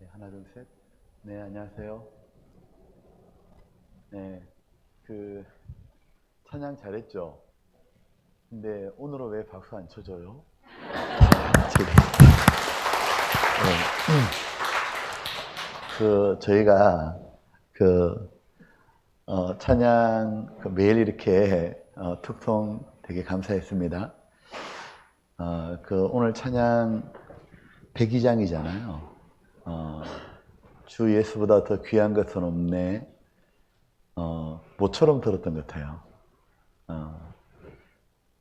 네, 하나, 둘, 셋. 네, 안녕하세요. 네, 그, 찬양 잘했죠? 근데 오늘은 왜 박수 안 쳐줘요? 저희가, 그, 찬양 매일 이렇게, 특송 되게 감사했습니다. 오늘 찬양 102장이잖아요. 주 예수보다 더 귀한 것은 없네. 모처럼 들었던 것 같아요.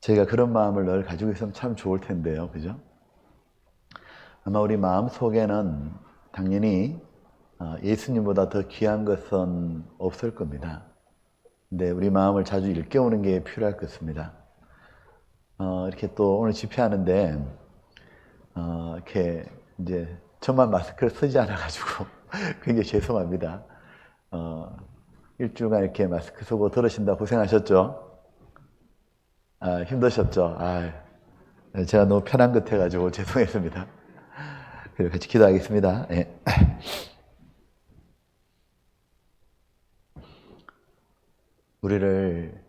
저희가 그런 마음을 늘 가지고 있으면 참 좋을 텐데요. 그죠? 아마 우리 마음 속에는 당연히 예수님보다 더 귀한 것은 없을 겁니다. 근데 우리 마음을 자주 일깨우는 게 필요할 것 같습니다. 이렇게 또 오늘 집회하는데, 이렇게 이제 저만 마스크를 쓰지 않아가지고 굉장히 죄송합니다. 일주일간 이렇게 마스크 쓰고 들으신다 고생하셨죠? 힘드셨죠? 제가 너무 편한 것 같아가지고 죄송했습니다. 그리고 같이 기도하겠습니다. 네. 우리를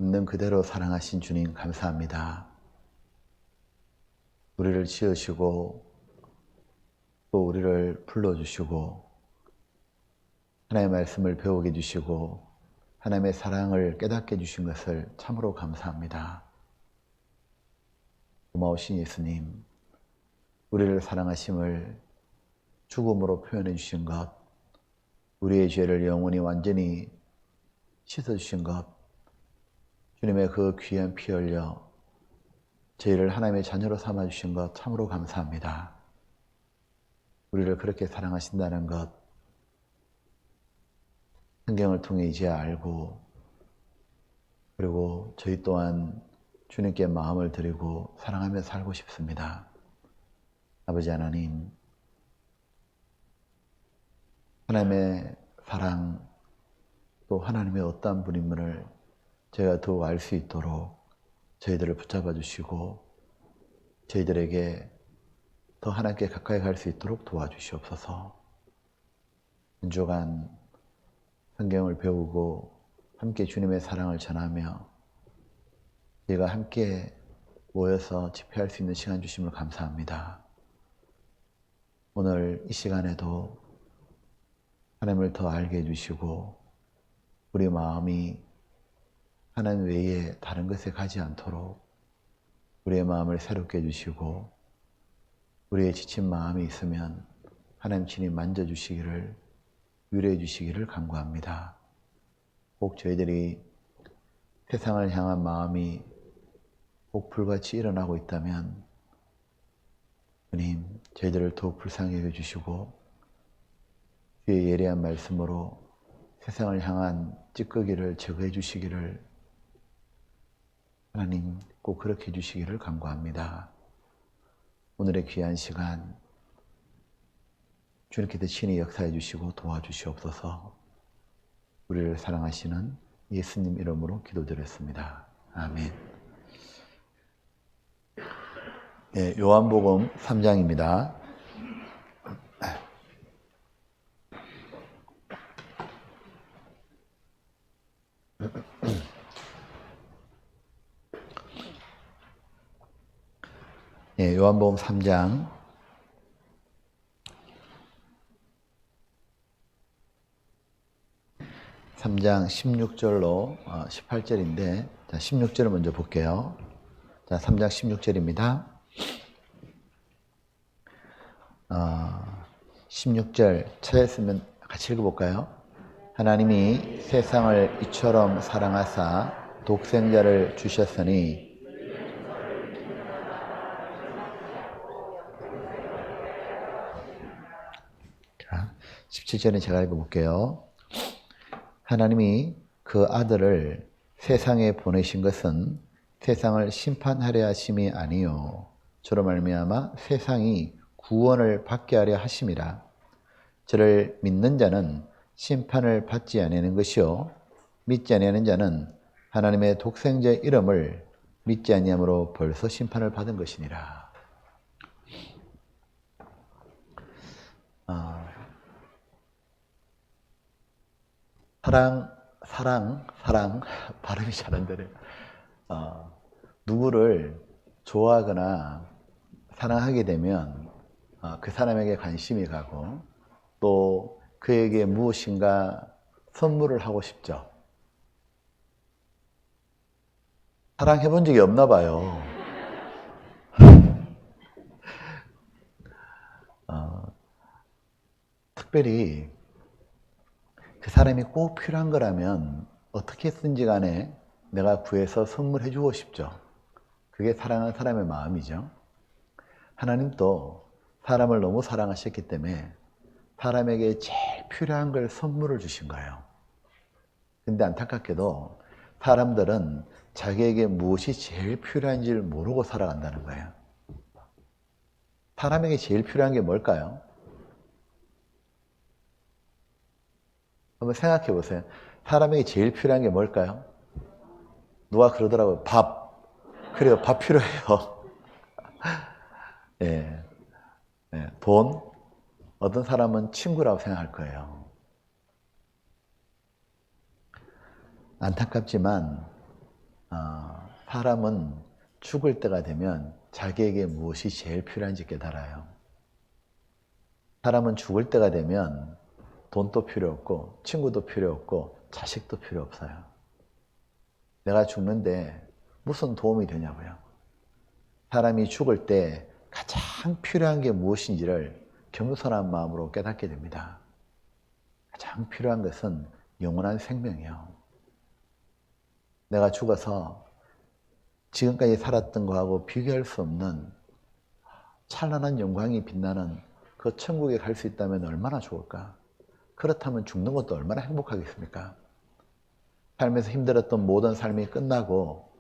있는 그대로 사랑하신 주님 감사합니다. 우리를 지으시고 또 우리를 불러주시고 하나님의 말씀을 배우게 해주시고 하나님의 사랑을 깨닫게 해주신 것을 참으로 감사합니다. 고마우신 예수님, 우리를 사랑하심을 죽음으로 표현해 주신 것, 우리의 죄를 영원히 완전히 씻어주신 것, 주님의 그 귀한 피 흘려 저희를 하나님의 자녀로 삼아주신 것 참으로 감사합니다. 우리를 그렇게 사랑하신다는 것, 성경을 통해 이제 알고, 그리고 저희 또한 주님께 마음을 드리고 사랑하며 살고 싶습니다. 아버지 하나님, 하나님의 사랑, 또 하나님의 어떠한 분임을 저희가 더욱 알 수 있도록 저희들을 붙잡아 주시고 저희들에게 더 하나님께 가까이 갈 수 있도록 도와주시옵소서. 한 주간 성경을 배우고 함께 주님의 사랑을 전하며 저희가 함께 모여서 집회할 수 있는 시간 주심을 감사합니다. 오늘 이 시간에도 하나님을 더 알게 해주시고 우리 마음이 하나님 외에 다른 것에 가지 않도록 우리의 마음을 새롭게 해주시고 우리의 지친 마음이 있으면 하나님 친히 만져주시기를 위로해 주시기를 간구합니다. 꼭 저희들이 세상을 향한 마음이 꼭 불같이 일어나고 있다면 주님 저희들을 더욱 불쌍히 여겨주시고 주의 예리한 말씀으로 세상을 향한 찌꺼기를 제거해 주시기를 하나님 꼭 그렇게 해주시기를 간구합니다. 오늘의 귀한 시간 주님께서 친히 역사해 주시고 도와주시옵소서. 우리를 사랑하시는 예수님 이름으로 기도드렸습니다. 아멘. 네, 요한복음 3장입니다. 네, 요한복음 3장 16절로 18절인데 자, 16절을 먼저 볼게요. 자, 3장 16절입니다. 16절 찾았으면 같이 읽어볼까요? 하나님이 세상을 이처럼 사랑하사 독생자를 주셨으니 자, 17절에 제가 읽어볼게요. 하나님이 그 아들을 세상에 보내신 것은 세상을 심판하려 하심이 아니요 저로 말미암아 세상이 구원을 받게 하려 하심이라. 저를 믿는 자는 심판을 받지 아니하는 것이요 믿지 아니하는 자는 하나님의 독생자의 이름을 믿지 아니함으로 벌써 심판을 받은 것이니라. 사랑 발음이 잘 안 되네요. 누구를 좋아하거나 사랑하게 되면 그 사람에게 관심이 가고 또 그에게 무엇인가 선물을 하고 싶죠. 사랑해 본 적이 없나 봐요. 특별히 그 사람이 꼭 필요한 거라면 어떻게든지 간에 내가 구해서 선물해 주고 싶죠. 그게 사랑하는 사람의 마음이죠. 하나님도 사람을 너무 사랑하셨기 때문에 사람에게 제일 필요한 걸 선물을 주신 거예요. 근데 안타깝게도 사람들은 자기에게 무엇이 제일 필요한지를 모르고 살아간다는 거예요. 사람에게 제일 필요한 게 뭘까요? 한번 생각해 보세요. 사람에게 제일 필요한 게 뭘까요? 누가 그러더라고요. 밥. 그래요. 밥 필요해요. 예. 예. 돈. 어떤 사람은 친구라고 생각할 거예요. 안타깝지만 사람은 죽을 때가 되면 자기에게 무엇이 제일 필요한지 깨달아요. 사람은 죽을 때가 되면 돈도 필요 없고 친구도 필요 없고 자식도 필요 없어요. 내가 죽는데 무슨 도움이 되냐고요. 사람이 죽을 때 가장 필요한 게 무엇인지를 겸손한 마음으로 깨닫게 됩니다. 가장 필요한 것은 영원한 생명이에요. 내가 죽어서 지금까지 살았던 거하고 비교할 수 없는 찬란한 영광이 빛나는 그 천국에 갈 수 있다면 얼마나 좋을까? 그렇다면 죽는 것도 얼마나 행복하겠습니까? 삶에서 힘들었던 모든 삶이 끝나고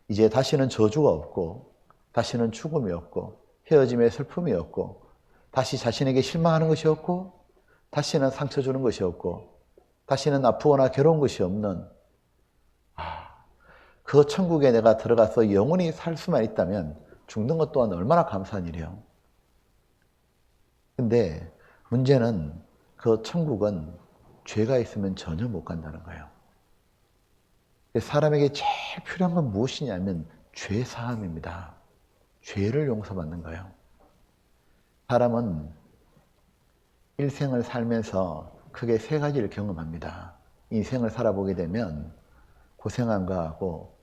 이제 다시는 저주가 없고 다시는 죽음이 없고 헤어짐의 슬픔이 없고 다시 자신에게 실망하는 것이 없고 다시는 상처 주는 것이 없고 다시는 아프거나 괴로운 것이 없는 그 천국에 내가 들어가서 영원히 살 수만 있다면 죽는 것 또한 얼마나 감사한 일이에요. 근데 문제는 그 천국은 죄가 있으면 전혀 못 간다는 거예요. 사람에게 제일 필요한 건 무엇이냐면 죄 사함입니다. 죄를 용서받는 거예요. 사람은 일생을 살면서 크게 세 가지를 경험합니다. 인생을 살아보게 되면 고생한 거하고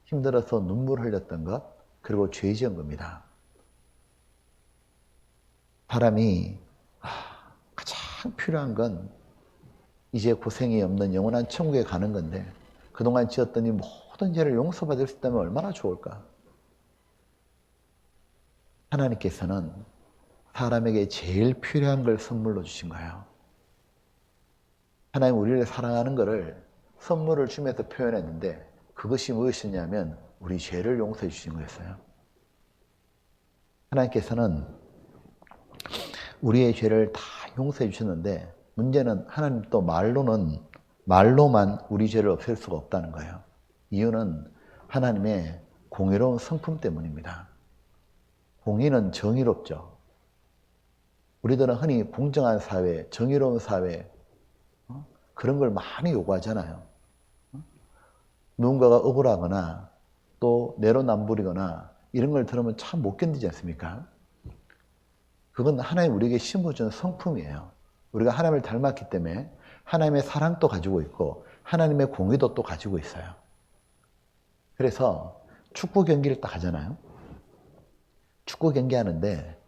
힘들어서 눈물 흘렸던 것, 그리고 죄 지은 겁니다. 사람이 가장 필요한 건 이제 고생이 없는 영원한 천국에 가는 건데 그동안 지었던 이 모든 죄를 용서받을 수 있다면 얼마나 좋을까? 하나님께서는 사람에게 제일 필요한 걸 선물로 주신 거예요. 하나님 우리를 사랑하는 것을 선물을 주면서 표현했는데 그것이 무엇이냐면 우리 죄를 용서해 주신 거였어요. 하나님께서는 우리의 죄를 다 용서해 주셨는데 문제는 하나님 또 말로만 우리 죄를 없앨 수가 없다는 거예요. 이유는 하나님의 공의로운 성품 때문입니다. 공의는 정의롭죠. 우리들은 흔히 공정한 사회, 정의로운 사회 그런 걸 많이 요구하잖아요. 누군가가 억울하거나 또 내로남불이거나 이런 걸 들으면 참 못 견디지 않습니까? 그건 하나님 우리에게 심어준 성품이에요. 우리가 하나님을 닮았기 때문에 하나님의 사랑도 가지고 있고 하나님의 공의도 또 가지고 있어요. 그래서 축구 경기를 딱 하잖아요. 축구 경기 하는데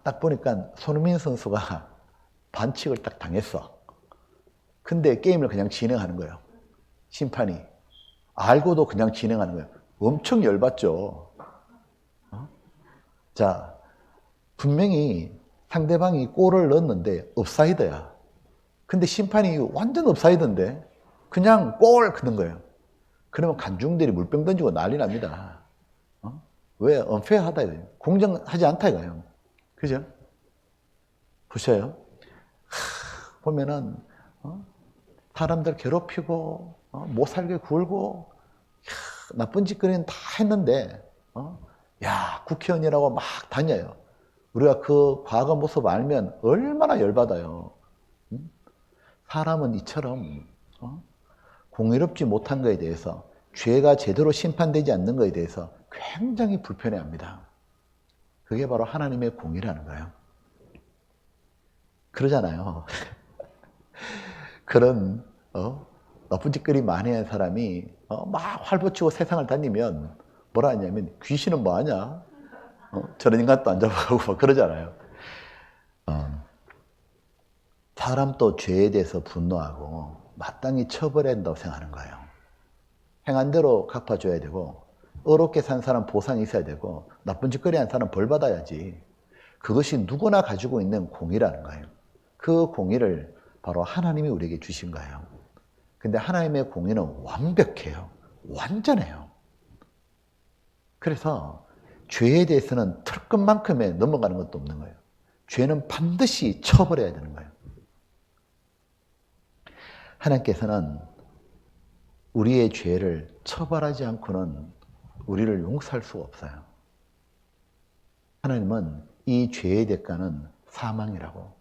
딱 보니까 손흥민 선수가 반칙을 딱 당했어. 근데 게임을 그냥 진행하는 거예요. 심판이. 알고도 그냥 진행하는 거예요. 엄청 열받죠. 자, 분명히 상대방이 골을 넣었는데 옵사이드야. 근데 심판이 완전 옵사이드인데 그냥 골 그는 거예요. 그러면 관중들이 물병 던지고 난리 납니다. 왜? 언페어하다 이거예요. 공정하지 않다 이거예요. 그죠? 보셔요. 보면은 사람들 괴롭히고 못 살게 굴고 나쁜 짓거리는 다 했는데 야 국회의원이라고 막 다녀요. 우리가 그 과거 모습 알면 얼마나 열받아요. 사람은 이처럼 공의롭지 못한 것에 대해서, 죄가 제대로 심판되지 않는 것에 대해서 굉장히 불편해합니다. 그게 바로 하나님의 공의라는 거예요. 그러잖아요. 그런 나쁜 짓거리 많이 한 사람이 막 활보치고 세상을 다니면 뭐라 하냐면, 귀신은 뭐하냐? 저런 인간도 안 잡아가고 막 그러잖아요. 사람 또 죄에 대해서 분노하고 마땅히 처벌해야 한다고 생각하는 거예요. 행한 대로 갚아줘야 되고, 어렵게 산 사람 보상이 있어야 되고, 나쁜 짓거리 한 사람 벌 받아야지. 그것이 누구나 가지고 있는 공의라는 거예요. 그 공의를 바로 하나님이 우리에게 주신 거예요. 근데 하나님의 공의는 완벽해요. 완전해요. 그래서 죄에 대해서는 털끝만큼에 넘어가는 것도 없는 거예요. 죄는 반드시 처벌해야 되는 거예요. 하나님께서는 우리의 죄를 처벌하지 않고는 우리를 용서할 수가 없어요. 하나님은 이 죄의 대가는 사망이라고,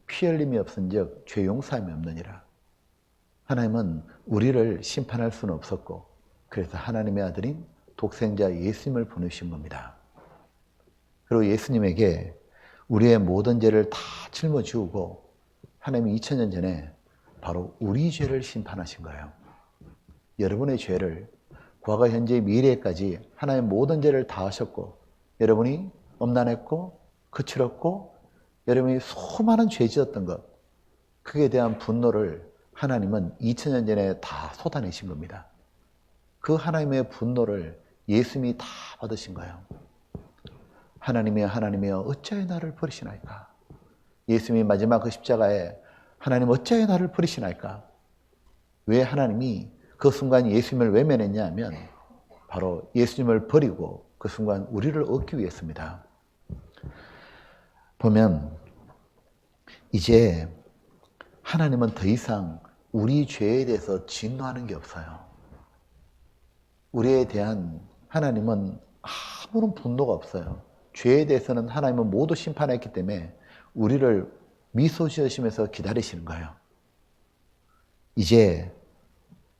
피 흘림이 없은즉 죄 용서함이 없느니라. 하나님은 우리를 심판할 수는 없었고, 그래서 하나님의 아들인 독생자 예수님을 보내신 겁니다. 그리고 예수님에게 우리의 모든 죄를 다 짊어지우고 하나님이 2000년 전에 바로 우리 죄를 심판하신 거예요. 여러분의 죄를 과거, 현재, 미래까지 하나님의 모든 죄를 다 하셨고, 여러분이 엄난했고 거칠었고 여러분이 수많은 죄 지었던 것, 그에 대한 분노를 하나님은 2000년 전에 다 쏟아내신 겁니다. 그 하나님의 분노를 예수님이 다 받으신 거예요. 하나님이여 어찌하여 나를 버리시나이까? 예수님이 마지막 그 십자가에 하나님 어찌하여 나를 버리시나이까? 왜 하나님이 그 순간 예수님을 외면했냐 하면, 바로 예수님을 버리고 그 순간 우리를 얻기 위해서입니다. 보면 이제 하나님은 더 이상 우리 죄에 대해서 진노하는 게 없어요. 우리에 대한 하나님은 아무런 분노가 없어요. 죄에 대해서는 하나님은 모두 심판했기 때문에 우리를 미소 지으시면서 기다리시는 거예요. 이제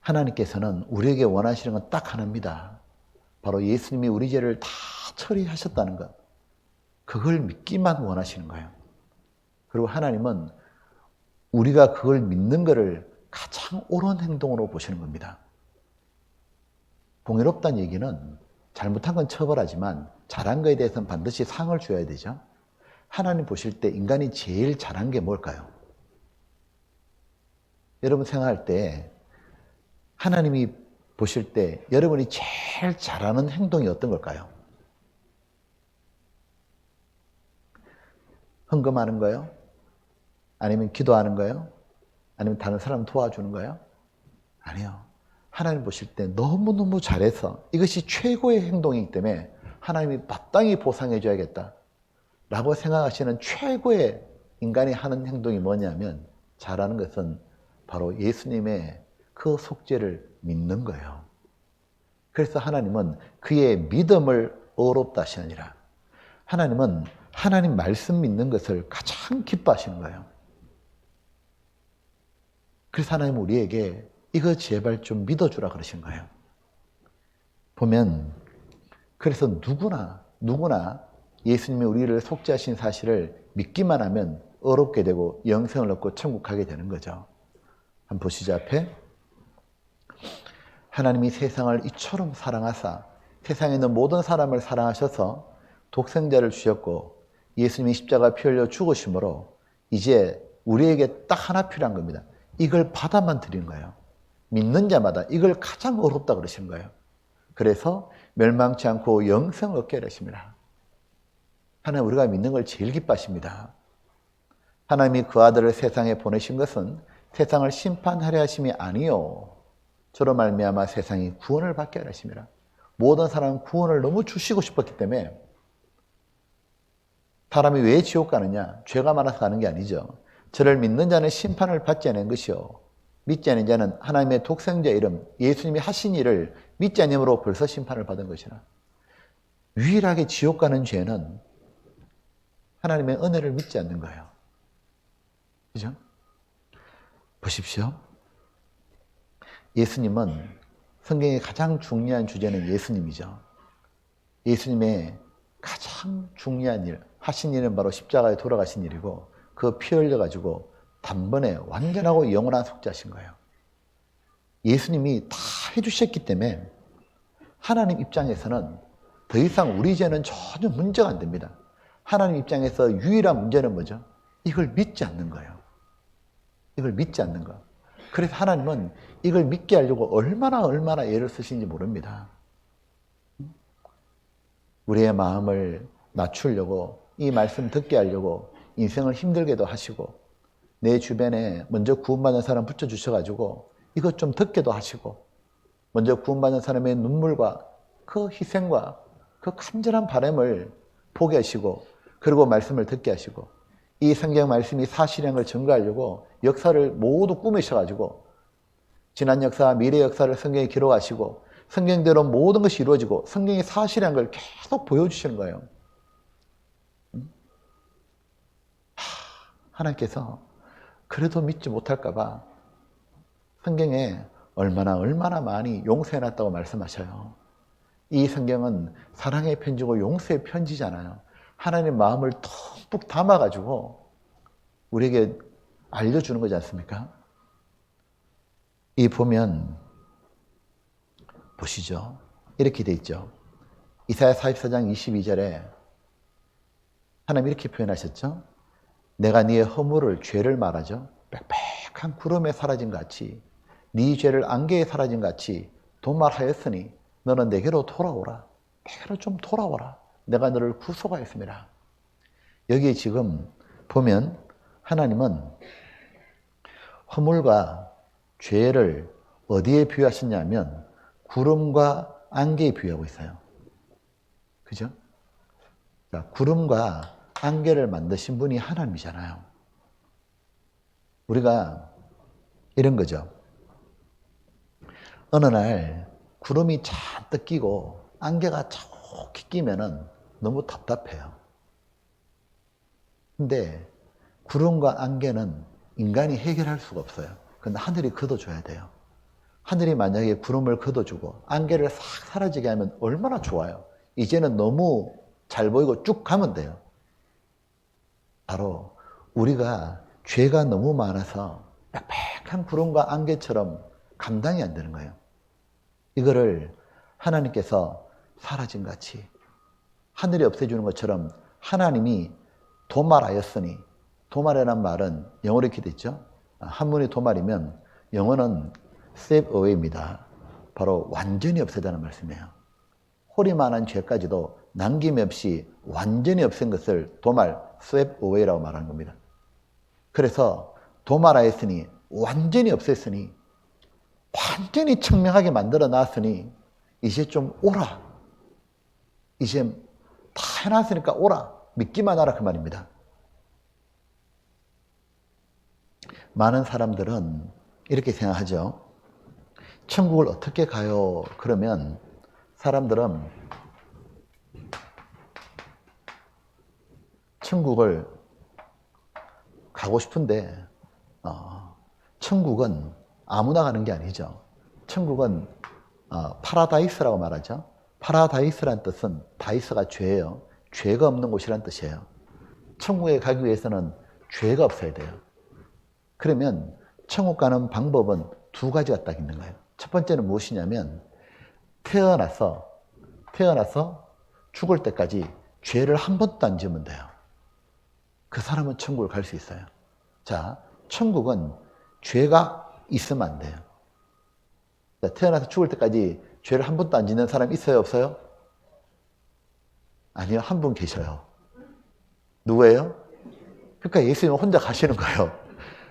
하나님께서는 우리에게 원하시는 건 딱 하나입니다. 바로 예수님이 우리 죄를 다 처리하셨다는 것. 그걸 믿기만 원하시는 거예요. 그리고 하나님은 우리가 그걸 믿는 것을 가장 옳은 행동으로 보시는 겁니다. 공의롭다는 얘기는 잘못한 건 처벌하지만 잘한 거에 대해서는 반드시 상을 줘야 되죠. 하나님 보실 때 인간이 제일 잘한 게 뭘까요? 여러분 생각할 때 하나님이 보실 때 여러분이 제일 잘하는 행동이 어떤 걸까요? 헌금하는 거예요? 아니면 기도하는 거예요? 아니면 다른 사람 도와주는 거예요? 아니요. 하나님 보실 때 너무너무 잘해서 이것이 최고의 행동이기 때문에 하나님이 마땅히 보상해 줘야겠다 라고 생각하시는 최고의 인간이 하는 행동이 뭐냐면, 잘하는 것은 바로 예수님의 그 속죄를 믿는 거예요. 그래서 하나님은 그의 믿음을 어렵다 하시느니라. 하나님은 하나님 말씀 믿는 것을 가장 기뻐하시는 거예요. 그래서 하나님은 우리에게 이거 제발 좀 믿어주라 그러신 거예요. 보면 그래서 누구나 예수님이 우리를 속죄하신 사실을 믿기만 하면 어렵게 되고 영생을 얻고 천국 가게 되는 거죠. 한번 보시죠. 앞에 하나님이 세상을 이처럼 사랑하사 세상에 있는 모든 사람을 사랑하셔서 독생자를 주셨고, 예수님이 십자가 피 흘려 죽으심으로 이제 우리에게 딱 하나 필요한 겁니다. 이걸 받아만 드리는 거예요. 믿는 자마다 이걸 가장 어렵다 그러시는 거예요. 그래서 멸망치 않고 영생을 얻게 하십니다. 하나님 우리가 믿는 걸 제일 기뻐하십니다. 하나님이 그 아들을 세상에 보내신 것은 세상을 심판하려 하심이 아니요 저로 말미암아 세상이 구원을 받게 하려 하심이라. 모든 사람은 구원을 너무 주시고 싶었기 때문에, 사람이 왜 지옥 가느냐? 죄가 많아서 가는 게 아니죠. 저를 믿는 자는 심판을 받지 않은 것이요 믿지 않은 자는 하나님의 독생자 이름 예수님이 하신 일을 믿지 않음으로 벌써 심판을 받은 것이라. 유일하게 지옥 가는 죄는 하나님의 은혜를 믿지 않는 거예요. 그죠? 보십시오. 예수님은 성경의 가장 중요한 주제는 예수님이죠. 예수님의 가장 중요한 일, 하신 일은 바로 십자가에 돌아가신 일이고 그 피 흘려가지고 단번에 완전하고 영원한 속죄하신 거예요. 예수님이 다 해주셨기 때문에 하나님 입장에서는 더 이상 우리 죄는 전혀 문제가 안 됩니다. 하나님 입장에서 유일한 문제는 뭐죠? 이걸 믿지 않는 거예요. 이걸 믿지 않는 거. 그래서 하나님은 이걸 믿게 하려고 얼마나 애를 쓰시는지 모릅니다. 우리의 마음을 낮추려고 이 말씀 듣게 하려고 인생을 힘들게도 하시고 내 주변에 먼저 구원받은 사람 붙여주셔가지고 이것 좀 듣게도 하시고 먼저 구원받은 사람의 눈물과 그 희생과 그 간절한 바람을 보게 하시고 그리고 말씀을 듣게 하시고 이 성경 말씀이 사실인 걸 증거하려고 역사를 모두 꾸미셔가지고 지난 역사, 미래 역사를 성경에 기록하시고 성경대로 모든 것이 이루어지고 성경이 사실인 걸 계속 보여주시는 거예요. 하나님께서 그래도 믿지 못할까 봐 성경에 얼마나 많이 용서해놨다고 말씀하셔요. 이 성경은 사랑의 편지고 용서의 편지잖아요. 하나님 마음을 듬뿍 담아가지고 우리에게 알려주는 거지 않습니까? 이 보면 보시죠. 이렇게 돼 있죠. 이사야 44장 22절에 하나님 이렇게 표현하셨죠. 내가 네의 허물을 죄를 말하죠. 빽빽한 구름에 사라진 같이 네 죄를 안개에 사라진 같이 도말하였으니 너는 내게로 돌아오라. 내게로 좀 돌아오라. 내가 너를 구속하였습니다. 여기 지금 보면 하나님은 허물과 죄를 어디에 비유하셨냐면 구름과 안개에 비유하고 있어요. 그죠? 자, 구름과 안개를 만드신 분이 하나님이잖아요. 우리가 이런 거죠. 어느 날 구름이 잔뜩 끼고 안개가 자욱히 끼면은 너무 답답해요. 근데 구름과 안개는 인간이 해결할 수가 없어요. 근데 하늘이 걷어줘야 돼요. 하늘이 만약에 구름을 걷어주고 안개를 싹 사라지게 하면 얼마나 좋아요. 이제는 너무 잘 보이고 쭉 가면 돼요. 바로 우리가 죄가 너무 많아서 빽빽한 구름과 안개처럼 감당이 안 되는 거예요. 이거를 하나님께서 사라진 같이 하늘이 없애주는 것처럼 하나님이 도말하였으니, 도말이라는 말은 영어로 이렇게 됐죠. 한문이 도말이면 영어는 save away입니다. 바로 완전히 없애자는 말씀이에요. 호리만한 죄까지도 남김없이 완전히 없앤 것을 도말, swept away라고 말하는 겁니다. 그래서 도말하였으니, 완전히 없앴으니, 완전히 청명하게 만들어 놨으니 이제 좀 오라. 이제 다 해놨으니까 오라. 믿기만 하라 그 말입니다. 많은 사람들은 이렇게 생각하죠. 천국을 어떻게 가요? 그러면 사람들은 천국을 가고 싶은데 천국은 아무나 가는 게 아니죠. 천국은 파라다이스라고 말하죠. 파라다이스란 뜻은 다이스가 죄예요. 죄가 없는 곳이란 뜻이에요. 천국에 가기 위해서는 죄가 없어야 돼요. 그러면 천국 가는 방법은 두 가지가 딱 있는 거예요. 첫 번째는 무엇이냐면 태어나서 죽을 때까지 죄를 한 번도 안 지으면 돼요. 그 사람은 천국을 갈 수 있어요. 자, 천국은 죄가 있으면 안 돼요. 자, 태어나서 죽을 때까지 죄를 한 번도 안 짓는 사람 있어요, 없어요? 아니요, 한 분 계셔요. 누구예요? 그러니까 예수님은 혼자 가시는 거예요.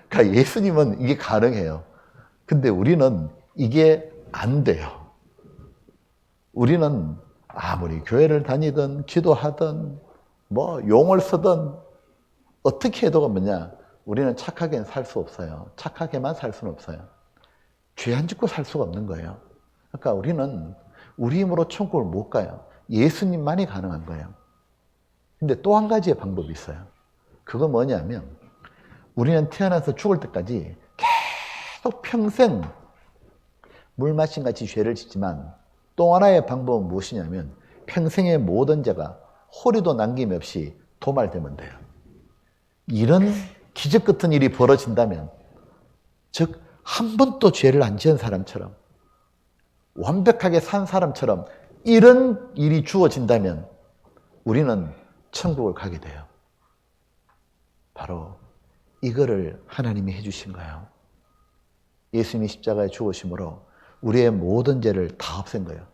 그러니까 예수님은 이게 가능해요. 근데 우리는 이게 안 돼요. 우리는 아무리 교회를 다니든 기도하든 뭐 용을 쓰든 어떻게 해도 뭐냐, 우리는 착하게는 살 수 없어요. 착하게만 살 수는 없어요. 죄 안 짓고 살 수가 없는 거예요. 그러니까 우리는 우리 힘으로 천국을 못 가요. 예수님만이 가능한 거예요. 근데 또 한 가지의 방법이 있어요. 그건 뭐냐면 우리는 태어나서 죽을 때까지 계속 평생 물마신같이 죄를 짓지만 또 하나의 방법은 무엇이냐면 평생의 모든 죄가 호리도 남김없이 도말되면 돼요. 이런 기적 같은 일이 벌어진다면, 즉 한 번도 죄를 안 지은 사람처럼 완벽하게 산 사람처럼 이런 일이 주어진다면 우리는 천국을 가게 돼요. 바로 이거를 하나님이 해주신 거예요. 예수님이 십자가에 죽으심으로 우리의 모든 죄를 다 없앤 거예요.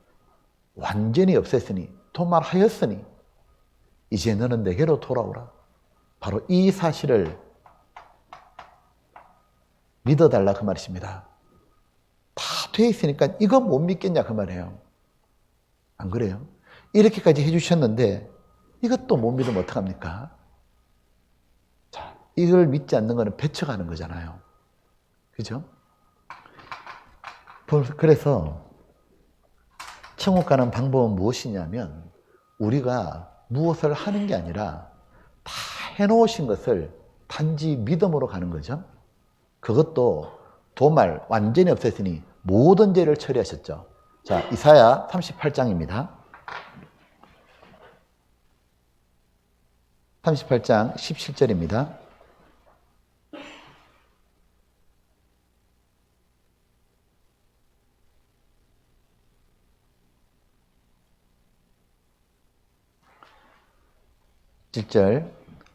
완전히 없앴으니, 도말하였으니 이제 너는 내게로 돌아오라. 바로 이 사실을 믿어달라 그 말이십니다. 다 돼 있으니까 이거 못 믿겠냐 그 말이에요. 안 그래요? 이렇게까지 해주셨는데 이것도 못 믿으면 어떡합니까? 자, 이걸 믿지 않는 거는 배척하는 거잖아요. 그죠? 그래서 천국 가는 방법은 무엇이냐면 우리가 무엇을 하는 게 아니라 다 해놓으신 것을 단지 믿음으로 가는 거죠. 그것도 도말 완전히 없앴으니 모든 죄를 처리하셨죠. 자, 이사야 38장입니다. 38장 17절입니다.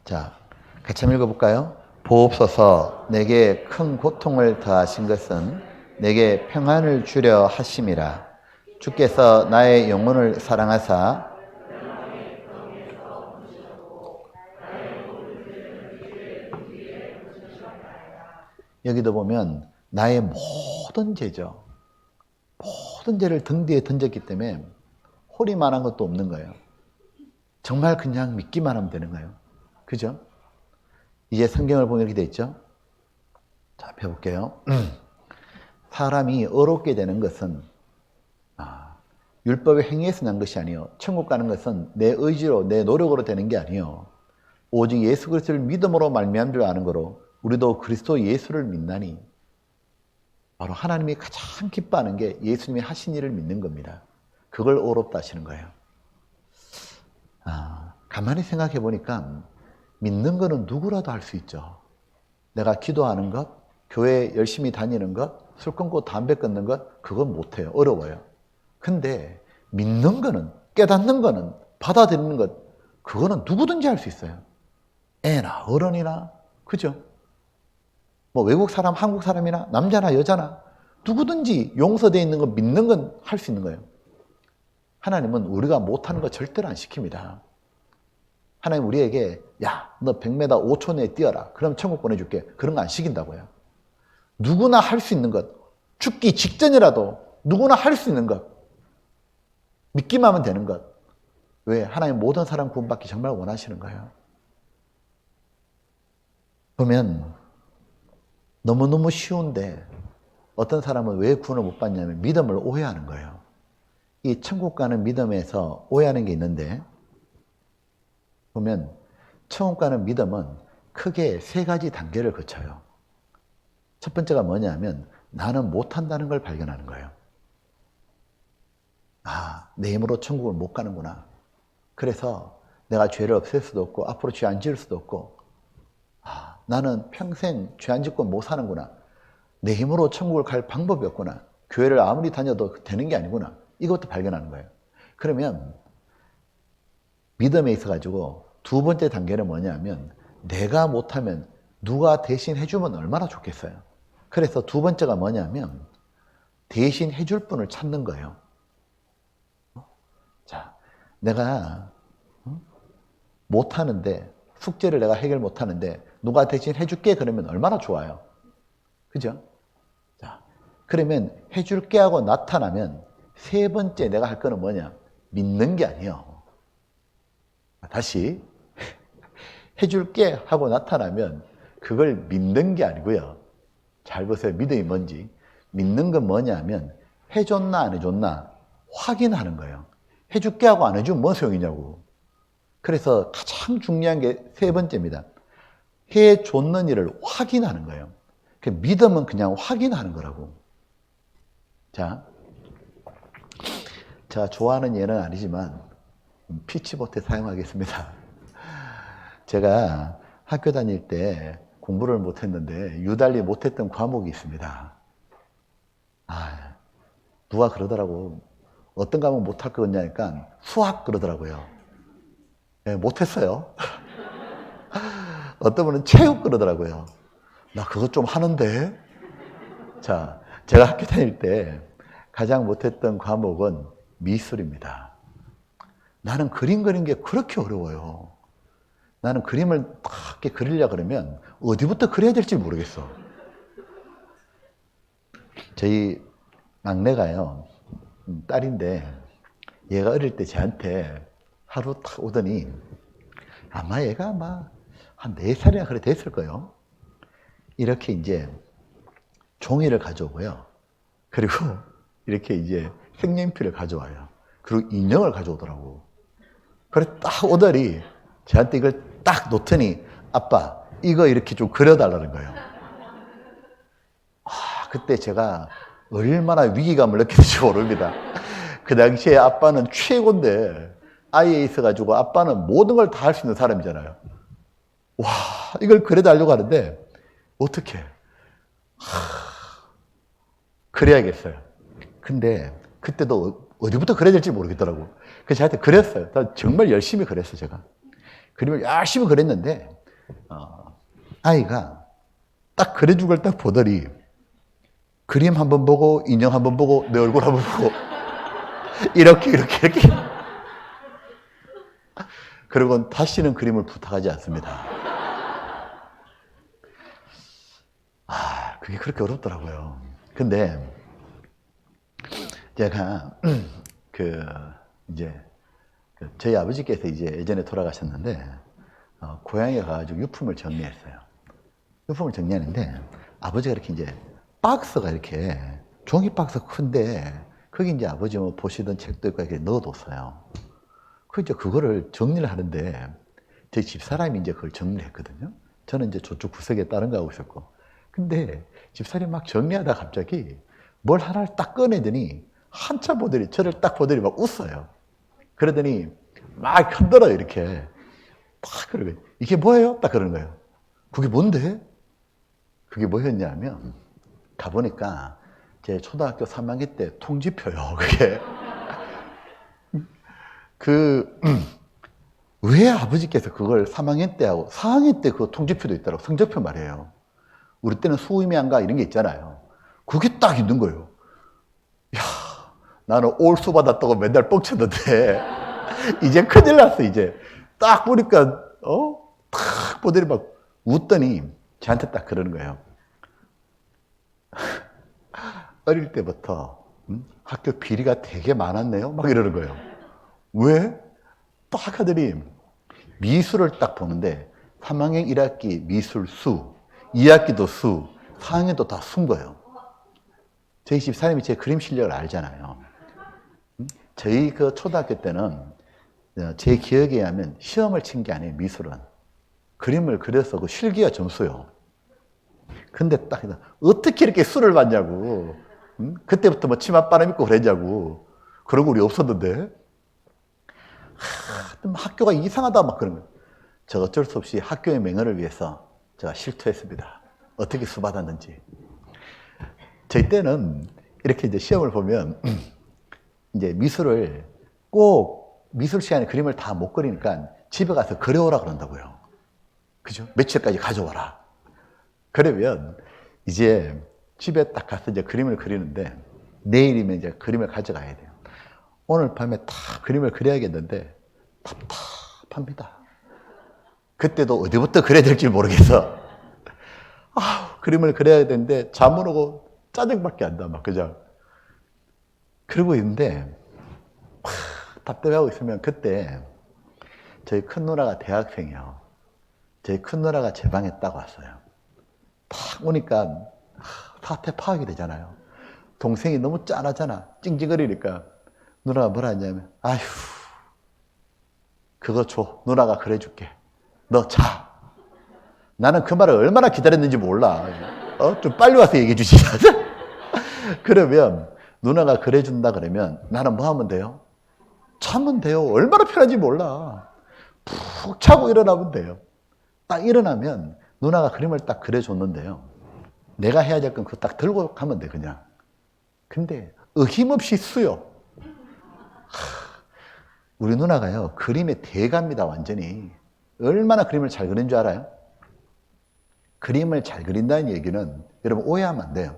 자, 같이 한번 읽어볼까요? 보옵소서, 내게 큰 고통을 더하신 것은 내게 평안을 주려 하심이라. 주께서 나의 영혼을 사랑하사 여기도 보면 나의 모든 죄죠. 모든 죄를 등 뒤에 던졌기 때문에 호리만한 것도 없는 거예요. 정말 그냥 믿기만 하면 되는 거예요. 그죠? 이제 성경을 보면 이렇게 돼 있죠? 자, 펴볼게요. 사람이 어렵게 되는 것은 율법의 행위에서 난 것이 아니요. 천국 가는 것은 내 의지로, 내 노력으로 되는 게 아니요. 오직 예수 그리스도를 믿음으로 말미암은 줄 아는 거로 우리도 그리스도 예수를 믿나니. 바로 하나님이 가장 기뻐하는 게 예수님이 하신 일을 믿는 겁니다. 그걸 어렵다 하시는 거예요. 가만히 생각해 보니까 믿는 거는 누구라도 할 수 있죠. 내가 기도하는 것, 교회 열심히 다니는 것, 술 끊고 담배 끊는 것, 그건 못해요. 어려워요. 근데 믿는 거는, 깨닫는 거는, 받아들이는 것, 그거는 누구든지 할 수 있어요. 애나 어른이나, 그죠? 뭐 외국 사람, 한국 사람이나, 남자나 여자나, 누구든지 용서되어 있는 거 믿는 건 할 수 있는 거예요. 하나님은 우리가 못하는 거 절대로 안 시킵니다. 하나님 우리에게 야, 너 100m 5초 내에 뛰어라. 그럼 천국 보내줄게. 그런 거 안 시킨다고요. 누구나 할 수 있는 것, 죽기 직전이라도 누구나 할 수 있는 것, 믿기만 하면 되는 것. 왜? 하나님 모든 사람 구원받기 정말 원하시는 거예요. 보면 너무너무 쉬운데 어떤 사람은 왜 구원을 못 받냐면 믿음을 오해하는 거예요. 이 천국 가는 믿음에서 오해하는 게 있는데 보면 천국 가는 믿음은 크게 세 가지 단계를 거쳐요. 첫 번째가 뭐냐면 나는 못한다는 걸 발견하는 거예요. 내 힘으로 천국을 못 가는구나. 그래서 내가 죄를 없앨 수도 없고 앞으로 죄 안 지을 수도 없고 나는 평생 죄 안 짓고 못 사는구나. 내 힘으로 천국을 갈 방법이 없구나. 교회를 아무리 다녀도 되는 게 아니구나. 이것도 발견하는 거예요. 그러면 믿음에 있어가지고 두 번째 단계는 뭐냐면 내가 못하면 누가 대신 해주면 얼마나 좋겠어요. 그래서 두 번째가 뭐냐면 대신 해줄 분을 찾는 거예요. 자, 내가 못하는데 숙제를 내가 해결 못하는데 누가 대신 해줄게 그러면 얼마나 좋아요. 그죠? 자, 그러면 해줄게 하고 나타나면 세 번째 내가 할 거는 뭐냐? 믿는 게 아니에요. 다시 해줄게 하고 나타나면 그걸 믿는 게 아니고요. 잘 보세요. 믿음이 뭔지. 믿는 건 뭐냐면 해줬나 안 해줬나 확인하는 거예요. 해줄게 하고 안 해주면 뭔 소용이냐고. 그래서 가장 중요한 게 세 번째입니다. 해줬는 일을 확인하는 거예요. 믿음은 그냥 확인하는 거라고. 자, 제가 좋아하는 예는 아니지만 피치보트 사용하겠습니다. 제가 학교 다닐 때 공부를 못했는데 유달리 못했던 과목이 있습니다. 누가 그러더라고. 어떤 과목 못할 거 같냐니까 수학 그러더라고요. 네, 못했어요. 어떤 분은 체육 그러더라고요. 나 그거 좀 하는데. 자, 제가 학교 다닐 때 가장 못했던 과목은 미술입니다. 나는 그림 그리는 게 그렇게 어려워요. 나는 그림을 딱 이렇게 그리려고 그러면 어디부터 그려야 될지 모르겠어. 저희 막내가요, 딸인데 얘가 어릴 때 저한테 하루 딱 오더니 아마 얘가 아마 한 4살이나 그래 됐을 거예요. 이렇게 이제 종이를 가져오고요. 그리고 이렇게 이제 색연필을 가져와요. 그리고 인형을 가져오더라고. 그래 딱 오더니 저한테 이걸 딱 놓더니 아빠 이거 이렇게 좀 그려달라는 거예요. 그때 제가 얼마나 위기감을 느꼈는지 모릅니다. 그 당시에 아빠는 최고인데 아이에 있어가지고 아빠는 모든 걸 다 할 수 있는 사람이잖아요. 와, 이걸 그려달라고 하는데 어떻게 그려야겠어요. 근데 그때도 어디부터 그려야 될지 모르겠더라고. 그래서 저한테 그렸어요. 정말 열심히 그렸어요, 제가. 그림을 열심히 그렸는데 아이가 딱 그려준 걸 딱 보더니 그림 한번 보고 인형 한번 보고 내 얼굴 한번 보고 이렇게 그리고 다시는 그림을 부탁하지 않습니다. 그게 그렇게 어렵더라고요. 근데 제가 저희 아버지께서 이제 예전에 돌아가셨는데 고향에 가가지고 유품을 정리했어요. 유품을 정리하는데 아버지가 이렇게 이제 박스가 이렇게 종이 박스 큰데 거기 이제 아버지 뭐 보시던 책도 있고 이렇게 넣어뒀어요. 그 이제 그거를 정리를 하는데 저희 집사람이 이제 그걸 정리를 했거든요. 저는 이제 저쪽 구석에 다른 거 하고 있었고. 근데 집사람이 막 정리하다가 갑자기 뭘 하나를 딱 꺼내더니 한참 보더니 저를 딱 보더니 막 웃어요. 그러더니 막 흔들어요 이렇게. 막 그러고 이게 뭐예요? 딱 그러는 거예요. 그게 뭔데? 그게 뭐였냐면 가보니까 제 초등학교 3학년 때 통지표요. 그게 왜 아버지께서 그걸 3학년 때 하고 4학년 때 그 통지표도 있더라고. 성적표 말이에요. 우리 때는 수의미안가 이런 게 있잖아요. 그게 딱 있는 거예요. 야, 나는 올수 받았다고 맨날 뻥쳤는데 이제 큰일 났어. 이제 딱 보니까 딱 보더니 막 웃더니 저한테 딱 그러는 거예요. 어릴 때부터 학교 비리가 되게 많았네요. 막 이러는 거예요. 왜? 딱 하더니 미술을 딱 보는데 3학년 1학기 미술 수, 2학기도 수, 4학년도 다 수인 거예요. 저희 집사람이 제 그림 실력을 알잖아요. 저희 그 초등학교 때는 제 기억에 의하면 시험을 친 게 아니에요, 미술은. 그림을 그려서 그 실기가 점수요. 근데 딱 어떻게 이렇게 수를 받냐고. 그때부터 뭐 치맛바람 입고 그랬냐고. 그런 거 우리 없었는데. 학교가 이상하다 막 그런 거예요. 저 어쩔 수 없이 학교의 명예를 위해서 제가 실토했습니다. 어떻게 수 받았는지. 저희 때는 이렇게 이제 시험을 보면 이제 미술을 꼭 미술 시간에 그림을 다 못 그리니까 집에 가서 그려오라 그런다고요. 그죠? 며칠까지 가져와라. 그러면 이제 집에 딱 가서 이제 그림을 그리는데 내일이면 이제 그림을 가져가야 돼요. 오늘 밤에 다 그림을 그려야겠는데 답답합니다. 그때도 어디부터 그려야 될지 모르겠어. 그림을 그려야 되는데 잠을 오고 짜증밖에 안 나, 막 그죠? 그러고 있는데 답답해하고 있으면 그때 저희 큰 누나가 대학생이에요. 저희 큰 누나가 제 방에 딱 왔어요. 딱 오니까 사태 파악이 되잖아요. 동생이 너무 짠하잖아. 찡찡거리니까 누나가 뭐라 했냐면 아휴 그거 줘. 누나가 그려줄게. 너 자. 나는 그 말을 얼마나 기다렸는지 몰라. 좀 빨리 와서 얘기해 주지. 그러면 누나가 그려준다 그러면 나는 뭐 하면 돼요? 자면 돼요. 얼마나 편한지 몰라. 푹 자고 일어나면 돼요. 딱 일어나면 누나가 그림을 딱 그려줬는데요. 내가 해야 될 건 그거 딱 들고 가면 돼, 그냥. 근데 어김없이 수요. 우리 누나가요, 그림의 대가입니다, 완전히. 얼마나 그림을 잘 그린 줄 알아요? 그림을 잘 그린다는 얘기는 여러분 오해하면 안 돼요.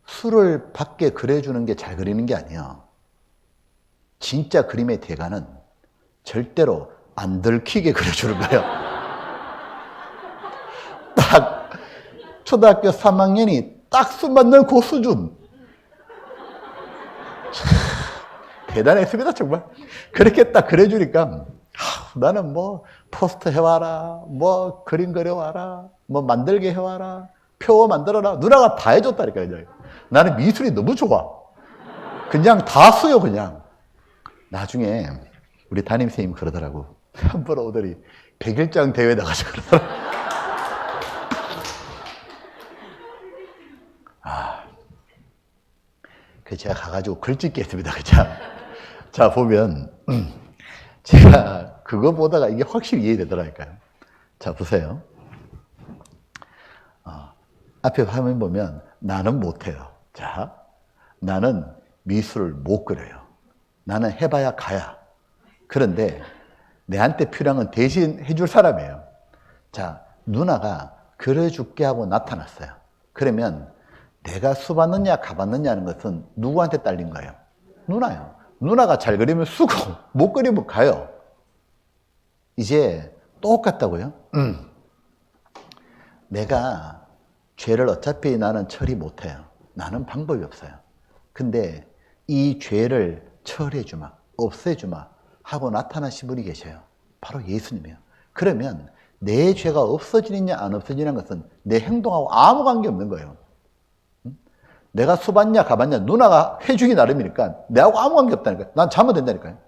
수를 밖에 그려주는 게 잘 그리는 게 아니에요. 진짜 그림의 대가는 절대로 안 들키게 그려주는 거예요. 딱 초등학교 3학년이 딱 수 맞는 그 수준. 대단했습니다, 정말. 그렇게 딱 그려주니까 나는 뭐 포스터 해와라, 뭐 그림 그려와라, 뭐 만들게 해와라, 표 만들어라. 누나가 다 해줬다니까요. 나는 미술이 너무 좋아. 그냥 다 써요, 그냥. 나중에 우리 담임선생님 그러더라고. 한 번 오더니 100일장 대회 나가서 그러더라고. 그 제가 가가지고 글 찍게 했습니다. 자, 보면 제가 그거 보다가 이게 확실히 이해되더라니까요. 자, 보세요. 앞에 화면 보면 나는 못해요. 자, 나는 미술을 못 그려요. 나는 해봐야 가야. 그런데 내한테 필요한 건 대신 해줄 사람이에요. 자, 누나가 그려줄게 하고 나타났어요. 그러면 내가 수 받느냐 가 받느냐는 것은 누구한테 딸린 거예요? 누나요. 누나가 잘 그리면 수고, 못 그리면 가요. 이제 똑같다고요? 내가 죄를 어차피 나는 처리 못해요. 나는 방법이 없어요. 근데 이 죄를 처리해주마, 없애주마 하고 나타나신 분이 계셔요. 바로 예수님이에요. 그러면 내 죄가 없어지느냐 안 없어지는 것은 내 행동하고 아무 관계 없는 거예요. 내가 수받냐 가봤냐 누나가 해주기 나름이니까 내하고 아무 관계 없다니까요. 난 자면 된다니까요.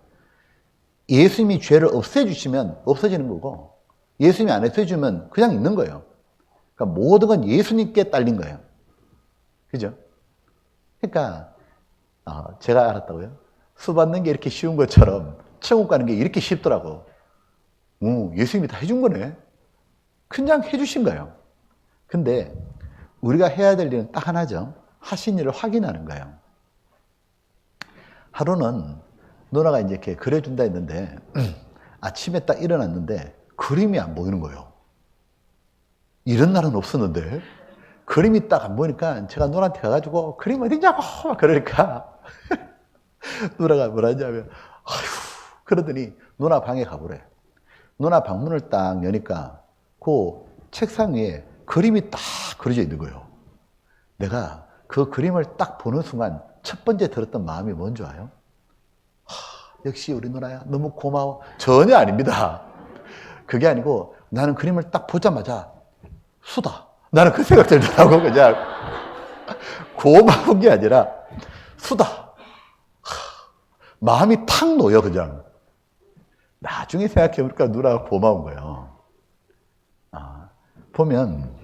예수님이 죄를 없애주시면 없어지는 거고 예수님이 안 없애주면 그냥 있는 거예요. 그러니까 모든 건 예수님께 딸린 거예요. 그죠? 그러니까 제가 알았다고요. 수받는 게 이렇게 쉬운 것처럼 천국 가는 게 이렇게 쉽더라고. 예수님이 다 해준 거네. 그냥 해주신 거예요. 근데 우리가 해야 될 일은 딱 하나죠. 하신 일을 확인하는 거예요. 하루는 누나가 이제 이렇게 그려준다 했는데 아침에 딱 일어났는데 그림이 안 보이는 거예요. 이런 날은 없었는데 그림이 딱 안 보이니까 제가 누나한테 가가지고 그림 어디냐고 막 그러니까 누나가 뭐라 하냐면 아휴 그러더니 누나 방에 가보래. 누나 방문을 딱 여니까 그 책상 위에 그림이 딱 그려져 있는 거예요. 내가 그 그림을 딱 보는 순간 첫 번째 들었던 마음이 뭔지 아요? 역시 우리 누나야 너무 고마워. 전혀 아닙니다. 그게 아니고 나는 그림을 딱 보자마자 수다. 나는 그 생각 들더라고. 그냥 고마운 게 아니라 수다. 마음이 탁 놓여 그냥. 나중에 생각해보니까 누나가 고마운 거예요. 보면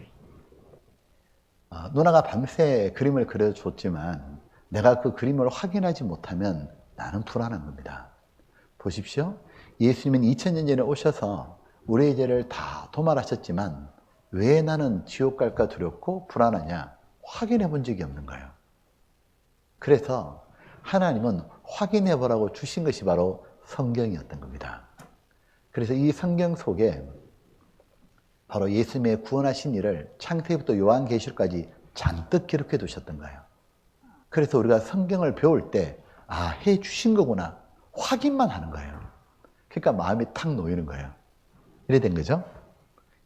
누나가 밤새 그림을 그려줬지만 내가 그 그림을 확인하지 못하면 나는 불안한 겁니다. 보십시오. 예수님은 2000년 전에 오셔서 우리의 죄를 다 도말하셨지만 왜 나는 지옥 갈까 두렵고 불안하냐? 확인해 본 적이 없는 거예요. 그래서 하나님은 확인해 보라고 주신 것이 바로 성경이었던 겁니다. 그래서 이 성경 속에 바로 예수님의 구원하신 일을 창세기부터 요한계시록까지 잔뜩 기록해 두셨던 거예요. 그래서 우리가 성경을 배울 때 해 주신 거구나 확인만 하는 거예요. 그러니까 마음이 탁 놓이는 거예요. 이래 된 거죠.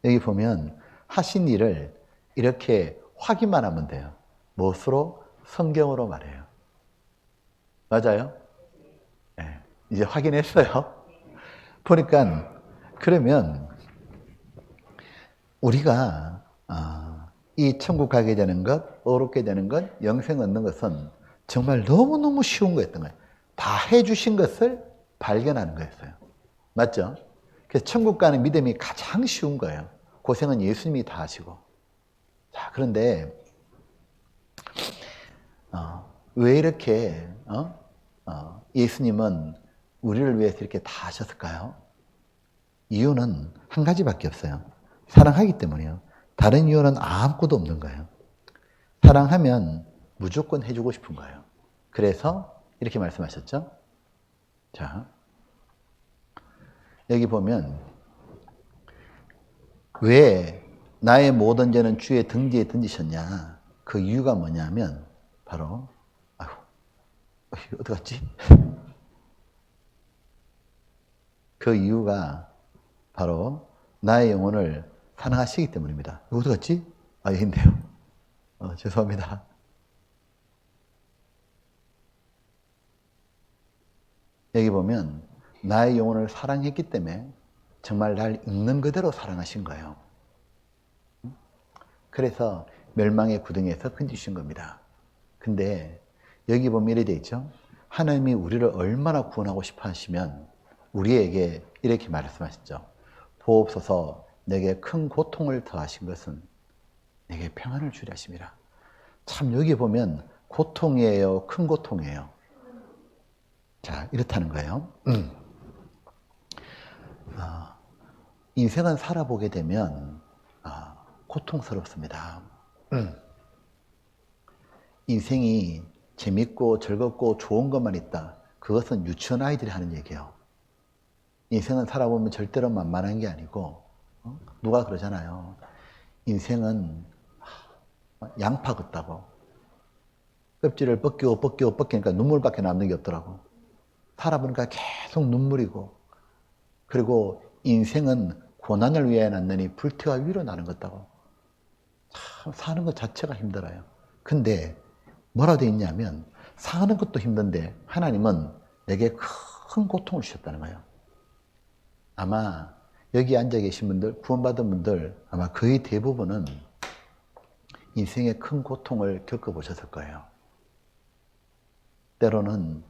여기 보면 하신 일을 이렇게 확인만 하면 돼요. 무엇으로? 성경으로 말해요. 맞아요? 네, 이제 확인했어요. 보니까 그러면 우리가 이 천국 가게 되는 것, 어렵게 되는 것, 영생 얻는 것은 정말 너무너무 쉬운 거였던 거예요. 다 해주신 것을 발견하는 거였어요. 맞죠? 그래서 천국 가는 믿음이 가장 쉬운 거예요. 고생은 예수님이 다 하시고. 자, 그런데 왜 이렇게 예수님은 우리를 위해서 이렇게 다 하셨을까요? 이유는 한 가지밖에 없어요. 사랑하기 때문이에요. 다른 이유는 아무것도 없는 거예요. 사랑하면 무조건 해주고 싶은 거예요. 그래서 이렇게 말씀하셨죠. 자, 여기 보면 왜 나의 모든 죄는 주의 등 뒤에 던지셨냐. 그 이유가 뭐냐면 바로 어디 갔지? 그 이유가 바로 나의 영혼을 사랑하시기 때문입니다. 어디 갔지? 여기 있네요. 죄송합니다. 여기 보면 나의 영혼을 사랑했기 때문에 정말 날 있는 그대로 사랑하신 거예요. 그래서 멸망의 구덩이에서 건지신 겁니다. 근데 여기 보면 이렇게 돼 있죠. 하나님이 우리를 얼마나 구원하고 싶어 하시면 우리에게 이렇게 말씀하시죠. 보옵소서 내게 큰 고통을 더하신 것은 내게 평안을 주려 하심이라. 참 여기 보면 고통이에요? 큰 고통이에요? 자, 이렇다는 거예요. 인생은 살아보게 되면 고통스럽습니다. 인생이 재밌고 즐겁고 좋은 것만 있다. 그것은 유치원 아이들이 하는 얘기예요. 인생은 살아보면 절대로 만만한 게 아니고 누가 그러잖아요. 인생은 양파 같다고. 껍질을 벗기니까 눈물밖에 남는 게 없더라고. 살아보니까 계속 눈물이고 그리고 인생은 고난을 위하여 났느니 불태와 위로 나는 것다고. 참 사는 것 자체가 힘들어요. 근데 뭐라 되어 있냐면 사는 것도 힘든데 하나님은 내게 큰 고통을 주셨다는 거예요. 아마 여기 앉아 계신 분들, 구원받은 분들 아마 거의 대부분은 인생의 큰 고통을 겪어보셨을 거예요. 때로는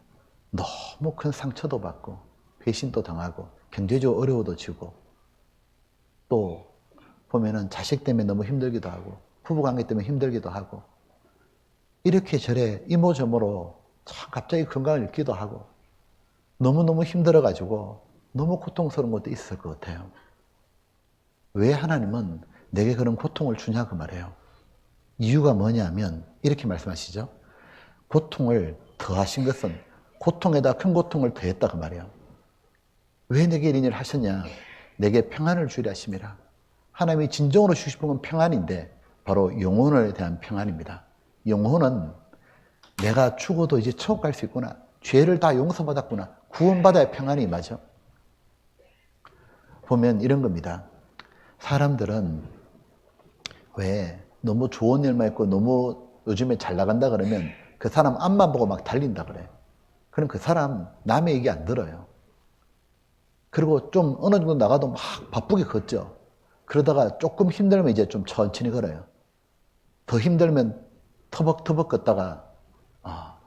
너무 큰 상처도 받고 배신도 당하고 경제적으로 어려워지고 또 보면은 자식 때문에 너무 힘들기도 하고 부부관계 때문에 힘들기도 하고 이렇게 저래 이모저모로 참 갑자기 건강을 잃기도 하고 너무너무 힘들어가지고 너무 고통스러운 것도 있을 것 같아요. 왜 하나님은 내게 그런 고통을 주냐고 말해요. 이유가 뭐냐면 이렇게 말씀하시죠. 고통을 더하신 것은 고통에다 큰 고통을 더했다 그 말이에요. 왜 내게 이런 일을 하셨냐? 내게 평안을 주려 하심이라. 하나님이 진정으로 주고 싶은 건 평안인데 바로 영혼에 대한 평안입니다. 영혼은 내가 죽어도 이제 천국 갈 수 있구나. 죄를 다 용서받았구나. 구원받아야 평안이 임하죠. 보면 이런 겁니다. 사람들은 왜 너무 좋은 일만 있고 너무 요즘에 잘 나간다 그러면 그 사람 앞만 보고 막 달린다 그래. 그럼 그 사람 남의 얘기 안 들어요. 그리고 좀 어느 정도 나가도 막 바쁘게 걷죠. 그러다가 조금 힘들면 이제 좀 천천히 걸어요. 더 힘들면 터벅터벅 걷다가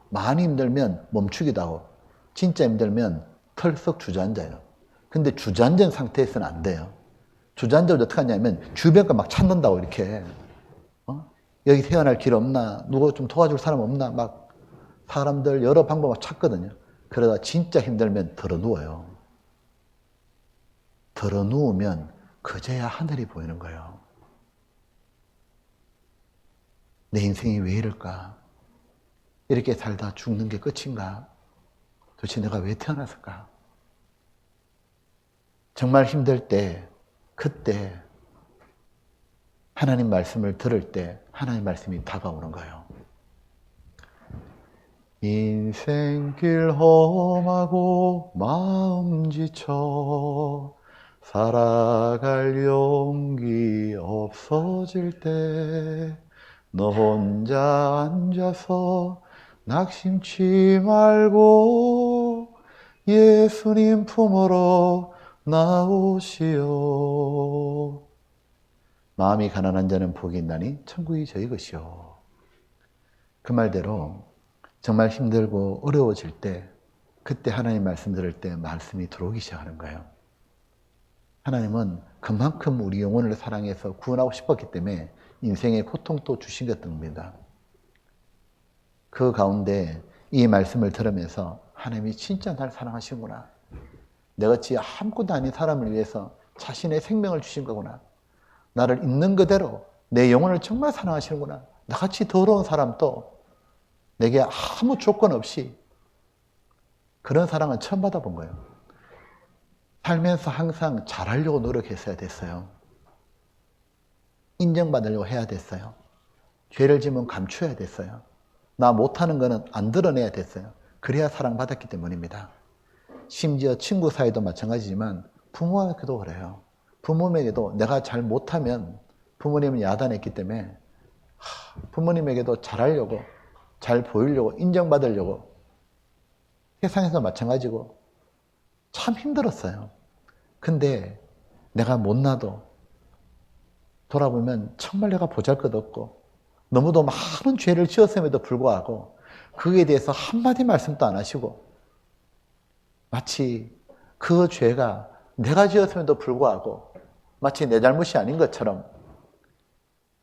많이 힘들면 멈추기도 하고 진짜 힘들면 털썩 주저앉아요. 근데 주저앉은 상태에서는 안 돼요. 주저앉으면 어떻게 하냐면 주변 거 막 찾는다고 이렇게 여기 태어날 길 없나? 누구 좀 도와줄 사람 없나? 막 사람들 여러 방법을 찾거든요. 그러다 진짜 힘들면 덜어 누워요. 덜어 누우면 그제야 하늘이 보이는 거예요. 내 인생이 왜 이럴까? 이렇게 살다 죽는 게 끝인가? 도대체 내가 왜 태어났을까? 정말 힘들 때, 그때 하나님 말씀을 들을 때 하나님 말씀이 다가오는 거예요. 인생길 험하고 마음 지쳐 살아갈 용기 없어질 때 너 혼자 앉아서 낙심치 말고 예수님 품으로 나오시오. 마음이 가난한 자는 복이 있나니 천국이 저희 것이요. 그 말대로 정말 힘들고 어려워질 때 그때 하나님 말씀 들을 때 말씀이 들어오기 시작하는 거예요. 하나님은 그만큼 우리 영혼을 사랑해서 구원하고 싶었기 때문에 인생의 고통도 주신 것 겁니다. 그 가운데 이 말씀을 들으면서 하나님이 진짜 날 사랑하시는구나. 내같이 아무것도 아닌 사람을 위해서 자신의 생명을 주신 거구나. 나를 있는 그대로 내 영혼을 정말 사랑하시는구나. 나같이 더러운 사람도 내게 아무 조건 없이 그런 사랑을 처음 받아본 거예요. 살면서 항상 잘하려고 노력했어야 됐어요. 인정받으려고 해야 됐어요. 죄를 지으면 감춰야 됐어요. 나 못하는 거는 안 드러내야 됐어요. 그래야 사랑받았기 때문입니다. 심지어 친구 사이도 마찬가지지만 부모에게도 그래요. 부모에게도 내가 잘 못하면 부모님은 야단했기 때문에 부모님에게도 잘하려고, 잘 보이려고, 인정받으려고 세상에서 마찬가지고 참 힘들었어요. 근데 내가 못나도 돌아보면 정말 내가 보잘것없고 너무도 많은 죄를 지었음에도 불구하고 그에 대해서 한마디 말씀도 안 하시고 마치 그 죄가 내가 지었음에도 불구하고 마치 내 잘못이 아닌 것처럼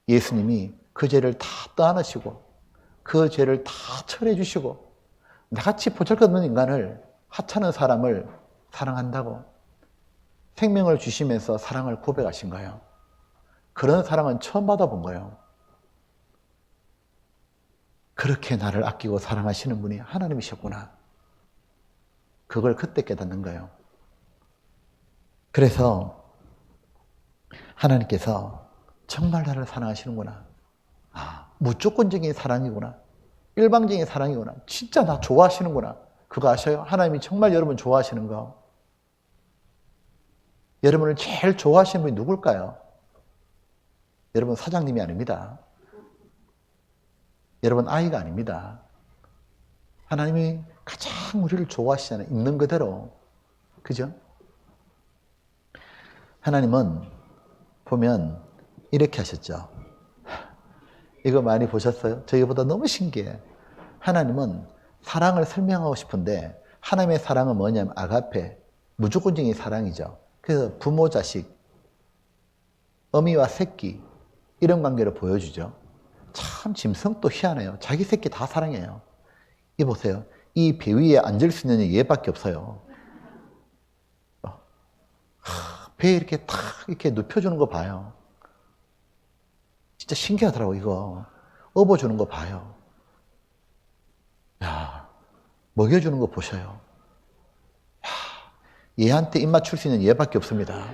예수님이 그 죄를 다 떠안으시고 그 죄를 다 처리해 주시고 나같이 보잘것없는 인간을 하찮은 사람을 사랑한다고 생명을 주시면서 사랑을 고백하신 거예요. 그런 사랑은 처음 받아본 거예요. 그렇게 나를 아끼고 사랑하시는 분이 하나님이셨구나. 그걸 그때 깨닫는 거예요. 그래서 하나님께서 정말 나를 사랑하시는구나. 무조건적인 사랑이구나. 일방적인 사랑이구나. 진짜 나 좋아하시는구나. 그거 아셔요? 하나님이 정말 여러분 좋아하시는 거. 여러분을 제일 좋아하시는 분이 누굴까요? 여러분 사장님이 아닙니다. 여러분 아이가 아닙니다. 하나님이 가장 우리를 좋아하시잖아요. 있는 그대로. 그죠? 하나님은 보면 이렇게 하셨죠. 이거 많이 보셨어요? 저희보다 너무 신기해. 하나님은 사랑을 설명하고 싶은데 하나님의 사랑은 뭐냐면 아가페, 무조건적인 사랑이죠. 그래서 부모, 자식, 어미와 새끼 이런 관계를 보여주죠. 참 짐승도 희한해요. 자기 새끼 다 사랑해요. 이 보세요. 이 배 위에 앉을 수 있는 얘밖에 없어요. 배에 이렇게 탁 이렇게 눕혀주는 거 봐요. 진짜 신기하더라고 이거. 업어주는 거 봐요. 야, 먹여주는 거 보셔요. 야, 얘한테 입 맞출 수 있는 얘밖에 없습니다.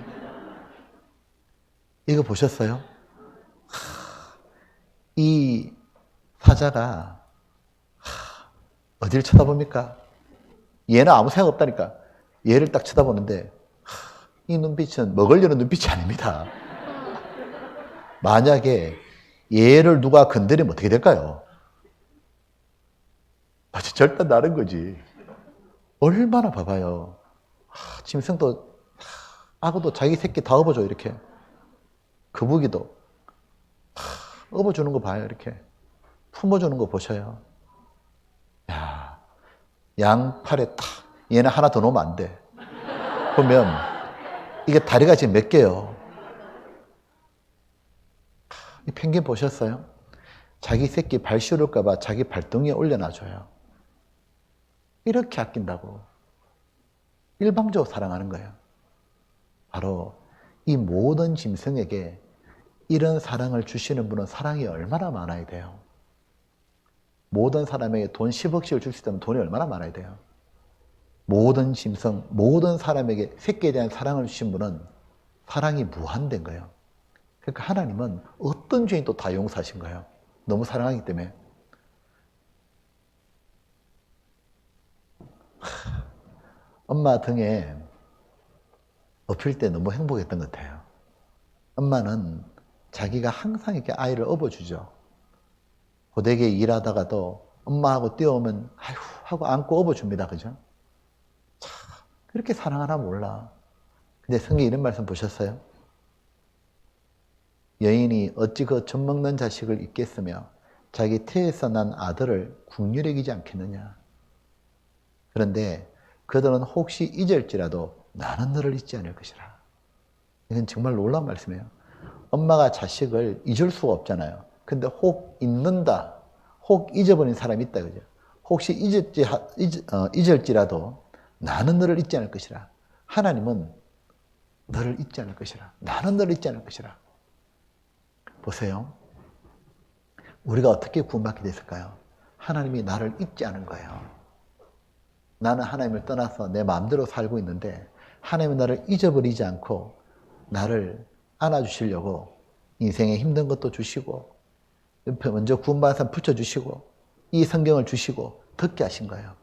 이거 보셨어요? 이 사자가 어딜 쳐다봅니까? 얘는 아무 생각 없다니까. 얘를 딱 쳐다보는데 이 눈빛은 먹으려는 눈빛이 아닙니다. 만약에 얘를 누가 건드리면 어떻게 될까요? 절단 나는 거지. 얼마나 봐봐요. 짐승도 악어도 자기 새끼 다 업어줘 이렇게. 거북이도 업어주는 거 봐요 이렇게. 품어주는 거 보셔요. 야, 양팔에 탁 얘는 하나 더 놓으면 안 돼. 보면 이게 다리가 지금 몇 개요. 이 펭귄 보셨어요? 자기 새끼 발 시려울까 봐 자기 발등에 올려놔줘요. 이렇게 아낀다고. 일방적으로 사랑하는 거예요. 바로 이 모든 짐승에게 이런 사랑을 주시는 분은 사랑이 얼마나 많아야 돼요. 모든 사람에게 돈 10억씩을 줄 수 있다면 돈이 얼마나 많아야 돼요. 모든 짐승, 모든 사람에게 새끼에 대한 사랑을 주신 분은 사랑이 무한된 거예요. 그러니까 하나님은 어떤 죄인도 다 용서하신 거예요. 너무 사랑하기 때문에. 엄마 등에 업힐 때 너무 행복했던 것 같아요. 엄마는 자기가 항상 이렇게 아이를 업어주죠. 고되게 일하다가도 엄마하고 뛰어오면 아휴 하고 안고 업어줍니다. 그죠? 참 그렇게 사랑하나 몰라. 근데 성경에 이런 말씀 보셨어요? 여인이 어찌 그 젖먹는 자식을 잊겠으며 자기 태에서 난 아들을 국률에 여기지 않겠느냐. 그런데 그들은 혹시 잊을지라도 나는 너를 잊지 않을 것이라. 이건 정말 놀라운 말씀이에요. 엄마가 자식을 잊을 수가 없잖아요. 근데 혹 잊는다, 혹 잊어버린 사람이 있다 그죠? 혹시 잊을지라도 나는 너를 잊지 않을 것이라. 하나님은 너를 잊지 않을 것이라. 나는 너를 잊지 않을 것이라. 보세요. 우리가 어떻게 구원받게 됐을까요? 하나님이 나를 잊지 않은 거예요. 나는 하나님을 떠나서 내 마음대로 살고 있는데 하나님은 나를 잊어버리지 않고 나를 안아주시려고 인생에 힘든 것도 주시고 옆에 먼저 구원받은 사람 붙여주시고 이 성경을 주시고 듣게 하신 거예요.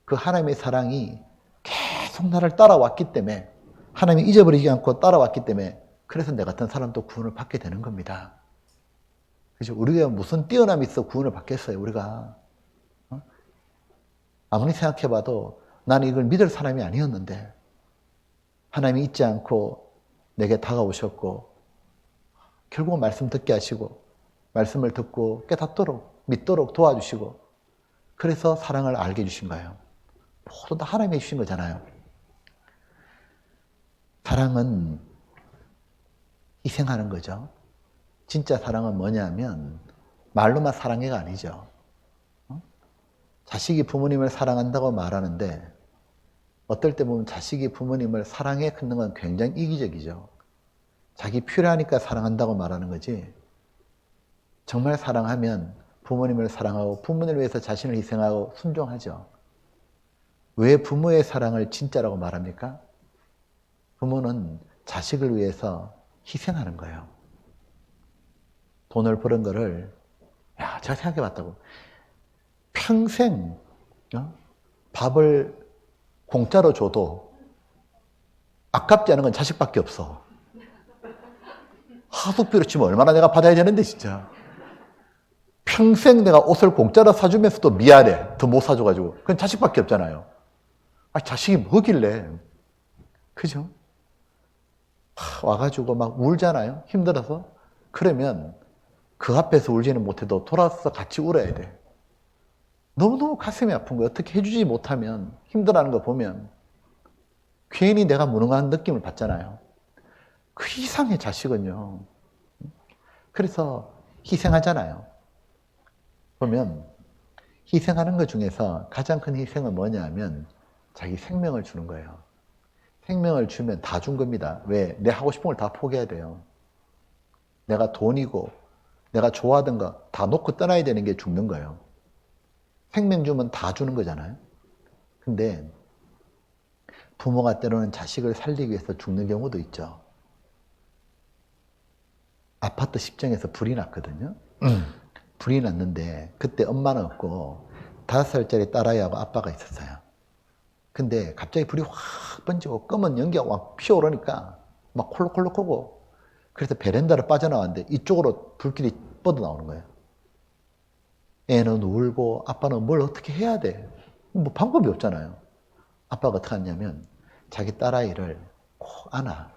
그 하나님의 사랑이 계속 나를 따라왔기 때문에 하나님이 잊어버리지 않고 따라왔기 때문에 그래서 내 같은 사람도 구원을 받게 되는 겁니다. 그죠? 우리가 무슨 뛰어남이 있어 구원을 받겠어요, 우리가. 아무리 생각해봐도 나는 이걸 믿을 사람이 아니었는데 하나님이 잊지 않고 내게 다가오셨고 결국 말씀 듣게 하시고 말씀을 듣고 깨닫도록 믿도록 도와주시고 그래서 사랑을 알게 해주신 거예요. 모두 다 하나님이 해주신 거잖아요. 사랑은 희생하는 거죠. 진짜 사랑은 뭐냐면 말로만 사랑해가 아니죠. 자식이 부모님을 사랑한다고 말하는데 어떨 때 보면 자식이 부모님을 사랑해 끊는 건 굉장히 이기적이죠. 자기 필요하니까 사랑한다고 말하는 거지 정말 사랑하면 부모님을 사랑하고 부모님을 위해서 자신을 희생하고 순종하죠. 왜 부모의 사랑을 진짜라고 말합니까? 부모는 자식을 위해서 희생하는 거예요. 돈을 버는 거를 제가 생각해 봤다고 평생 밥을 공짜로 줘도 아깝지 않은 건 자식밖에 없어. 하숙비로 치면 얼마나 내가 받아야 되는데 진짜. 평생 내가 옷을 공짜로 사주면서도 미안해. 더 못 사줘가지고. 그건 자식밖에 없잖아요. 자식이 뭐길래. 그죠? 와가지고 막 울잖아요. 힘들어서. 그러면 그 앞에서 울지는 못해도 돌아서 같이 울어야 돼. 너무너무 가슴이 아픈 거예요. 어떻게 해주지 못하면 힘들어하는 거 보면 괜히 내가 무능한 느낌을 받잖아요. 그 이상의 자식은요. 그래서 희생하잖아요. 보면 희생하는 것 중에서 가장 큰 희생은 뭐냐 하면 자기 생명을 주는 거예요. 생명을 주면 다 준 겁니다. 왜? 내 하고 싶은 걸 다 포기해야 돼요. 내가 돈이고 내가 좋아하던 거 다 놓고 떠나야 되는 게 죽는 거예요. 생명 주면 다 주는 거잖아요. 근데 부모가 때로는 자식을 살리기 위해서 죽는 경우도 있죠. 아파트 10층에서 불이 났거든요. 불이 났는데 그때 엄마는 없고 5살짜리 딸아이하고 아빠가 있었어요. 근데 갑자기 불이 확 번지고 검은 연기가 막 피어오르니까 막 콜록콜록하고 그래서 베란다로 빠져나왔는데 이쪽으로 불길이 뻗어나오는 거예요. 애는 울고 아빠는 뭘 어떻게 해야 돼. 뭐 방법이 없잖아요. 아빠가 어떻게 하냐면 자기 딸아이를 꼭 안아.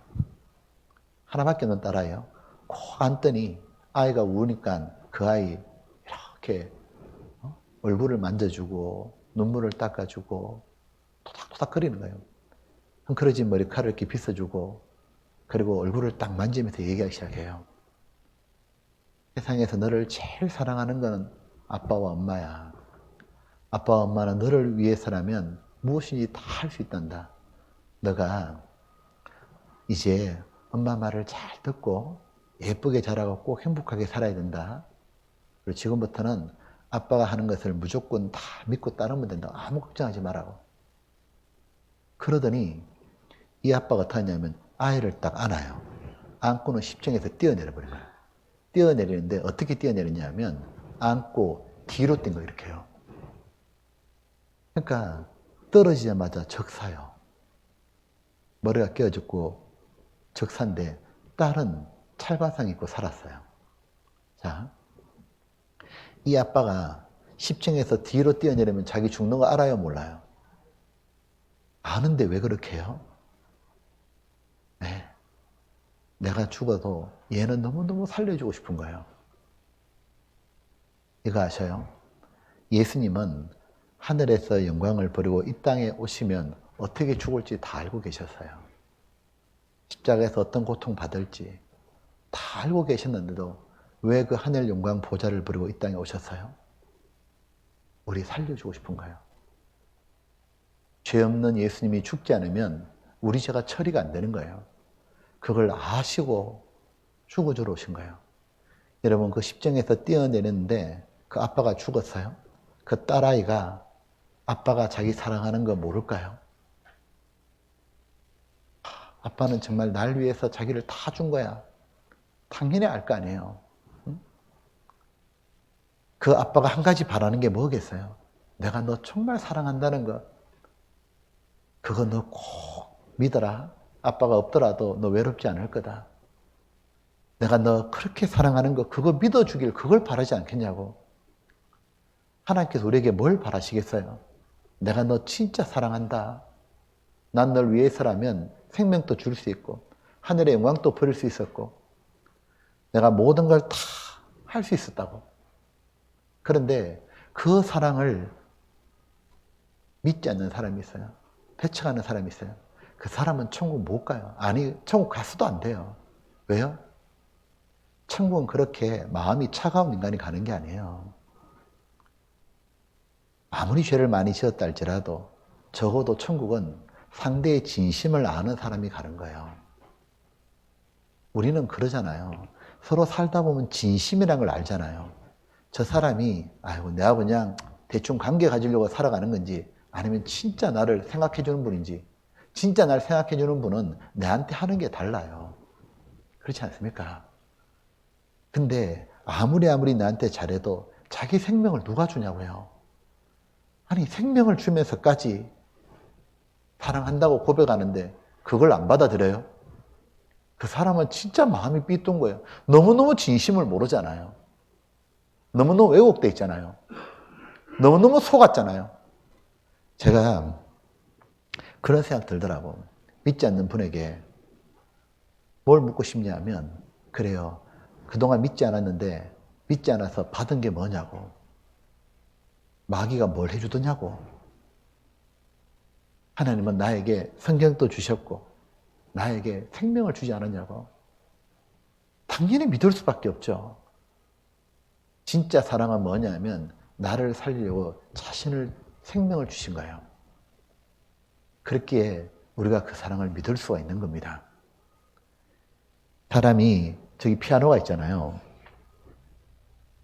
하나밖에 없는 딸아이요. 꼭 안더니 아이가 우니까 그 아이 이렇게 얼굴을 만져주고 눈물을 닦아주고 토닥토닥 거리는 거예요. 헝클어진 머리카락을 이렇게 빗어주고 그리고 얼굴을 딱 만지면서 얘기하기 시작해요. 세상에서 너를 제일 사랑하는 건 아빠와 엄마야. 아빠와 엄마는 너를 위해서라면 무엇이든지 다 할 수 있단다. 너가 이제 엄마 말을 잘 듣고 예쁘게 자라고 꼭 행복하게 살아야 된다. 그리고 지금부터는 아빠가 하는 것을 무조건 다 믿고 따르면 된다. 아무 걱정하지 말라고. 그러더니 이 아빠가 어떻게 하냐면 아이를 딱 안아요. 안고는 10층에서 뛰어내려 버린 거예요. 뛰어내리는데 어떻게 뛰어내리냐면 안고 뒤로 뛴 거 이렇게 해요. 그러니까 떨어지자마자 적사요. 머리가 깨어졌고 적사인데 딸은 찰바상 입고 살았어요. 자, 이 아빠가 10층에서 뒤로 뛰어내리면 자기 죽는 거 알아요, 몰라요? 아는데 왜 그렇게 해요? 네. 내가 죽어도 얘는 너무너무 살려주고 싶은 거예요. 이거 아셔요? 예수님은 하늘에서 영광을 버리고 이 땅에 오시면 어떻게 죽을지 다 알고 계셨어요. 십자가에서 어떤 고통 받을지 다 알고 계셨는데도 왜 그 하늘 영광 보좌를 버리고 이 땅에 오셨어요? 우리 살려주고 싶은 거예요. 죄 없는 예수님이 죽지 않으면 우리 죄가 처리가 안 되는 거예요. 그걸 아시고 죽어주러 오신 거예요. 여러분, 그 십정에서 뛰어내렸는데 그 아빠가 죽었어요. 그 딸아이가 아빠가 자기 사랑하는 거 모를까요? 아빠는 정말 날 위해서 자기를 다 준 거야. 당연히 알 거 아니에요. 응? 그 아빠가 한 가지 바라는 게 뭐겠어요? 내가 너 정말 사랑한다는 거. 그거 너 꼭 믿어라. 아빠가 없더라도 너 외롭지 않을 거다. 내가 너 그렇게 사랑하는 거 그거 믿어주길 그걸 바라지 않겠냐고. 하나님께서 우리에게 뭘 바라시겠어요? 내가 너 진짜 사랑한다. 난 널 위해서라면 생명도 줄 수 있고 하늘의 영광도 버릴 수 있었고 내가 모든 걸 다 할 수 있었다고. 그런데 그 사랑을 믿지 않는 사람이 있어요. 배척하는 사람이 있어요. 그 사람은 천국 못 가요. 아니, 천국 갔어도 안 돼요. 왜요? 천국은 그렇게 마음이 차가운 인간이 가는 게 아니에요. 아무리 죄를 많이 지었다 할지라도 적어도 천국은 상대의 진심을 아는 사람이 가는 거예요. 우리는 그러잖아요. 서로 살다 보면 진심이라는 걸 알잖아요. 저 사람이 아이고 내가 그냥 대충 관계 가지려고 살아가는 건지 아니면 진짜 나를 생각해 주는 분인지 진짜 나를 생각해 주는 분은 내한테 하는 게 달라요. 그렇지 않습니까? 근데 아무리 나한테 잘해도 자기 생명을 누가 주냐고요. 아니 생명을 주면서까지 사랑한다고 고백하는데 그걸 안 받아들여요? 그 사람은 진짜 마음이 삐뚤은 거예요. 너무너무 진심을 모르잖아요. 너무너무 왜곡돼 있잖아요. 너무너무 속았잖아요. 제가 그런 생각 들더라고. 믿지 않는 분에게 뭘 묻고 싶냐면 그래요. 그동안 믿지 않았는데 믿지 않아서 받은 게 뭐냐고. 마귀가 뭘 해주더냐고. 하나님은 나에게 성경도 주셨고 나에게 생명을 주지 않았냐고. 당연히 믿을 수밖에 없죠. 진짜 사랑은 뭐냐면 나를 살리려고 자신을 생명을 주신 거예요. 그렇기에 우리가 그 사랑을 믿을 수가 있는 겁니다. 사람이 저기 피아노가 있잖아요.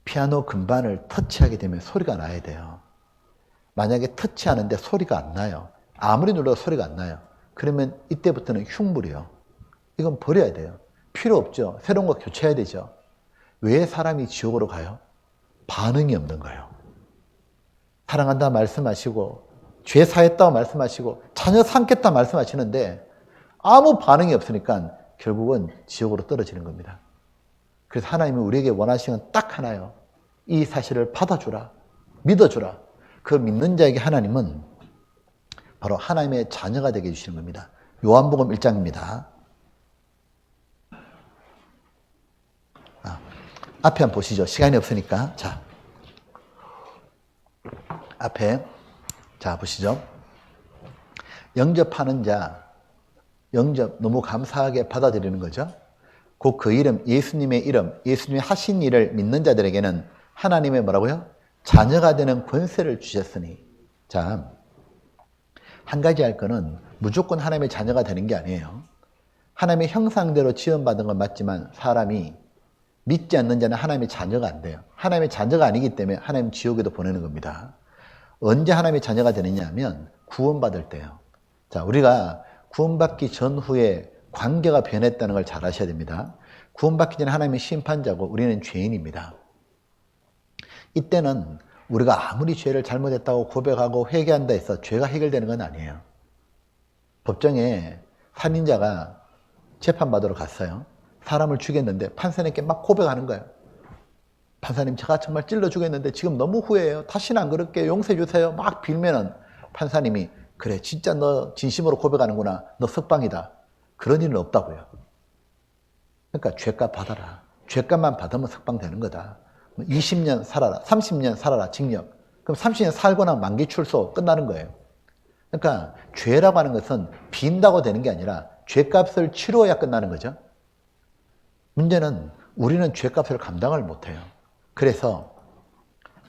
피아노 금반을 터치하게 되면 소리가 나야 돼요. 만약에 터치하는데 소리가 안 나요. 아무리 눌러도 소리가 안 나요. 그러면 이때부터는 흉물이요. 이건 버려야 돼요. 필요 없죠. 새로운 거 교체해야 되죠. 왜 사람이 지옥으로 가요? 반응이 없는 거예요. 사랑한다 말씀하시고 죄 사했다고 말씀하시고 자녀 삼겠다 말씀하시는데 아무 반응이 없으니까 결국은 지옥으로 떨어지는 겁니다. 그래서 하나님이 우리에게 원하시는 건 딱 하나요. 이 사실을 받아주라. 믿어주라. 그 믿는 자에게 하나님은 바로 하나님의 자녀가 되게 해주시는 겁니다. 요한복음 1장입니다. 앞에 한번 보시죠. 시간이 없으니까. 자, 앞에 자 보시죠. 영접하는 자, 영접 너무 감사하게 받아들이는 거죠. 곧 그 이름, 예수님의 이름, 예수님이 하신 일을 믿는 자들에게는 하나님의 뭐라고요? 자녀가 되는 권세를 주셨으니. 자, 한 가지 할 거는 무조건 하나님의 자녀가 되는 게 아니에요. 하나님의 형상대로 지원받은 건 맞지만 사람이 믿지 않는 자는 하나님의 자녀가 안 돼요. 하나님의 자녀가 아니기 때문에 하나님 지옥에도 보내는 겁니다. 언제 하나님의 자녀가 되느냐 하면 구원받을 때요. 자, 우리가 구원받기 전후에 관계가 변했다는 걸 잘 아셔야 됩니다. 구원받기 전에 하나님의 심판자고 우리는 죄인입니다. 이때는 우리가 아무리 죄를 잘못했다고 고백하고 회개한다 해서 죄가 해결되는 건 아니에요. 법정에 살인자가 재판받으러 갔어요. 사람을 죽였는데 판사님께 막 고백하는 거예요. 판사님, 제가 정말 찔러 죽였는데 지금 너무 후회해요. 다시는 안 그럴게요. 용서해 주세요. 막 빌면은 판사님이 그래, 진짜 너 진심으로 고백하는구나. 너 석방이다. 그런 일은 없다고요. 그러니까 죄값 받아라. 죄값만 받으면 석방되는 거다. 20년 살아라. 30년 살아라. 징역. 그럼 30년 살고 나면 만기 출소 끝나는 거예요. 그러니까 죄라고 하는 것은 빈다고 되는 게 아니라 죄값을 치루어야 끝나는 거죠. 문제는 우리는 죄값을 감당을 못해요. 그래서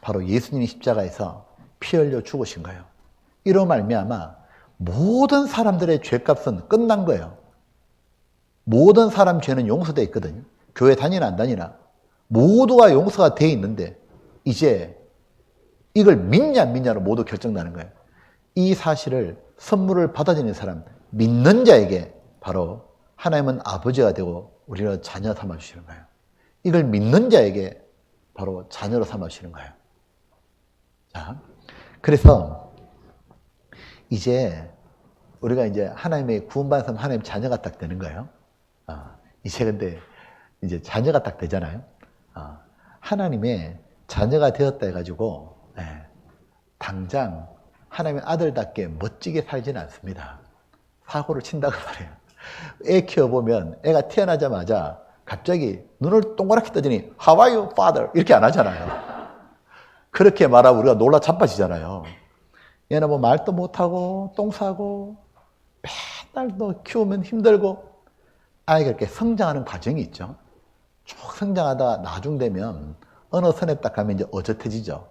바로 예수님이 십자가에서 피 흘려 죽으신 거예요. 이로 말미암아 모든 사람들의 죄값은 끝난 거예요. 모든 사람 죄는 용서되어 있거든요. 교회 다니나 안 다니나 모두가 용서가 되어 있는데 이제 이걸 믿냐 안 믿냐로 모두 결정나는 거예요. 이 사실을 선물을 받아들이는 사람, 믿는 자에게 바로 하나님은 아버지가 되고 우리는 자녀 삼아주시는 거예요. 이걸 믿는 자에게 바로 자녀로 삼아주시는 거예요. 자, 그래서 이제 우리가 이제 하나님의 구원받은 사람, 하나님 자녀가 딱 되는 거예요. 이제 근데 이제 자녀가 딱 되잖아요. 하나님의 자녀가 되었다 해가지고 당장 하나님의 아들답게 멋지게 살지는 않습니다. 사고를 친다고 말해요. 애 키워보면 애가 태어나자마자 갑자기 눈을 동그랗게 뜨더니 How are you, father? 이렇게 안 하잖아요. 그렇게 말하면 우리가 놀라 자빠지잖아요. 얘는 뭐 말도 못하고 똥 싸고 맨날 또 키우면 힘들고 아이가 이렇게 성장하는 과정이 있죠. 쭉 성장하다 나중되면 어느 선에 딱 가면 이제 어젓해지죠.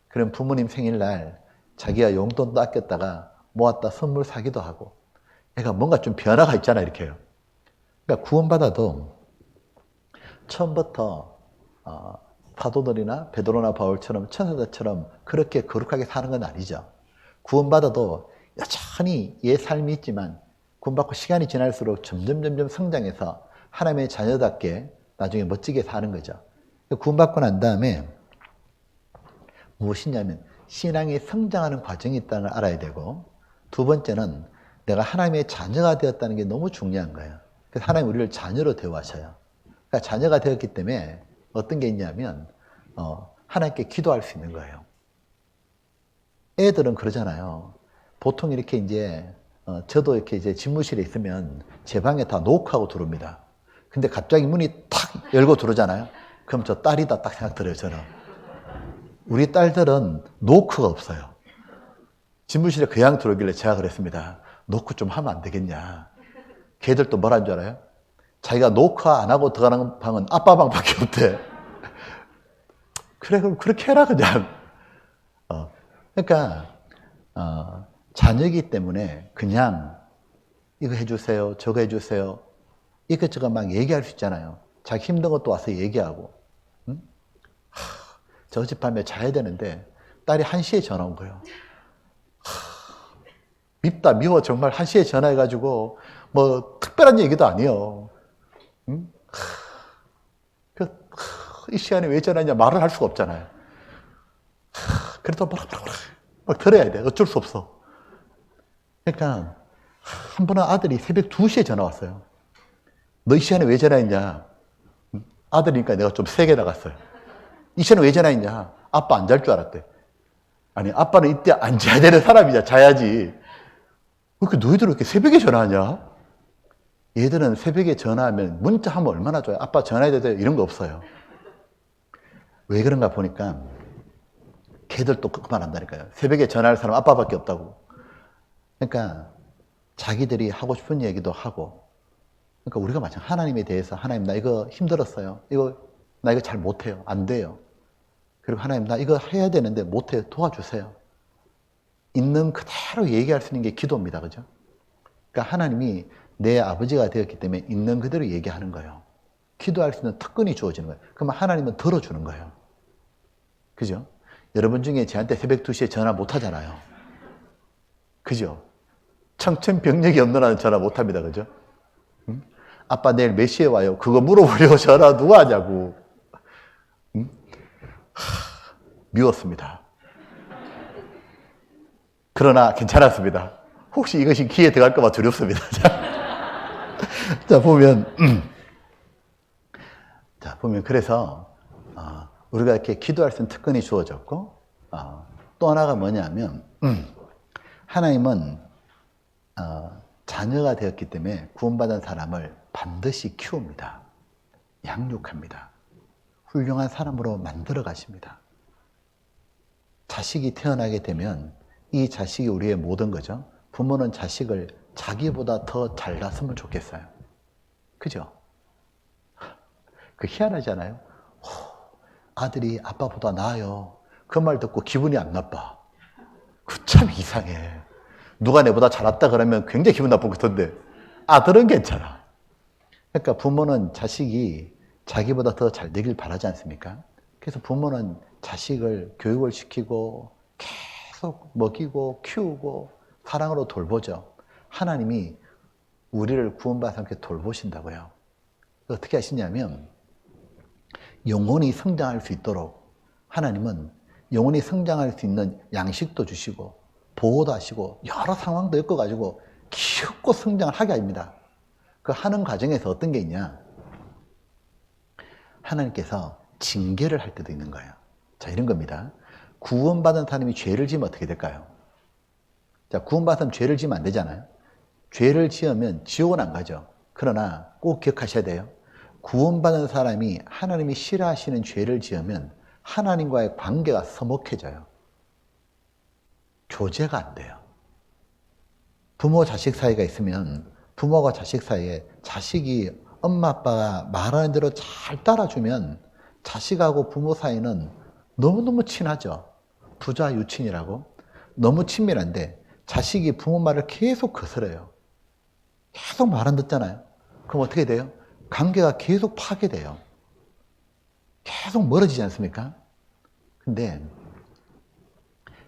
그럼 부모님 생일날 자기가 용돈도 아꼈다가 모았다 선물 사기도 하고 애가 뭔가 좀 변화가 있잖아 이렇게요. 그러니까 구원받아도 처음부터 사도들이나 베드로나 바울처럼 천사들처럼 그렇게 거룩하게 사는 건 아니죠. 구원받아도 여전히 옛 삶이 있지만 구원받고 시간이 지날수록 점점 성장해서 하나님의 자녀답게 나중에 멋지게 사는 거죠. 구원받고 난 다음에 무엇이냐면 신앙이 성장하는 과정이 있다는 걸 알아야 되고 두 번째는 내가 하나님의 자녀가 되었다는 게 너무 중요한 거예요. 그래서 하나님 우리를 자녀로 대우하셔요. 그러니까 자녀가 되었기 때문에 어떤 게 있냐면 하나님께 기도할 수 있는 거예요. 애들은 그러잖아요. 보통 이렇게 이제 저도 이렇게 이제 집무실에 있으면 제 방에 다 노크하고 들어옵니다. 근데 갑자기 문이 탁 열고 들어오잖아요. 그럼 저 딸이다 딱 생각 들어요, 저는. 우리 딸들은 노크가 없어요. 집무실에 그냥 들어오길래 제가 그랬습니다. 노크 좀 하면 안 되겠냐. 걔들도 뭐라는 줄 알아요? 자기가 노크 안 하고 들어가는 방은 아빠 방밖에 없대. 그래, 그럼 그렇게 해라, 그냥. 그러니까, 자녀이기 때문에 그냥 이거 해주세요, 저거 해주세요. 이것저것 막 얘기할 수 있잖아요. 자기 힘든 것도 와서 얘기하고. 응? 저 어젯밤에 자야 되는데 딸이 1시에 전화 온 거예요. 밉다, 미워. 정말 1시에 전화해가지고 뭐 특별한 얘기도 아니에요. 응? 이 시간에 왜 전화했냐 말을 할 수가 없잖아요. 그래도 막 들어야 돼. 어쩔 수 없어. 그러니까 한 번은 아들이 새벽 2시에 전화 왔어요. 너 이 시간에 왜 전화했냐? 아들이니까 내가 좀 세게 나갔어요. 이 시간에 왜 전화했냐? 아빠 안 잘 줄 알았대. 아니, 아빠는 이때 안 자야 되는 사람이냐? 자야지. 왜 이렇게 너희들 왜 이렇게 새벽에 전화하냐? 얘들은 새벽에 전화하면 문자 하면 얼마나 좋아요. 아빠 전화해도 돼요. 이런 거 없어요. 왜 그런가 보니까 걔들도 그만한다니까요. 새벽에 전화할 사람 아빠밖에 없다고. 그러니까 자기들이 하고 싶은 얘기도 하고. 그러니까 우리가 마찬가지 하나님에 대해서 하나님 나 이거 힘들었어요. 나 이거 잘 못해요. 안 돼요. 그리고 하나님 나 이거 해야 되는데 못해요. 도와주세요. 있는 그대로 얘기할 수 있는 게 기도입니다. 그죠? 그러니까 하나님이 내 아버지가 되었기 때문에 있는 그대로 얘기하는 거예요. 기도할 수 있는 특권이 주어지는 거예요. 그러면 하나님은 들어주는 거예요. 그죠? 여러분 중에 저한테 새벽 2시에 전화 못 하잖아요. 그죠? 청천벽력이 없는 한은 전화 못 합니다. 그죠? 응? 아빠 내일 몇 시에 와요? 그거 물어보려고 전화 누가 하냐고. 응? 미웠습니다. 그러나 괜찮았습니다. 혹시 이것이 귀에 들어갈까 봐 두렵습니다. 자, 보면 그래서 우리가 이렇게 기도할 수 있는 특권이 주어졌고 또 하나가 뭐냐면 하나님은 자녀가 되었기 때문에 구원받은 사람을 반드시 키웁니다. 양육합니다. 훌륭한 사람으로 만들어 가십니다. 자식이 태어나게 되면 이 자식이 우리의 모든 거죠. 부모는 자식을 자기보다 더 잘났으면 좋겠어요. 그죠? 그 희한하잖아요. 아들이 아빠보다 나아요. 그 말 듣고 기분이 안 나빠. 참 이상해. 누가 내보다 잘났다 그러면 굉장히 기분 나쁠 것 같은데 아들은 괜찮아. 그러니까 부모는 자식이 자기보다 더 잘 되길 바라지 않습니까? 그래서 부모는 자식을 교육을 시키고 계속 먹이고 키우고 사랑으로 돌보죠. 하나님이 우리를 구원받아서 이렇게 돌보신다고요. 어떻게 하시냐면 영혼이 성장할 수 있도록 하나님은 영혼이 성장할 수 있는 양식도 주시고 보호도 하시고 여러 상황도 엮어가지고 키우고 성장을 하게 합니다. 그 하는 과정에서 어떤 게 있냐? 하나님께서 징계를 할 때도 있는 거예요. 자, 이런 겁니다. 구원받은 사람이 죄를 지으면 어떻게 될까요? 자, 구원받은 죄를 지으면 안 되잖아요. 죄를 지으면 지옥은 안 가죠. 그러나 꼭 기억하셔야 돼요. 구원받은 사람이 하나님이 싫어하시는 죄를 지으면 하나님과의 관계가 서먹해져요. 교제가 안 돼요. 부모 자식 사이가 있으면 부모가 자식 사이에 자식이 엄마 아빠가 말하는 대로 잘 따라주면 자식하고 부모 사이는 너무너무 친하죠. 부자 유친이라고. 너무 친밀한데 자식이 부모 말을 계속 거스려요. 계속 말 안 듣잖아요. 그럼 어떻게 돼요? 관계가 계속 파괴돼요. 계속 멀어지지 않습니까? 근데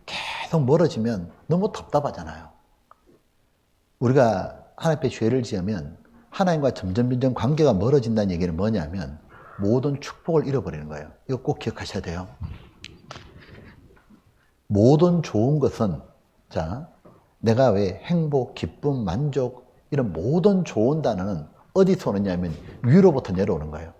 계속 멀어지면 너무 답답하잖아요. 우리가 하나님 앞에 죄를 지으면 하나님과 점점 관계가 멀어진다는 얘기는 뭐냐면 모든 축복을 잃어버리는 거예요. 이거 꼭 기억하셔야 돼요. 모든 좋은 것은 자, 내가 왜 행복, 기쁨, 만족 이런 모든 좋은 단어는 어디서 오느냐면 위로부터 내려오는 거예요.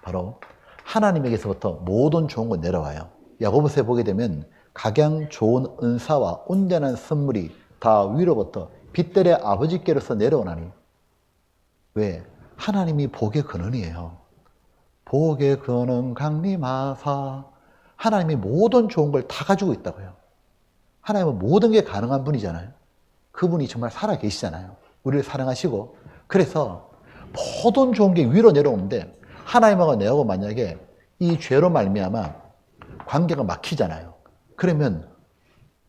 바로 하나님에게서부터 모든 좋은 건 내려와요. 야고보서에 보게 되면 각양 좋은 은사와 온전한 선물이 다 위로부터 빛들의 아버지께로서 내려오나니 왜? 하나님이 복의 근원이에요. 복의 근원 강림하사 하나님이 모든 좋은 걸 다 가지고 있다고요. 하나님은 모든 게 가능한 분이잖아요. 그분이 정말 살아 계시잖아요. 우리를 사랑하시고 그래서 모든 좋은 게 위로 내려오는데 하나님하고 내하고 만약에 이 죄로 말미암아 관계가 막히잖아요. 그러면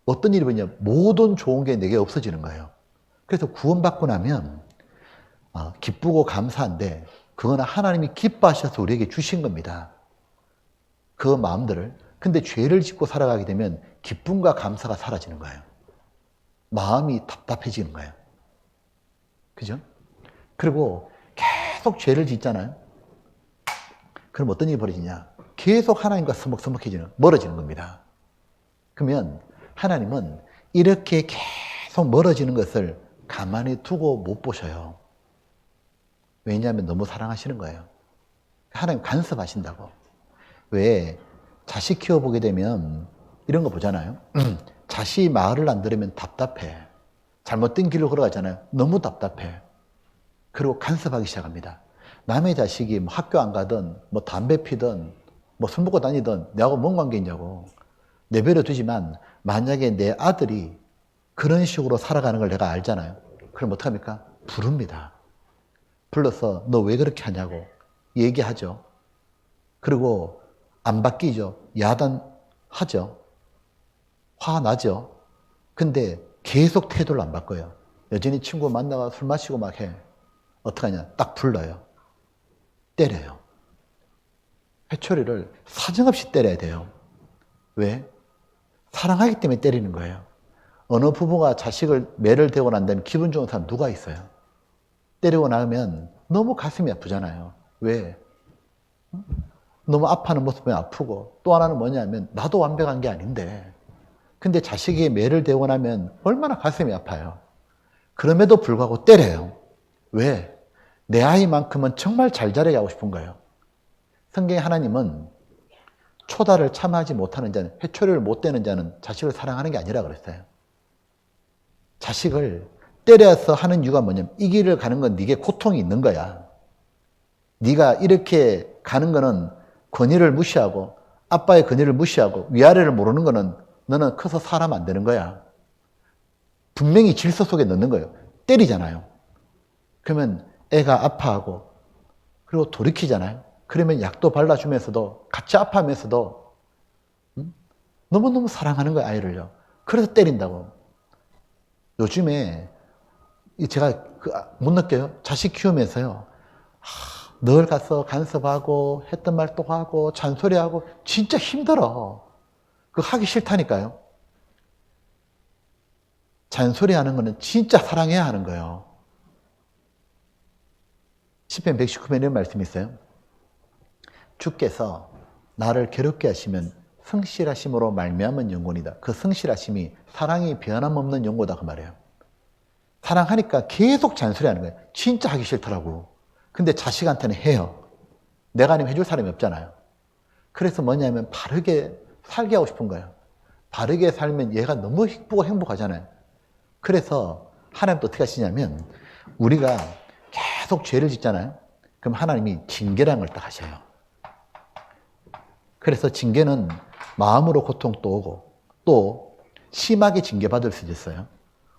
어떤 일이 벌어지냐 모든 좋은 게 내게 없어지는 거예요. 그래서 구원받고 나면 기쁘고 감사한데 그거는 하나님이 기뻐하셔서 우리에게 주신 겁니다. 그 마음들을. 근데 죄를 짓고 살아가게 되면 기쁨과 감사가 사라지는 거예요. 마음이 답답해지는 거예요. 그죠? 그리고 계속 죄를 짓잖아요. 그럼 어떤 일이 벌어지냐? 계속 하나님과 서먹서먹해지는, 멀어지는 겁니다. 그러면 하나님은 이렇게 계속 멀어지는 것을 가만히 두고 못 보셔요. 왜냐하면 너무 사랑하시는 거예요. 하나님 간섭하신다고. 왜? 자식 키워보게 되면 이런 거 보잖아요. 자식이 말을 안 들으면 답답해. 잘못된 길로 걸어가잖아요. 너무 답답해. 그리고 간섭하기 시작합니다. 남의 자식이 뭐 학교 안 가든 뭐 담배 피든 뭐 술 먹고 다니든 내하고 뭔 관계 있냐고 내버려 두지만 만약에 내 아들이 그런 식으로 살아가는 걸 내가 알잖아요. 그럼 어떡합니까? 부릅니다. 불러서 너 왜 그렇게 하냐고 얘기하죠. 그리고 안 바뀌죠. 야단하죠. 화나죠. 근데 계속 태도를 안 바꿔요. 여전히 친구 만나가 술 마시고 막 해. 어떡하냐? 딱 불러요. 때려요. 회초리를 사정없이 때려야 돼요. 왜? 사랑하기 때문에 때리는 거예요. 어느 부부가 자식을 매를 대고 난 다음에 기분 좋은 사람 누가 있어요? 때리고 나면 너무 가슴이 아프잖아요. 왜? 너무 아파하는 모습이 아프고 또 하나는 뭐냐면 나도 완벽한 게 아닌데 근데 자식이 매를 대고 나면 얼마나 가슴이 아파요. 그럼에도 불구하고 때려요. 왜? 내 아이만큼은 정말 잘 자라게 하고 싶은 거예요. 성경에 하나님은 초다를 참하지 못하는 자는 회초리를 못 대는 자는 자식을 사랑하는 게 아니라 그랬어요. 자식을 때려서 하는 이유가 뭐냐면 이 길을 가는 건 네게 고통이 있는 거야. 네가 이렇게 가는 거는 권위를 무시하고 아빠의 권위를 무시하고 위아래를 모르는 거는 너는 커서 사람 안 되는 거야. 분명히 질서 속에 넣는 거예요. 때리잖아요. 그러면 애가 아파하고 그리고 돌이키잖아요. 그러면 약도 발라주면서도 같이 아파하면서도 너무너무 사랑하는 거예요. 아이를요. 그래서 때린다고. 요즘에 제가 못 느껴요? 자식 키우면서요. 늘 가서 간섭하고 했던 말 또 하고 잔소리하고 진짜 힘들어. 그거 하기 싫다니까요. 잔소리하는 거는 진짜 사랑해야 하는 거예요. 시편 119편에 이런 말씀이 있어요. 주께서 나를 괴롭게 하시면 성실하심으로 말미암은 영혼이다. 그 성실하심이 사랑이 변함없는 영혼이다 그 말이에요. 사랑하니까 계속 잔소리하는 거예요. 진짜 하기 싫더라고. 근데 자식한테는 해요. 내가 아니면 해줄 사람이 없잖아요. 그래서 뭐냐면 바르게 살게 하고 싶은 거예요. 바르게 살면 얘가 너무 기쁘고 행복하잖아요. 그래서 하나님도 어떻게 하시냐면 우리가 계속 죄를 짓잖아요. 그럼 하나님이 징계라는 걸 딱 하셔요. 그래서 징계는 마음으로 고통도 오고 또 심하게 징계받을 수도 있어요.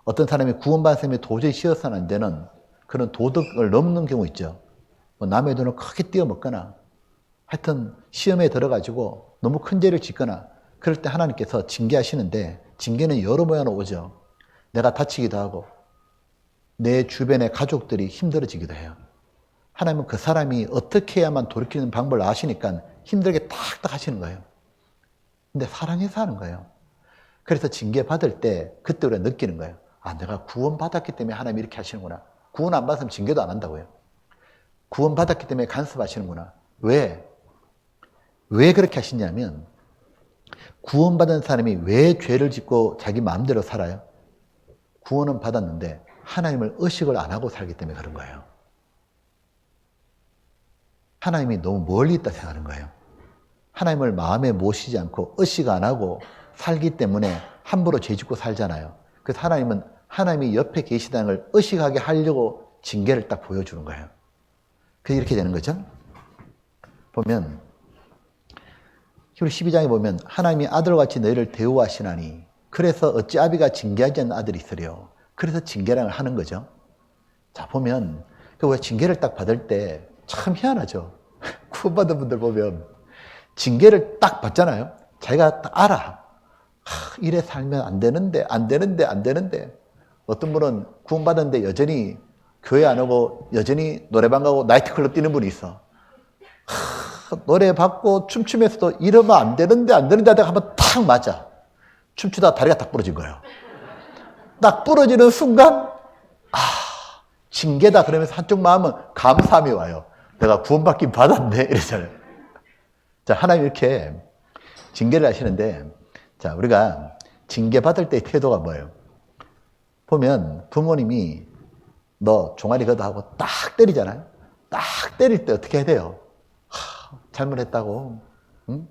어떤 사람이 구원받은 사람이 도저히 쉬어서는 안 되는 그런 도덕을 넘는 경우 있죠. 뭐 남의 돈을 크게 띄어먹거나 하여튼 시험에 들어가지고 너무 큰 죄를 짓거나 그럴 때 하나님께서 징계하시는데 징계는 여러 모양으로 오죠. 내가 다치기도 하고 내 주변의 가족들이 힘들어지기도 해요. 하나님은 그 사람이 어떻게 해야만 돌이키는 방법을 아시니까 힘들게 탁탁 하시는 거예요. 근데 사랑해서 하는 거예요. 그래서 징계받을 때 그때 우리가 느끼는 거예요. 아, 내가 구원받았기 때문에 하나님이 이렇게 하시는구나. 구원 안 받으면 징계도 안 한다고요. 구원받았기 때문에 간섭하시는구나. 왜? 왜 그렇게 하시냐면 구원받은 사람이 왜 죄를 짓고 자기 마음대로 살아요? 구원은 받았는데 하나님을 의식을 안 하고 살기 때문에 그런 거예요. 하나님이 너무 멀리 있다 생각하는 거예요. 하나님을 마음에 모시지 않고 의식 안 하고 살기 때문에 함부로 죄 짓고 살잖아요. 그래서 하나님은 하나님이 옆에 계시다는 걸 의식하게 하려고 징계를 딱 보여주는 거예요. 그래서 이렇게 되는 거죠. 보면 히브리 12장에 보면 하나님이 아들같이 너희를 대우하시나니 그래서 어찌 아비가 징계하지 않는 아들이 있으려. 그래서 징계를 하는 거죠. 자 보면 그 징계를 딱 받을 때 참 희한하죠. 구원받은 분들 보면 징계를 딱 받잖아요. 자기가 딱 알아. 이래 살면 안 되는데 어떤 분은 구원받았는데 여전히 교회 안 오고 여전히 노래방 가고 나이트클럽 뛰는 분이 있어. 노래 받고 춤추면서도 이러면 안 되는데 하다가 한번 탁 맞아. 춤추다가 다리가 딱 부러진 거예요. 딱 부러지는 순간 징계다 그러면서 한쪽 마음은 감사함이 와요. 내가 구원받긴 받았네 이러잖아요. 자, 하나님 이렇게 징계를 하시는데 자, 우리가 징계받을 때의 태도가 뭐예요? 보면 부모님이 너 종아리 걷어하고 딱 때리잖아요. 딱 때릴 때 어떻게 해야 돼요? 잘못했다고. 응?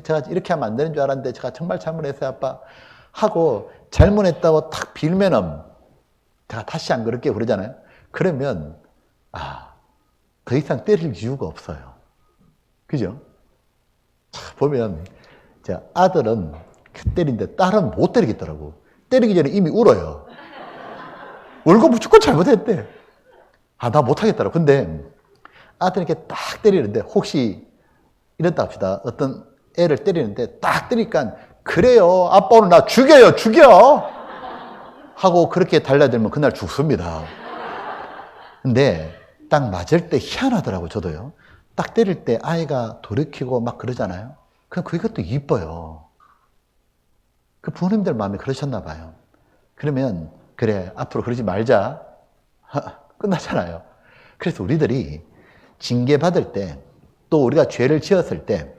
제가 이렇게 하면 안 되는 줄 알았는데 제가 정말 잘못했어요 아빠. 하고 잘못했다고 탁 빌면은 제가 다시 안 그럴게요 그러잖아요. 그러면 더 이상 때릴 이유가 없어요. 그죠? 보면 자, 아들은 때리는데 딸은 못 때리겠더라고. 때리기 전에 이미 울어요. 울고 무조건 잘못했대. 나 못하겠더라고. 근데 아들이 이렇게 딱 때리는데 혹시 이랬다 합시다. 어떤 애를 때리는데 딱 때리니까 그래요. 아빠 오늘 나 죽여요. 죽여. 하고 그렇게 달라들면 그날 죽습니다. 근데 딱 맞을 때 희한하더라고 저도요. 딱 때릴 때 아이가 돌이키고 막 그러잖아요. 그럼 그것도 이뻐요. 그 부모님들 마음이 그러셨나 봐요. 그러면 그래 앞으로 그러지 말자. 끝나잖아요. 그래서 우리들이 징계받을 때 또 우리가 죄를 지었을 때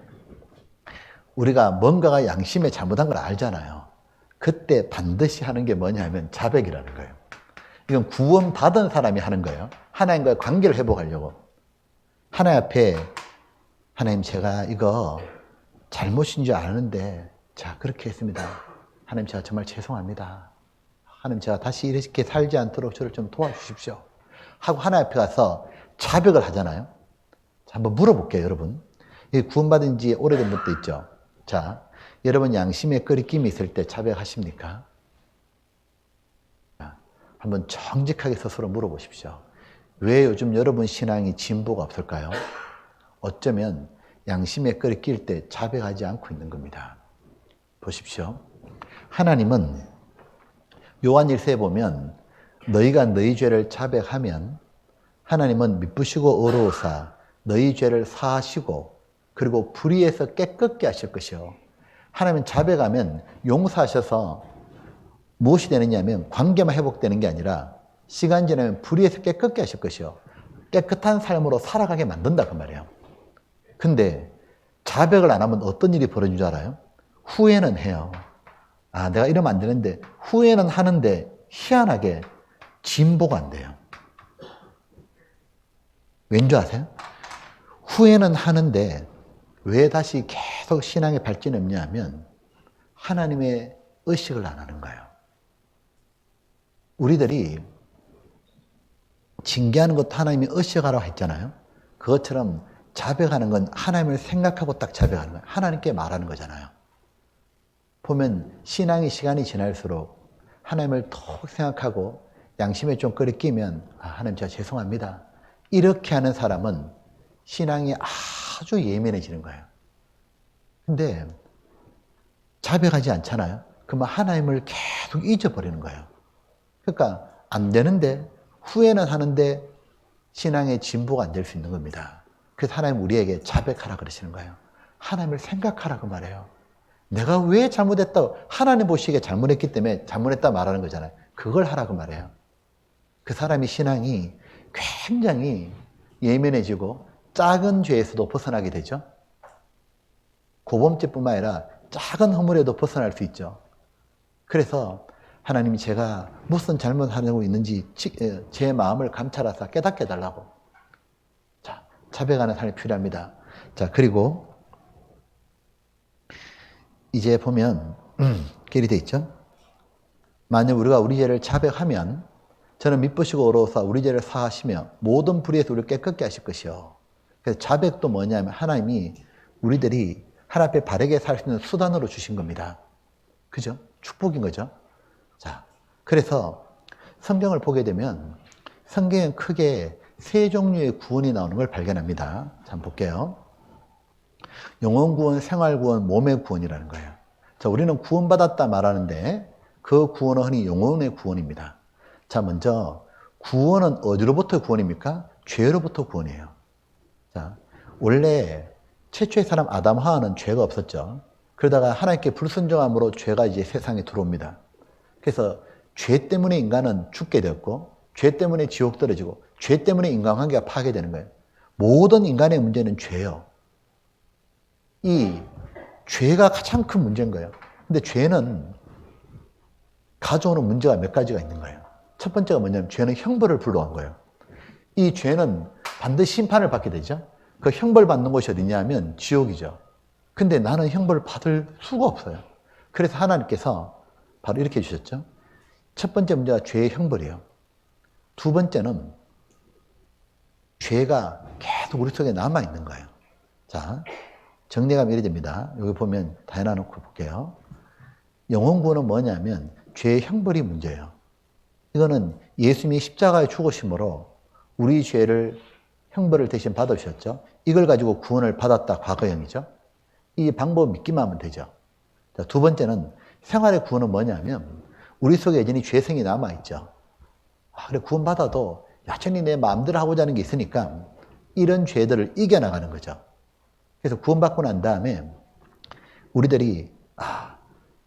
우리가 뭔가가 양심에 잘못한 걸 알잖아요. 그때 반드시 하는 게 뭐냐면 자백이라는 거예요. 이건 구원받은 사람이 하는 거예요. 하나님과의 관계를 회복하려고. 하나님 앞에 하나님 제가 이거 잘못인 줄 아는데 자 그렇게 했습니다. 하나님 제가 정말 죄송합니다. 하나님 제가 다시 이렇게 살지 않도록 저를 좀 도와주십시오. 하고 하나님 앞에 가서 자백을 하잖아요. 자, 한번 물어볼게요 여러분. 구원받은 지 오래된 분도 있죠. 자, 여러분 양심에 끄리낌이 있을 때 자백하십니까? 자, 한번 정직하게 스스로 물어보십시오. 왜 요즘 여러분 신앙이 진보가 없을까요? 어쩌면 양심에 끄리낄 때 자백하지 않고 있는 겁니다. 보십시오. 하나님은 요한 1서에 보면 너희가 너희 죄를 자백하면 하나님은 미쁘시고 어로우사 너희 죄를 사하시고 그리고 불의에서 깨끗게 하실 것이요. 하나님은 자백하면 용서하셔서 무엇이 되느냐면 관계만 회복되는 게 아니라 시간 지나면 불의에서 깨끗게 하실 것이요. 깨끗한 삶으로 살아가게 만든다 그 말이에요. 근데 자백을 안 하면 어떤 일이 벌어진 줄 알아요? 후회는 해요. 아, 내가 이러면 안 되는데 후회는 하는데 희한하게 진보가 안 돼요. 왠지 아세요? 후회는 하는데 왜 다시 계속 신앙의 발전이 없냐 하면 하나님의 의식을 안 하는 거예요. 우리들이 징계하는 것도 하나님이 의식하라고 했잖아요. 그것처럼 자백하는 건 하나님을 생각하고 딱 자백하는 거예요. 하나님께 말하는 거잖아요. 보면 신앙의 시간이 지날수록 하나님을 더 생각하고 양심에 좀 끄리끼면 하나님 제가 죄송합니다. 이렇게 하는 사람은 신앙이 아주 예민해지는 거예요. 근데 자백하지 않잖아요. 그러면 하나님을 계속 잊어버리는 거예요. 그러니까 안 되는데 후회는 하는데 신앙의 진보가 안 될 수 있는 겁니다. 그래서 하나님 우리에게 자백하라 그러시는 거예요. 하나님을 생각하라고 말해요. 내가 왜 잘못했다고 하나님 보시기에 잘못했기 때문에 잘못했다 말하는 거잖아요. 그걸 하라고 말해요. 그 사람이 신앙이 굉장히 예민해지고 작은 죄에서도 벗어나게 되죠. 고범죄뿐만 아니라 작은 허물에도 벗어날 수 있죠. 그래서 하나님이 제가 무슨 잘못하고 있는지 제 마음을 감찰하사 깨닫게 해달라고. 자, 자백하는 사람이 필요합니다. 자, 그리고 이제 보면 길이 돼 있죠. 만약 우리가 우리 죄를 자백하면 저는 미쁘시고 어로우사 우리 죄를 사하시며 모든 불의에서 우리를 깨끗게 하실 것이요. 그래서 자백도 뭐냐면 하나님이 우리들이 하나님 앞에 바르게 살 수 있는 수단으로 주신 겁니다. 그죠? 축복인 거죠. 자, 그래서 성경을 보게 되면 성경엔 크게 세 종류의 구원이 나오는 걸 발견합니다. 자, 한번 볼게요. 영혼 구원, 생활 구원, 몸의 구원이라는 거예요. 자, 우리는 구원받았다 말하는데 그 구원은 흔히 영혼의 구원입니다. 자, 먼저 구원은 어디로부터 구원입니까? 죄로부터 구원이에요. 자, 원래 최초의 사람 아담 하와는 죄가 없었죠. 그러다가 하나님께 불순종함으로 죄가 이제 세상에 들어옵니다. 그래서 죄 때문에 인간은 죽게 되었고 죄 때문에 지옥 떨어지고 죄 때문에 인간관계가 파괴되는 거예요. 모든 인간의 문제는 죄예요. 이 죄가 가장 큰 문제인 거예요. 근데 죄는 가져오는 문제가 몇 가지가 있는 거예요. 첫 번째가 뭐냐면 죄는 형벌을 불러온 거예요. 이 죄는 반드시 심판을 받게 되죠. 그 형벌 받는 곳이 어디냐 하면 지옥이죠. 근데 나는 형벌을 받을 수가 없어요. 그래서 하나님께서 바로 이렇게 해주셨죠. 첫 번째 문제가 죄의 형벌이에요. 두 번째는 죄가 계속 우리 속에 남아있는 거예요. 자, 정리하면 이래 됩니다. 여기 보면 다 해놔놓고 볼게요. 영혼 구원은 뭐냐면 죄의 형벌이 문제예요. 이거는 예수님이 십자가에 죽으심으로 우리 죄를 형벌을 대신 받으셨죠. 이걸 가지고 구원을 받았다 과거형이죠. 이 방법 믿기만 하면 되죠. 자, 두 번째는 생활의 구원은 뭐냐면 우리 속에 여전히 죄성이 남아있죠. 그래 구원받아도 여전히 내 마음대로 하고자 하는 게 있으니까 이런 죄들을 이겨나가는 거죠. 그래서 구원받고 난 다음에 우리들이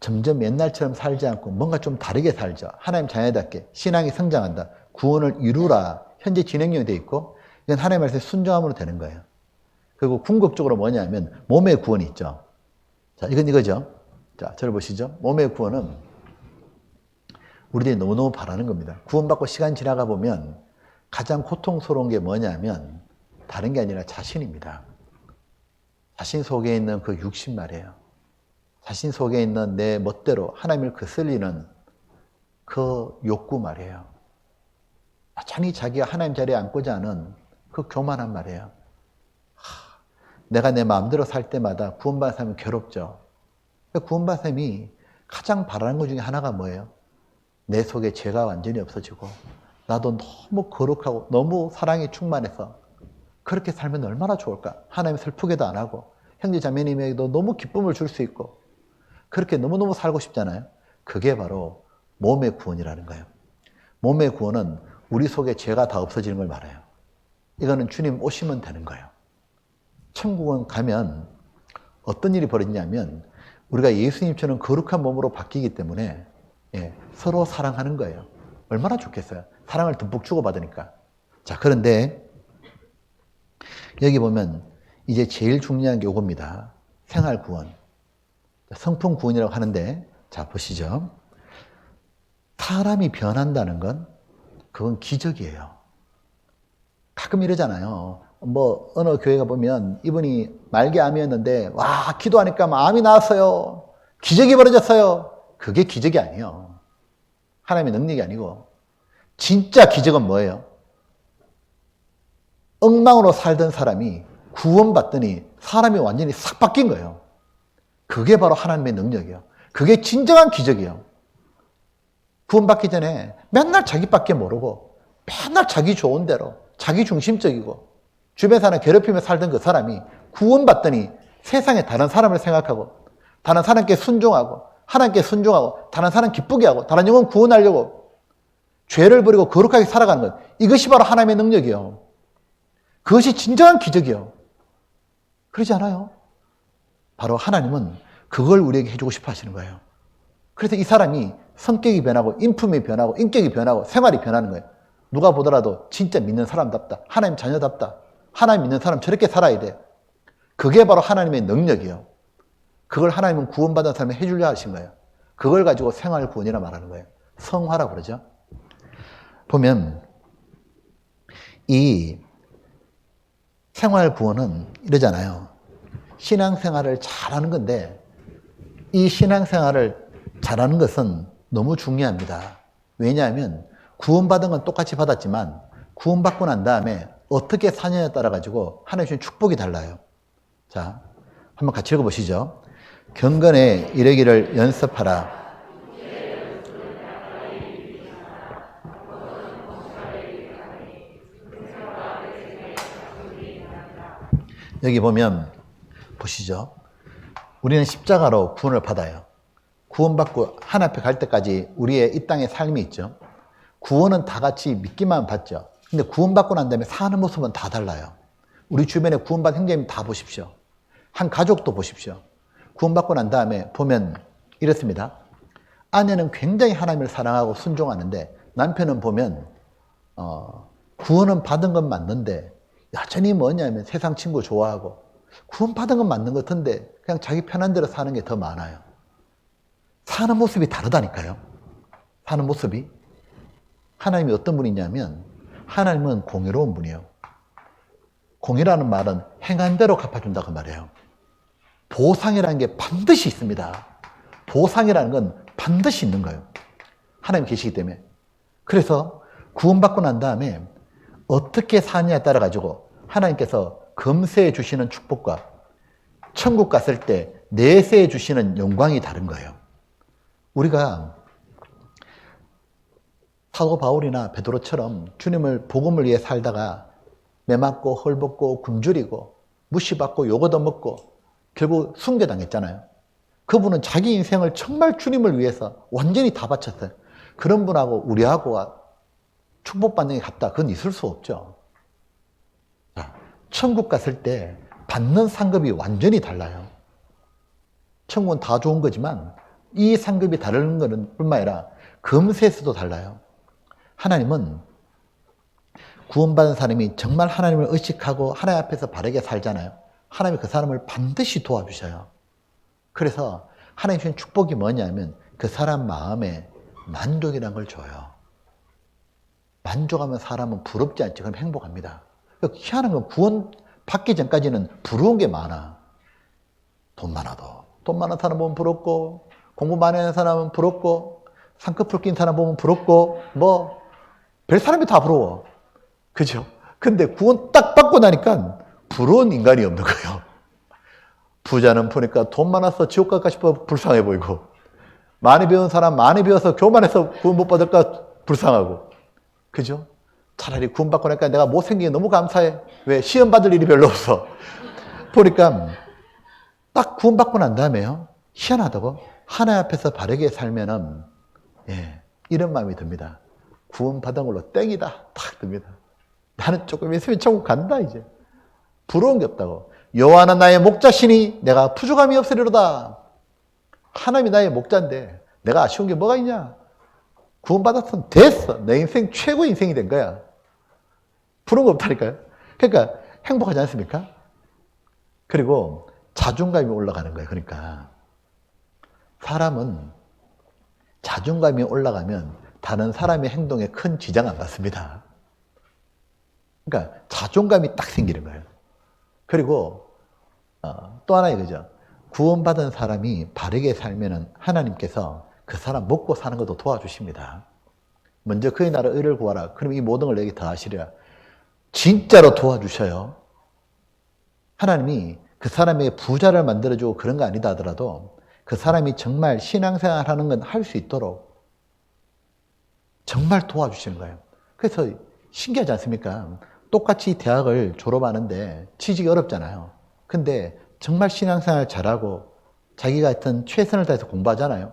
점점 옛날처럼 살지 않고 뭔가 좀 다르게 살죠. 하나님 자녀답게 신앙이 성장한다. 구원을 이루라. 현재 진행형이 되어 있고 이건 하나님의 말씀에 순종함으로 되는 거예요. 그리고 궁극적으로 뭐냐면 몸의 구원이 있죠. 자, 이건 이거죠. 자, 저를 보시죠. 몸의 구원은 우리들이 너무너무 바라는 겁니다. 구원받고 시간 지나가 보면 가장 고통스러운 게 뭐냐면 다른 게 아니라 자신입니다. 자신 속에 있는 그 육신 말이에요. 자신 속에 있는 내 멋대로 하나님을 거슬리는 그 욕구 말이에요. 여전히 자기가 하나님 자리에 앉고자 하는 그 교만한 말이에요. 내가 내 마음대로 살 때마다 구원받은 사람은 괴롭죠. 구원받은 사람이 가장 바라는 것 중에 하나가 뭐예요? 내 속에 죄가 완전히 없어지고 나도 너무 거룩하고 너무 사랑에 충만해서 그렇게 살면 얼마나 좋을까? 하나님 슬프게도 안 하고 형제 자매님에게도 너무 기쁨을 줄 수 있고 그렇게 너무너무 살고 싶잖아요. 그게 바로 몸의 구원이라는 거예요. 몸의 구원은 우리 속에 죄가 다 없어지는 걸 말해요. 이거는 주님 오시면 되는 거예요. 천국은 가면 어떤 일이 벌어지냐면 우리가 예수님처럼 거룩한 몸으로 바뀌기 때문에 서로 사랑하는 거예요. 얼마나 좋겠어요. 사랑을 듬뿍 주고받으니까. 자, 그런데 여기 보면 이제 제일 중요한 게 이겁니다. 생활 구원. 성품 구원이라고 하는데, 자, 보시죠. 사람이 변한다는 건 그건 기적이에요. 가끔 이러잖아요. 뭐 어느 교회가 보면 이분이 말기암이었는데 와 기도하니까 암이 나왔어요. 기적이 벌어졌어요. 그게 기적이 아니에요. 하나님의 능력이 아니고 진짜 기적은 뭐예요? 엉망으로 살던 사람이 구원받더니 사람이 완전히 싹 바뀐 거예요. 그게 바로 하나님의 능력이에요. 그게 진정한 기적이에요. 구원받기 전에 맨날 자기밖에 모르고 맨날 자기 좋은 대로 자기 중심적이고 주변 사람 괴롭히며 살던 그 사람이 구원받더니 세상에 다른 사람을 생각하고 다른 사람께 순종하고 하나님께 순종하고 다른 사람 기쁘게 하고 다른 영혼 구원하려고 죄를 버리고 거룩하게 살아가는 것, 이것이 바로 하나님의 능력이에요. 그것이 진정한 기적이에요. 그러지 않아요? 바로 하나님은 그걸 우리에게 해주고 싶어 하시는 거예요. 그래서 이 사람이 성격이 변하고 인품이 변하고 인격이 변하고 생활이 변하는 거예요. 누가 보더라도 진짜 믿는 사람답다. 하나님 자녀답다. 하나님 믿는 사람 저렇게 살아야 돼. 그게 바로 하나님의 능력이에요. 그걸 하나님은 구원받은 사람이 해주려 하신 거예요. 그걸 가지고 생활 구원이라 말하는 거예요. 성화라고 그러죠. 보면 이 생활 구원은 이러잖아요. 신앙생활을 잘하는 건데 이 신앙생활을 잘하는 것은 너무 중요합니다. 왜냐하면 구원받은 건 똑같이 받았지만 구원받고 난 다음에 어떻게 사느냐에 따라 가지고 하나님 주신 축복이 달라요. 자, 한번 같이 읽어보시죠. 경건에 이르기를 연습하라. 여기 보면 보시죠. 우리는 십자가로 구원을 받아요. 구원받고 하나님 앞에 갈 때까지 우리의 이 땅의 삶이 있죠. 구원은 다 같이 믿기만 받죠. 근데 구원받고 난 다음에 사는 모습은 다 달라요. 우리 주변에 구원받은 형제님 다 보십시오. 한 가족도 보십시오. 구원받고 난 다음에 보면 이렇습니다. 아내는 굉장히 하나님을 사랑하고 순종하는데 남편은 보면 구원은 받은 건 맞는데 여전히 뭐냐면 세상 친구 좋아하고 구원받은 건 맞는 것 같은데 그냥 자기 편한 대로 사는 게 더 많아요. 사는 모습이 다르다니까요. 사는 모습이. 하나님이 어떤 분이냐면 하나님은 공의로운 분이에요. 공의라는 말은 행한 대로 갚아준다 그 말이에요. 보상이라는 게 반드시 있습니다. 보상이라는 건 반드시 있는 거예요. 하나님이 계시기 때문에. 그래서 구원받고 난 다음에 어떻게 사느냐에 따라 가지고 하나님께서 금세해 주시는 축복과 천국 갔을 때 내세해 주시는 영광이 다른 거예요. 우리가 사도 바울이나 베드로처럼 주님을 복음을 위해 살다가 매맞고 헐벗고 굶주리고 무시받고 욕 얻어먹고 결국 순교당했잖아요. 그분은 자기 인생을 정말 주님을 위해서 완전히 다 바쳤어요. 그런 분하고 우리하고가 축복받는 게 같다. 그건 있을 수 없죠. 천국 갔을 때 받는 상급이 완전히 달라요. 천국은 다 좋은 거지만 이 상급이 다른 것은 뿐만 아니라 금세에서도 달라요. 하나님은 구원받은 사람이 정말 하나님을 의식하고 하나님 앞에서 바르게 살잖아요. 하나님이 그 사람을 반드시 도와주셔요. 그래서 하나님 주신 축복이 뭐냐면 그 사람 마음에 만족이라는 걸 줘요. 만족하면 사람은 부럽지 않지. 그럼 행복합니다. 희한한 건 구원 받기 전까지는 부러운 게 많아. 돈 많아도. 돈 많은 사람 보면 부럽고 공부 많이 하는 사람은 부럽고 상급을 낀 사람 보면 부럽고 뭐 별 사람이 다 부러워. 그죠? 근데 구원 딱 받고 나니까 부러운 인간이 없는 거예요. 부자는 보니까 돈 많아서 지옥 갈까 싶어 불쌍해 보이고 많이 배운 사람 많이 배워서 교만해서 구원 못 받을까 불쌍하고 그죠? 차라리 구원 받고 나니까 내가 못생긴 게 너무 감사해. 왜? 시험 받을 일이 별로 없어. 보니까 딱 구원 받고 난 다음에요. 희한하다고 하나님 앞에서 바르게 살면은, 이런 마음이 듭니다. 구원받은 걸로 땡이다. 딱 듭니다. 나는 조금 있으면 천국 간다, 이제. 부러운 게 없다고. 여호와는 나의 목자시니 내가 부족함이 없으리로다. 하나님이 나의 목자인데 내가 아쉬운 게 뭐가 있냐? 구원받았으면 됐어. 내 인생 최고의 인생이 된 거야. 부러운 거 없다니까요. 그러니까 행복하지 않습니까? 그리고 자존감이 올라가는 거예요. 그러니까 사람은 자존감이 올라가면 다른 사람의 행동에 큰 지장 안 받습니다. 그러니까 자존감이 딱 생기는 거예요. 그리고 또 하나 이거죠. 구원받은 사람이 바르게 살면은 하나님께서 그 사람 먹고 사는 것도 도와주십니다. 먼저 그의 나라 의를 구하라. 그럼 이 모든 걸 내게 더하시리라. 진짜로 도와주셔요. 하나님이 그 사람의 부자를 만들어주고 그런 거 아니다 하더라도 그 사람이 정말 신앙생활 하는 건 할 수 있도록 정말 도와주시는 거예요. 그래서 신기하지 않습니까? 똑같이 대학을 졸업하는데 취직이 어렵잖아요. 근데 정말 신앙생활 잘하고 자기가 하여튼 최선을 다해서 공부하잖아요.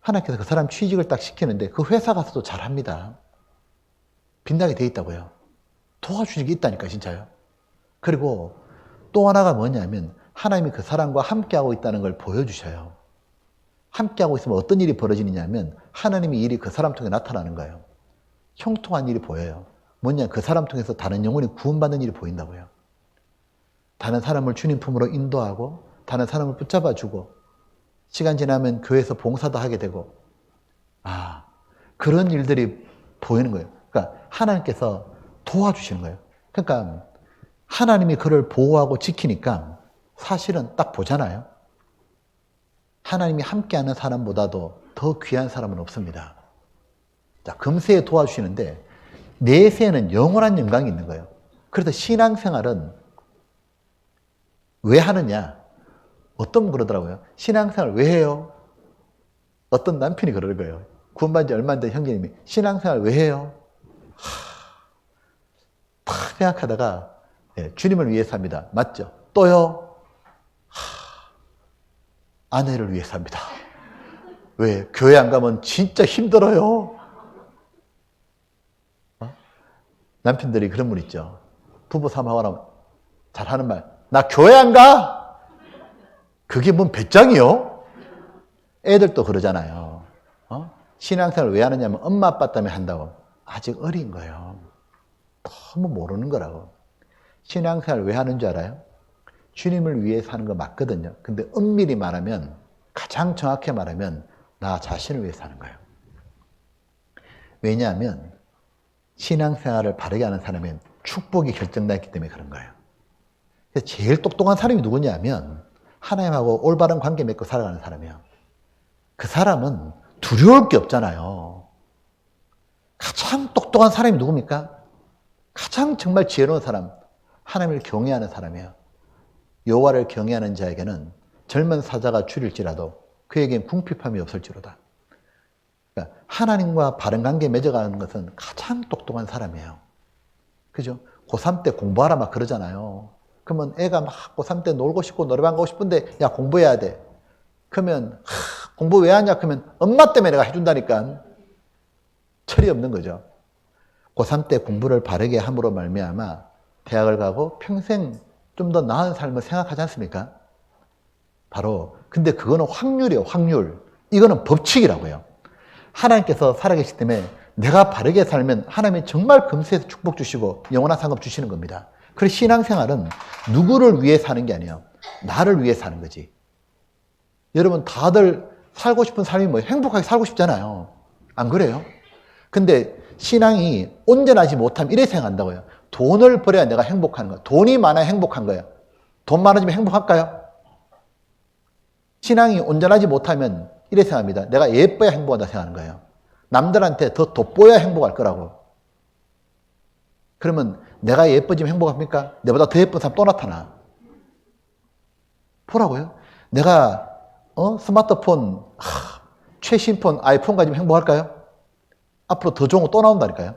하나님께서 그 사람 취직을 딱 시키는데 그 회사 가서도 잘합니다. 빛나게 돼 있다고요. 도와주는 게 있다니까 진짜요. 그리고 또 하나가 뭐냐면 하나님이 그 사람과 함께하고 있다는 걸 보여주셔요. 함께하고 있으면 어떤 일이 벌어지느냐면 하나님의 일이 그 사람 통해 나타나는 거예요. 형통한 일이 보여요. 뭐냐, 그 사람 통해서 다른 영혼이 구원받는 일이 보인다고요. 다른 사람을 주님 품으로 인도하고 다른 사람을 붙잡아주고 시간 지나면 교회에서 봉사도 하게 되고 그런 일들이 보이는 거예요. 그러니까 하나님께서 도와주시는 거예요. 그러니까 하나님이 그를 보호하고 지키니까 사실은 딱 보잖아요. 하나님이 함께하는 사람보다도 더 귀한 사람은 없습니다. 자, 금세에 도와주시는데 내세에는 영원한 영광이 있는 거예요. 그래서 신앙생활은 왜 하느냐? 어떤 분 그러더라고요. 신앙생활 왜 해요? 어떤 남편이 그러는 거예요. 구원받은 지 얼마 안 된 형제님이 신앙생활 왜 해요? 탁 생각하다가 주님을 위해서 합니다. 맞죠? 또요? 아내를 위해서 합니다. 왜? 교회 안 가면 진짜 힘들어요. 남편들이 그런 분 있죠. 부부 삼아하면 잘하는 말. 나 교회 안 가? 그게 뭔 배짱이요? 애들도 그러잖아요. 신앙생활을 왜 하느냐면 엄마 아빠 때문에 한다고. 아직 어린 거예요. 너무 모르는 거라고. 신앙생활 왜 하는 줄 알아요? 주님을 위해서 하는 거 맞거든요. 근데 엄밀히 말하면 가장 정확히 말하면 나 자신을 위해서 하는 거예요. 왜냐하면 신앙생활을 바르게 하는 사람은 축복이 결정났기 때문에 그런 거예요. 그래서 제일 똑똑한 사람이 누구냐면 하나님하고 올바른 관계 맺고 살아가는 사람이에요. 그 사람은 두려울 게 없잖아요. 가장 똑똑한 사람이 누굽니까? 가장 정말 지혜로운 사람, 하나님을 경외하는 사람이에요. 여호와를 경외하는 자에게는 젊은 사자가 줄일지라도 그에겐 궁핍함이 없을지로다. 그러니까 하나님과 바른 관계 맺어가는 것은 가장 똑똑한 사람이에요. 그죠? 고3 때 공부하라 막 그러잖아요. 그러면 애가 막 고3 때 놀고 싶고 노래방 가고 싶은데 야 공부해야 돼. 그러면 공부 왜 하냐? 그러면 엄마 때문에 내가 해준다니까. 철이 없는 거죠. 고3 때 공부를 바르게 함으로 말미암아 대학을 가고 평생 좀 더 나은 삶을 생각하지 않습니까? 바로 근데 그거는 확률이에요. 확률. 이거는 법칙이라고요. 하나님께서 살아계시기 때문에 내가 바르게 살면 하나님이 정말 금세에서 축복 주시고 영원한 상급 주시는 겁니다. 그래서 신앙생활은 누구를 위해 사는 게 아니에요. 나를 위해 사는 거지. 여러분 다들 살고 싶은 삶이 뭐예요? 행복하게 살고 싶잖아요. 안 그래요? 근데 신앙이 온전하지 못하면 이래 생각한다고요. 돈을 벌어야 내가 행복한 거야. 돈이 많아야 행복한 거야. 돈 많아지면 행복할까요? 신앙이 온전하지 못하면 이래 생각합니다. 내가 예뻐야 행복하다 생각하는 거예요. 남들한테 더 돋보여야 행복할 거라고. 그러면 내가 예뻐지면 행복합니까? 내보다 더 예쁜 사람 또 나타나. 보라고요. 내가 스마트폰 최신 폰 아이폰 가지면 행복할까요? 앞으로 더 좋은 거 또 나온다니까요.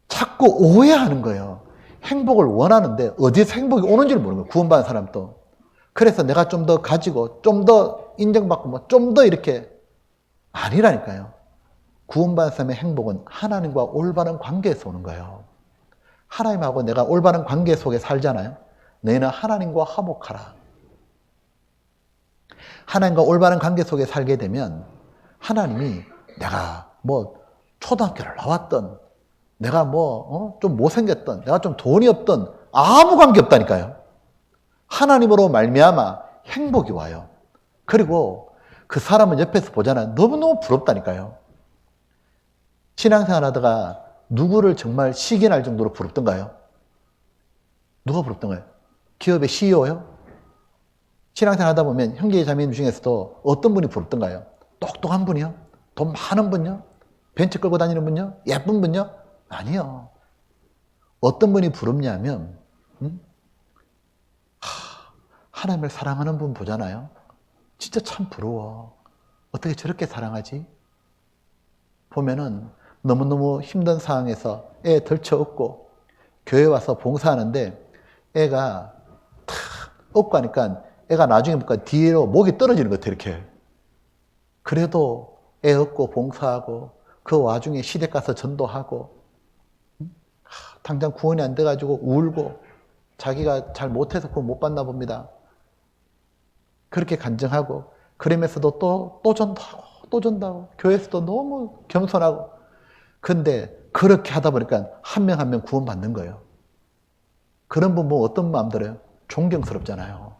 자꾸 오해하는 거예요. 행복을 원하는데 어디서 행복이 오는지를 모르는 거예요. 구원받은 사람도. 그래서 내가 좀 더 가지고 좀 더 인정받고 뭐 좀 더 이렇게 아니라니까요. 구원받은 사람의 행복은 하나님과 올바른 관계에서 오는 거예요. 하나님하고 내가 올바른 관계 속에 살잖아요. 너희는 하나님과 화목하라. 하나님과 올바른 관계 속에 살게 되면 하나님이 내가 뭐 초등학교를 나왔던 내가 뭐 좀 못생겼던 내가 좀 돈이 없던 아무 관계 없다니까요. 하나님으로 말미암아 행복이 와요. 그리고 그 사람은 옆에서 보잖아요. 너무너무 부럽다니까요. 신앙생활 하다가 누구를 정말 시기 날 정도로 부럽던가요? 누가 부럽던가요? 기업의 CEO요? 신앙생활 하다 보면 형제 자매님 중에서도 어떤 분이 부럽던가요? 똑똑한 분이요? 돈 많은 분요? 벤츠 끌고 다니는 분요? 예쁜 분요? 아니요. 어떤 분이 부럽냐면 하나님을 사랑하는 분 보잖아요. 진짜 참 부러워. 어떻게 저렇게 사랑하지? 보면은 너무너무 힘든 상황에서 애 덜쳐업고 교회 와서 봉사하는데 애가 탁 업고 하니까 애가 나중에 보니까 뒤로 목이 떨어지는 것 같아 이렇게. 그래도 애 업고 봉사하고 그 와중에 시댁 가서 전도하고 당장 구원이 안 돼가지고 울고 자기가 잘 못해서 구원 못 받나 봅니다. 그렇게 간증하고 그러면서도 또 전도하고 또 전도하고 교회에서도 너무 겸손하고 근데 그렇게 하다 보니까 한 명 한 명 구원 받는 거예요. 그런 분 보면 어떤 마음 들어요? 존경스럽잖아요.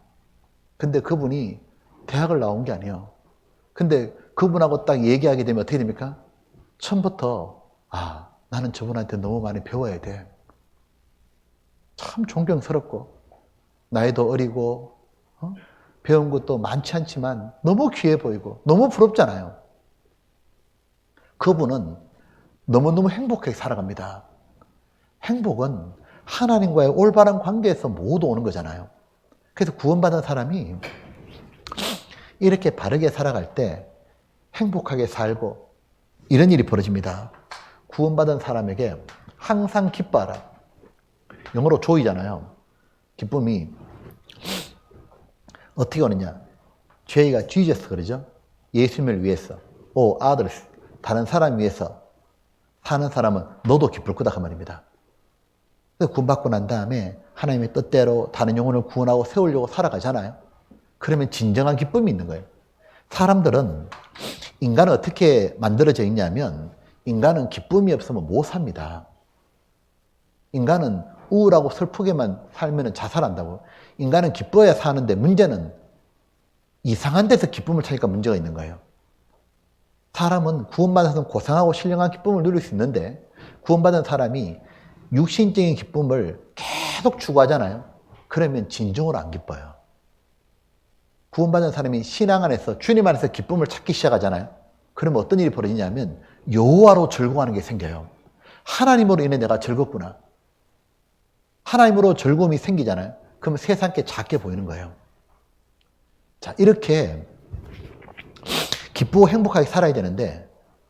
근데 그분이 대학을 나온 게 아니에요. 근데 그분하고 딱 얘기하게 되면 어떻게 됩니까? 처음부터 나는 저분한테 너무 많이 배워야 돼. 참 존경스럽고 나이도 어리고 배운 것도 많지 않지만 너무 귀해 보이고 너무 부럽잖아요. 그분은 너무너무 행복하게 살아갑니다. 행복은 하나님과의 올바른 관계에서 모두 오는 거잖아요. 그래서 구원받은 사람이 이렇게 바르게 살아갈 때 행복하게 살고 이런 일이 벌어집니다. 구원받은 사람에게 항상 기뻐하라. 영어로 joy잖아요. 기쁨이 어떻게 오느냐? 저희가 Jesus 그러죠? 예수님을 위해서, others, 다른 사람 위해서 사는 사람은 너도 기쁠 거다 그 말입니다. 구원받고 난 다음에 하나님의 뜻대로 다른 영혼을 구원하고 세우려고 살아가잖아요. 그러면 진정한 기쁨이 있는 거예요. 사람들은 인간은 어떻게 만들어져 있냐면 인간은 기쁨이 없으면 못 삽니다. 인간은 우울하고 슬프게만 살면 자살한다고. 인간은 기뻐야 사는데 문제는 이상한 데서 기쁨을 찾으니까 문제가 있는 거예요. 사람은 구원받아서 고상하고 신령한 기쁨을 누릴 수 있는데 구원받은 사람이 육신적인 기쁨을 계속 추구하잖아요. 그러면 진정으로 안 기뻐요. 구원받은 사람이 신앙 안에서 주님 안에서 기쁨을 찾기 시작하잖아요. 그러면 어떤 일이 벌어지냐면 여호와로 즐거워하는 게 생겨요. 하나님으로 인해 내가 즐겁구나. 하나님으로 즐거움이 생기잖아요. 그러면 세상께 작게 보이는 거예요. 자, 이렇게 기쁘고 행복하게 살아야 되는데,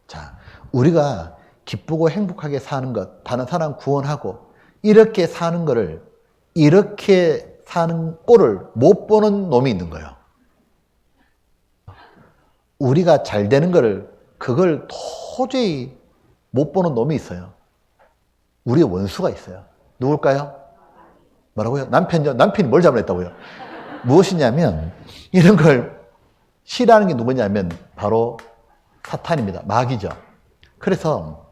자, 우리가 기쁘고 행복하게 사는 것, 다른 사람 구원하고, 이렇게 사는 거를, 이렇게 사는 꼴을 못 보는 놈이 있는 거예요. 우리가 잘 되는 거를, 그걸 도저히 못 보는 놈이 있어요. 우리의 원수가 있어요. 누굴까요? 뭐라고요? 남편이요? 남편이 뭘 잘못했다고요? 무엇이냐면, 이런 걸 싫어하는 게 누구냐면, 바로 사탄입니다. 마귀죠. 그래서,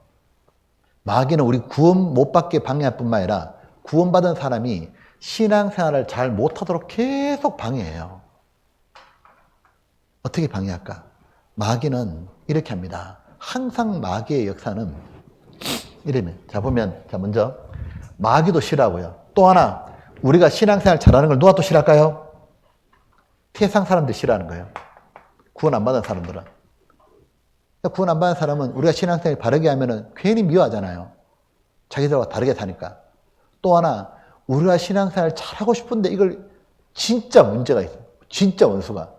마귀는 우리 구원 못 받게 방해할 뿐만 아니라, 구원받은 사람이 신앙생활을 잘 못하도록 계속 방해해요. 어떻게 방해할까? 마귀는 이렇게 합니다. 항상 마귀의 역사는 이러면, 자, 보면, 자, 먼저, 마귀도 싫어하고요. 또 하나, 우리가 신앙생활 잘하는 걸 누가 또 싫어할까요? 세상 사람들 싫어하는 거예요. 구원 안 받은 사람들은. 구원 안 받은 사람은 우리가 신앙생활 바르게 하면은 괜히 미워하잖아요. 자기들과 다르게 사니까. 또 하나, 우리가 신앙생활 잘하고 싶은데 이걸 진짜 문제가 있어요. 진짜 원수가.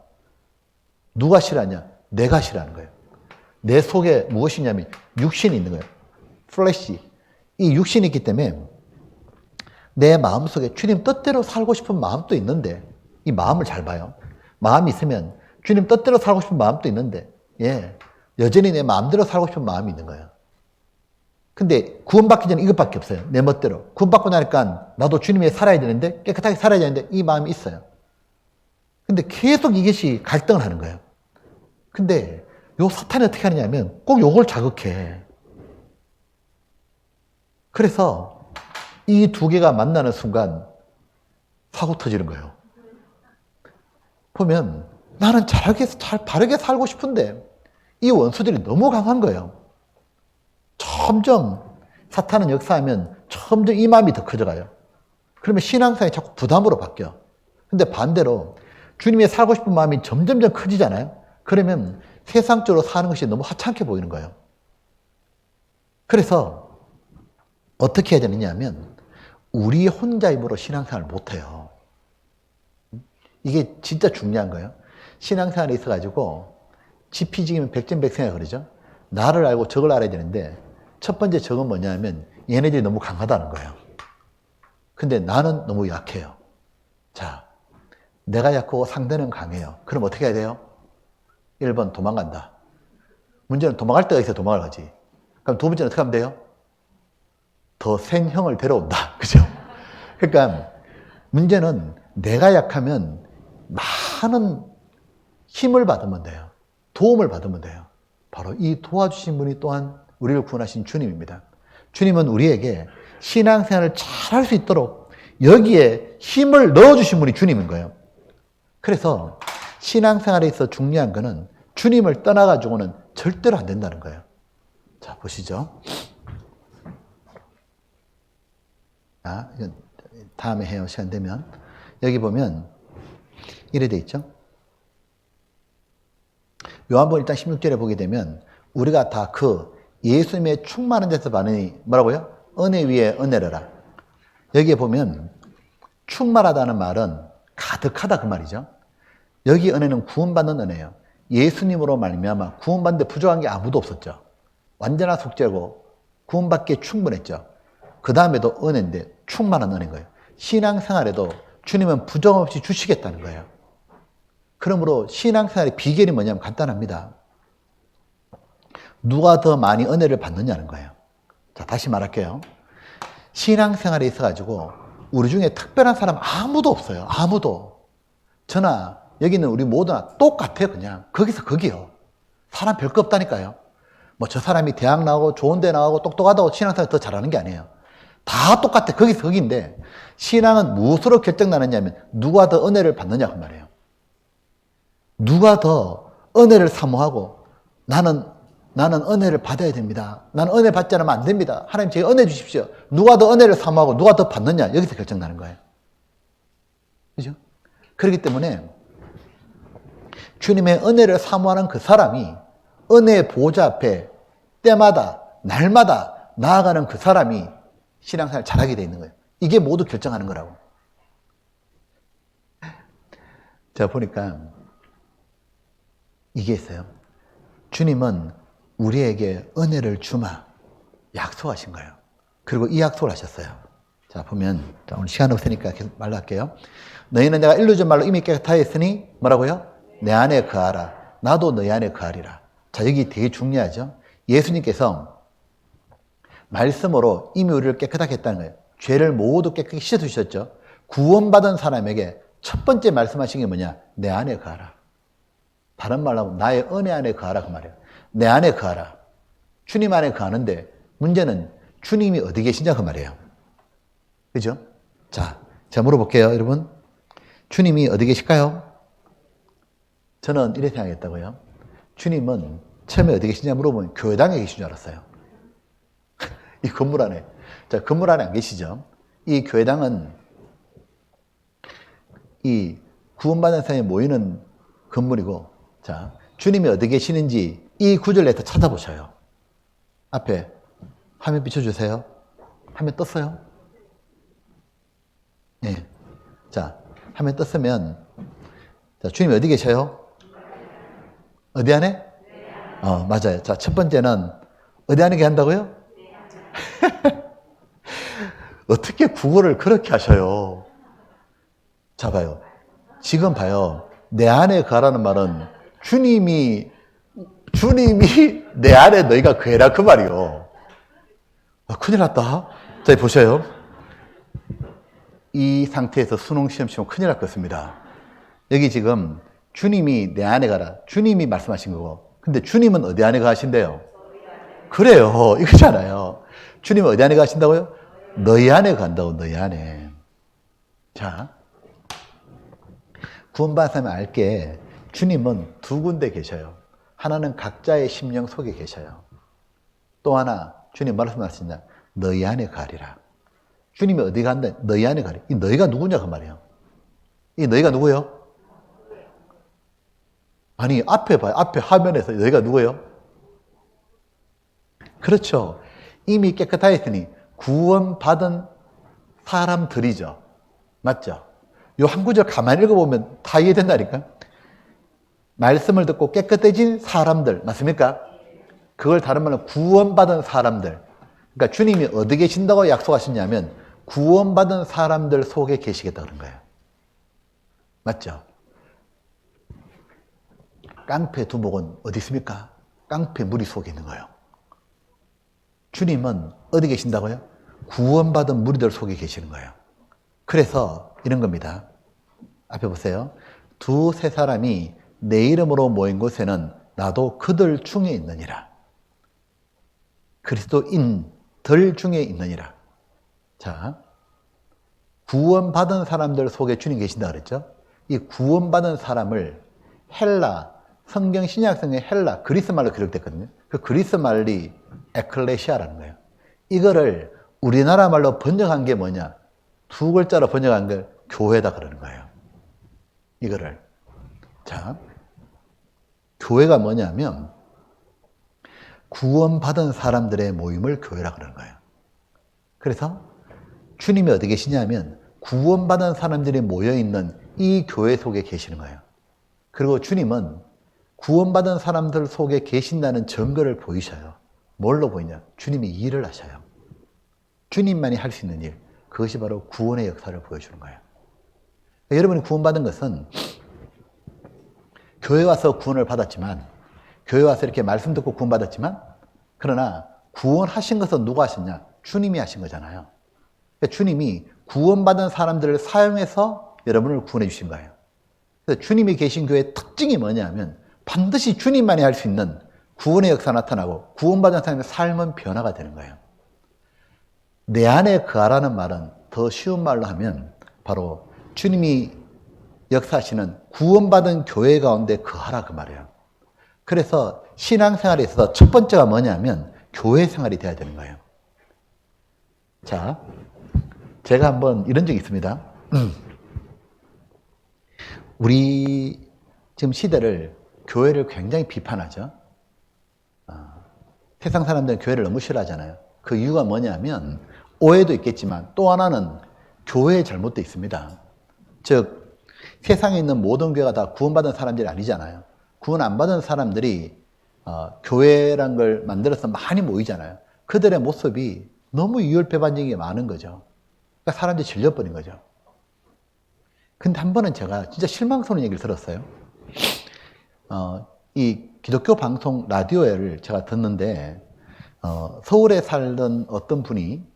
누가 싫어하냐? 내가 싫어하는 거예요. 내 속에 무엇이냐면 육신이 있는 거예요. 플래시. 이 육신이 있기 때문에 내 마음속에 주님 뜻대로 살고 싶은 마음도 있는데 이 마음을 잘 봐요. 마음이 있으면 주님 뜻대로 살고 싶은 마음도 있는데, 예, 여전히 내 마음대로 살고 싶은 마음이 있는 거예요. 근데 구원받기 전에 이것밖에 없어요. 내 멋대로. 구원받고 나니까 나도 주님 위해 살아야 되는데, 깨끗하게 살아야 되는데 이 마음이 있어요. 근데 계속 이것이 갈등을 하는 거예요. 근데 요 사탄이 어떻게 하느냐면 꼭 요걸 자극해. 그래서 이 두 개가 만나는 순간 사고 터지는 거예요. 보면 나는 잘 바르게 살고 싶은데 이 원수들이 너무 강한 거예요. 점점 사탄은 역사하면 점점 이 마음이 더 커져가요. 그러면 신앙생활이 자꾸 부담으로 바뀌어. 근데 반대로 주님의 살고 싶은 마음이 점점점 커지잖아요. 그러면 세상적으로 사는 것이 너무 하찮게 보이는 거예요. 그래서 어떻게 해야 되느냐 하면 우리 혼자 힘으로 신앙생활을 못해요. 이게 진짜 중요한 거예요. 신앙생활에 있어가지고 지피지기면 백전백승이라고 그러죠. 나를 알고 적을 알아야 되는데 첫 번째 적은 뭐냐면 얘네들이 너무 강하다는 거예요. 근데 나는 너무 약해요. 자, 내가 약하고 상대는 강해요. 그럼 어떻게 해야 돼요? 1번 도망간다. 문제는 도망갈 때가 있어야 도망을 가지. 그럼 두 번째는 어떻게 하면 돼요? 더 센 형을 데려온다. 그죠? 그러니까 문제는 내가 약하면 많은 힘을 받으면 돼요. 도움을 받으면 돼요. 바로 이 도와주신 분이 또한 우리를 구원하신 주님입니다. 주님은 우리에게 신앙생활을 잘 할 수 있도록 여기에 힘을 넣어주신 분이 주님인 거예요. 그래서 신앙생활에 있어 중요한 거는 주님을 떠나가지고는 절대로 안 된다는 거예요. 자, 보시죠. 자, 이건 다음에 해요. 시간 되면. 여기 보면 이래 돼 있죠. 요한복음 일단 16절에 보게 되면 우리가 다 그 예수님의 충만한 데서 받으니 뭐라고요? 은혜 위에 은혜라라. 여기에 보면 충만하다는 말은 가득하다 그 말이죠. 여기 은혜는 구원받는 은혜예요. 예수님으로 말미암아 구원받는데 부족한 게 아무도 없었죠. 완전한 속죄고 구원받기에 충분했죠. 그 다음에도 은혜인데 충만한 은혜인 거예요. 신앙생활에도 주님은 부정 없이 주시겠다는 거예요. 그러므로 신앙생활의 비결이 뭐냐면 간단합니다. 누가 더 많이 은혜를 받느냐는 거예요. 자, 다시 말할게요. 신앙생활에 있어가지고 우리 중에 특별한 사람 아무도 없어요. 아무도. 저나 여기 있는 우리 모두나 똑같아요. 그냥 거기서 거기요. 사람 별거 없다니까요. 뭐 저 사람이 대학 나오고 좋은 데 나오고 똑똑하다고 신앙생활 더 잘하는 게 아니에요. 다 똑같아. 거기서 거기인데 신앙은 무엇으로 결정나느냐면 누가 더 은혜를 받느냐 그 말이에요. 누가 더 은혜를 사모하고 나는 은혜를 받아야 됩니다. 나는 은혜 받지 않으면 안 됩니다. 하나님 제게 은혜 주십시오. 누가 더 은혜를 사모하고 누가 더 받느냐 여기서 결정나는 거예요. 그죠? 그렇기 때문에 주님의 은혜를 사모하는 그 사람이 은혜의 보좌 앞에 때마다 날마다 나아가는 그 사람이 신앙생활 잘하게 돼 있는 거예요. 이게 모두 결정하는 거라고. 제가 보니까 이게 있어요. 주님은 우리에게 은혜를 주마 약속하신 거예요. 그리고 이 약속을 하셨어요. 자, 보면 자, 오늘 시간 없으니까 계속 말로 할게요. 너희는 내가 일루전 말로 이미 깨끗하였으니 뭐라고요? 내 안에 거하라. 나도 너희 안에 거하리라. 자, 여기 되게 중요하죠. 예수님께서 말씀으로 이미 우리를 깨끗하게 했다는 거예요. 죄를 모두 깨끗이 씻어주셨죠. 구원받은 사람에게 첫 번째 말씀하신 게 뭐냐? 내 안에 거하라. 다른 말로 하면 나의 은혜 안에 거하라 그 말이에요. 내 안에 거하라. 주님 안에 거하는데 문제는 주님이 어디 계시냐 그 말이에요. 그죠? 자, 제가 물어볼게요, 여러분. 주님이 어디 계실까요? 저는 이렇게 생각했다고요. 주님은 처음에 어디 계시냐 물어보면 교회당에 계신 줄 알았어요. 이 건물 안에. 자, 건물 안에 안 계시죠? 이 교회당은 이 구원받은 사람이 모이는 건물이고, 자, 주님이 어디 계시는지 이 구절을 내서 찾아보셔요. 앞에 화면 비춰주세요. 화면 떴어요? 네. 자, 화면 떴으면, 자, 주님이 어디 계셔요? 어디 안에? 맞아요. 자, 첫 번째는 어디 안에 계신다고요? 어떻게 국어를 그렇게 하셔요? 자, 봐요. 지금 봐요. 내 안에 거하라는 말은 주님이 내 안에 너희가 거해라 그 말이요. 큰일 났다. 자, 보셔요. 이 상태에서 수능 시험 치면 큰일 날 것입니다. 여기 지금 주님이 내 안에 가라. 주님이 말씀하신 거고. 근데 주님은 어디 안에 가신대요? 그래요. 이거잖아요. 주님은 어디 안에 가신다고요? 너희 안에 간다고, 너희 안에. 자, 구원받은 사람이 알게 주님은 두 군데 계셔요. 하나는 각자의 심령 속에 계셔요. 또 하나, 주님 말씀하시냐? 너희 안에 가리라. 주님이 어디 간다? 너희 안에 가리. 이 너희가 누구냐 그 말이에요. 이 너희가 누구예요? 아니 앞에 봐요. 앞에 화면에서 너희가 누구예요? 그렇죠. 이미 깨끗하였으니 구원받은 사람들이죠. 맞죠? 요 한 구절 가만히 읽어보면 다 이해된다니까. 말씀을 듣고 깨끗해진 사람들 맞습니까? 그걸 다른 말로 구원받은 사람들. 그러니까 주님이 어디 계신다고 약속하셨냐면 구원받은 사람들 속에 계시겠다 그런 거예요. 맞죠? 깡패 두목은 어디 있습니까? 깡패 무리 속에 있는 거예요. 주님은 어디 계신다고요? 구원받은 무리들 속에 계시는 거예요. 그래서 이런 겁니다. 앞에 보세요. 두세 사람이 내 이름으로 모인 곳에는 나도 그들 중에 있느니라. 그리스도인들 중에 있느니라. 자, 구원받은 사람들 속에 주님 계신다 그랬죠? 이 구원받은 사람을 헬라, 성경 신약성의 헬라, 그리스 말로 기록됐거든요. 그 그리스 말이 에클레시아라는 거예요. 이거를 우리나라 말로 번역한 게 뭐냐? 두 글자로 번역한 걸 교회다 그러는 거예요. 이거를. 자, 교회가 뭐냐면 구원받은 사람들의 모임을 교회라 그러는 거예요. 그래서 주님이 어디 계시냐면 구원받은 사람들이 모여있는 이 교회 속에 계시는 거예요. 그리고 주님은 구원받은 사람들 속에 계신다는 증거를 보이셔요. 뭘로 보이냐? 주님이 일을 하셔요. 주님만이 할 수 있는 일. 그것이 바로 구원의 역사를 보여주는 거예요. 그러니까 여러분이 구원받은 것은 교회 와서 구원을 받았지만, 교회 와서 이렇게 말씀 듣고 구원받았지만, 그러나 구원하신 것은 누가 하셨냐? 주님이 하신 거잖아요. 그러니까 주님이 구원받은 사람들을 사용해서 여러분을 구원해 주신 거예요. 그래서 주님이 계신 교회의 특징이 뭐냐면 반드시 주님만이 할 수 있는 구원의 역사가 나타나고 구원받은 사람의 삶은 변화가 되는 거예요. 내 안에 거하라는 말은 더 쉬운 말로 하면 바로 주님이 역사하시는 구원받은 교회 가운데 거하라 그 말이에요. 그래서 신앙생활에 있어서 첫 번째가 뭐냐면 교회 생활이 돼야 되는 거예요. 자, 제가 한번 이런 적이 있습니다. 우리 지금 시대를 교회를 굉장히 비판하죠. 세상 사람들은 교회를 너무 싫어하잖아요. 그 이유가 뭐냐면 오해도 있겠지만 또 하나는 교회에 잘못되어 있습니다. 즉 세상에 있는 모든 교회가 다 구원받은 사람들이 아니잖아요. 구원 안 받은 사람들이 교회란 걸 만들어서 많이 모이잖아요. 그들의 모습이 너무 유혈배반적인 게 많은 거죠. 그러니까 사람들이 질려버린 거죠. 근데 한 번은 제가 진짜 실망스러운 얘기를 들었어요. 이 기독교 방송 라디오를 제가 듣는데 서울에 살던 어떤 분이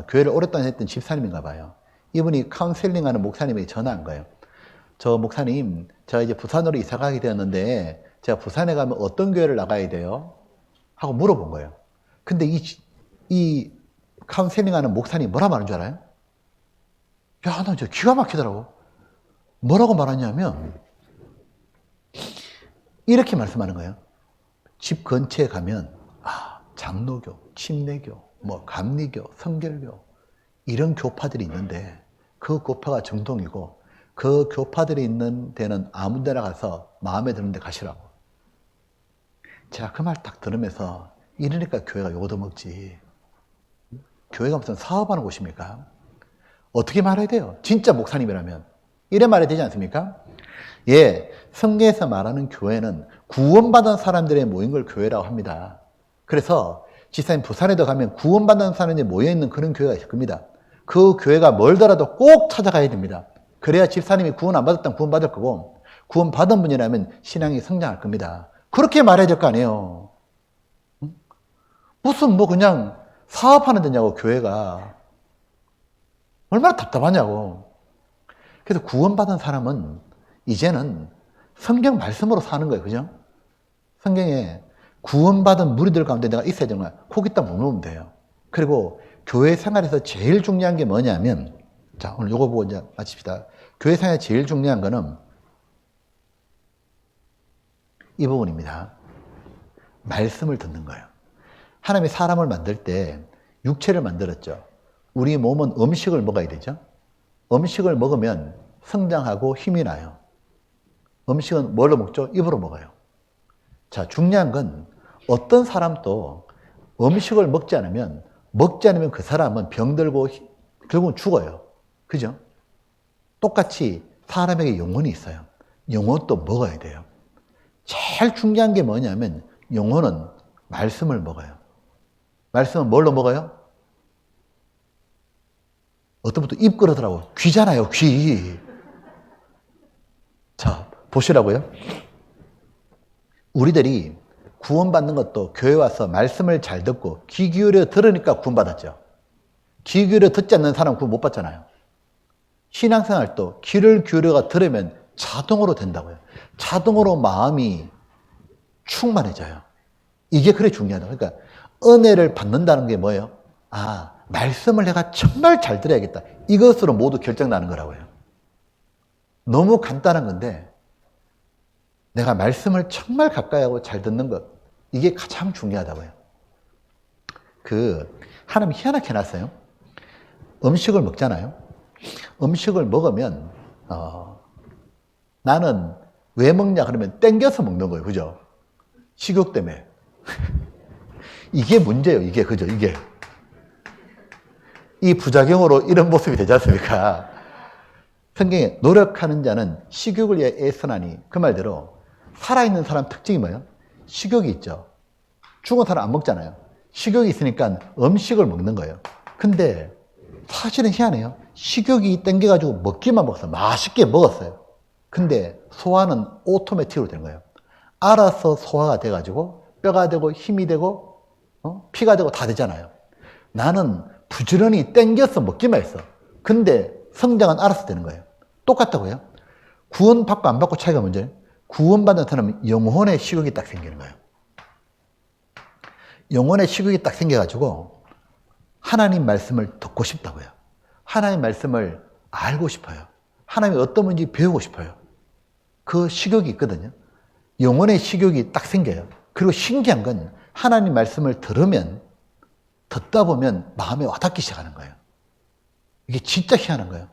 교회를 오랫동안 했던 집사님인가 봐요. 이분이 카운셀링하는 목사님에게 전화한 거예요. 저 목사님, 제가 이제 부산으로 이사 가게 되었는데 제가 부산에 가면 어떤 교회를 나가야 돼요? 하고 물어본 거예요. 근데 이 카운셀링하는 목사님이 뭐라 말하는 줄 알아요? 야, 나 진짜 기가 막히더라고. 뭐라고 말하냐면 이렇게 말씀하는 거예요. 집 근처에 가면 장로교, 침례교, 감리교, 성결교 이런 교파들이 있는데 그 교파가 정통이고 그 교파들이 있는 데는 아무 데나 가서 마음에 드는 데 가시라고. 제가 그 말 딱 들으면서 이러니까 교회가 욕도 먹지. 교회가 무슨 사업하는 곳입니까? 어떻게 말해야 돼요? 진짜 목사님이라면 이래 말해야 되지 않습니까? 예, 성경에서 말하는 교회는 구원받은 사람들의 모인 걸 교회라고 합니다. 그래서 지사님 부산에도 가면 구원받은 사람들이 모여있는 그런 교회가 있을 겁니다. 그 교회가 멀더라도 꼭 찾아가야 됩니다. 그래야 집사님이 구원 안 받았다면 구원 받을 거고, 구원 받은 분이라면 신앙이 성장할 겁니다. 그렇게 말해야 될 거 아니에요. 무슨 뭐 그냥 사업하는 데냐고, 교회가. 얼마나 답답하냐고. 그래서 구원받은 사람은 이제는 성경 말씀으로 사는 거예요. 그죠? 성경에 구원받은 무리들 가운데 내가 있어야 되는 거야. 거기다 머무르면 돼요. 그리고 교회 생활에서 제일 중요한 게 뭐냐면, 자, 오늘 요거 보고 이제 마칩시다. 교회 생활에 제일 중요한 거는 이 부분입니다. 말씀을 듣는 거예요. 하나님이 사람을 만들 때 육체를 만들었죠. 우리 몸은 음식을 먹어야 되죠. 음식을 먹으면 성장하고 힘이 나요. 음식은 뭘로 먹죠? 입으로 먹어요. 자, 중요한 건 어떤 사람도 음식을 먹지 않으면 그 사람은 병들고 결국은 죽어요. 그죠? 똑같이 사람에게 영혼이 있어요. 영혼도 먹어야 돼요. 제일 중요한 게 뭐냐면 영혼은 말씀을 먹어요. 말씀은 뭘로 먹어요? 어떤 분도 입 그러더라고. 귀잖아요, 귀. 자, 보시라고요. 우리들이 구원받는 것도 교회 와서 말씀을 잘 듣고 귀 기울여 들으니까 구원받았죠. 귀 기울여 듣지 않는 사람은 구원 못 받잖아요. 신앙생활도 귀를 기울여가 들으면 자동으로 된다고요. 자동으로 마음이 충만해져요. 이게 그래 중요하다. 그러니까 은혜를 받는다는 게 뭐예요? 아, 말씀을 내가 정말 잘 들어야겠다. 이것으로 모두 결정나는 거라고요. 너무 간단한 건데 내가 말씀을 정말 가까이 하고 잘 듣는 것, 이게 가장 중요하다고요. 하나님 희한하게 해놨어요. 음식을 먹잖아요. 음식을 먹으면 나는 왜 먹냐 그러면 땡겨서 먹는 거예요. 그죠? 식욕 때문에. 이게 문제예요. 이게. 그죠? 이게. 이 부작용으로 이런 모습이 되지 않습니까? 성경에 노력하는 자는 식욕을 위해 애쓰나니, 그 말대로 살아있는 사람 특징이 뭐예요? 식욕이 있죠. 죽은 사람 안 먹잖아요. 식욕이 있으니까 음식을 먹는 거예요. 근데 사실은 희한해요. 식욕이 땡겨가지고 먹기만 먹었어요. 맛있게 먹었어요. 근데 소화는 오토매틱으로 되는 거예요. 알아서 소화가 돼가지고 뼈가 되고 힘이 되고 피가 되고 다 되잖아요. 나는 부지런히 땡겨서 먹기만 했어. 근데 성장은 알아서 되는 거예요. 똑같다고요. 구원받고 안 받고 차이가 뭔지, 구원받는 사람은 영혼의 식욕이 딱 생기는 거예요. 영혼의 식욕이 딱 생겨가지고 하나님 말씀을 듣고 싶다고요. 하나님 말씀을 알고 싶어요. 하나님이 어떤 분인지 배우고 싶어요. 그 식욕이 있거든요. 영혼의 식욕이 딱 생겨요. 그리고 신기한 건 하나님 말씀을 들으면, 듣다 보면 마음에 와닿기 시작하는 거예요. 이게 진짜 희한한 거예요.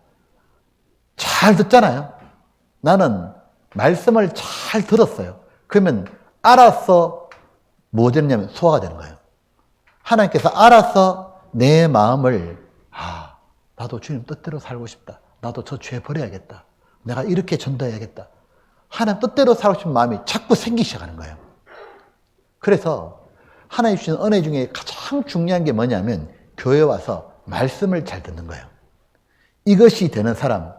잘 듣잖아요. 나는 말씀을 잘 들었어요. 그러면 알아서 뭐 되느냐면 소화가 되는 거예요. 하나님께서 알아서 내 마음을, 나도 주님 뜻대로 살고 싶다. 나도 저 죄 버려야겠다. 내가 이렇게 전도해야겠다. 하나님 뜻대로 살고 싶은 마음이 자꾸 생기기 시작하는 거예요. 그래서 하나님 주신 은혜 중에 가장 중요한 게 뭐냐면 교회 와서 말씀을 잘 듣는 거예요. 이것이 되는 사람,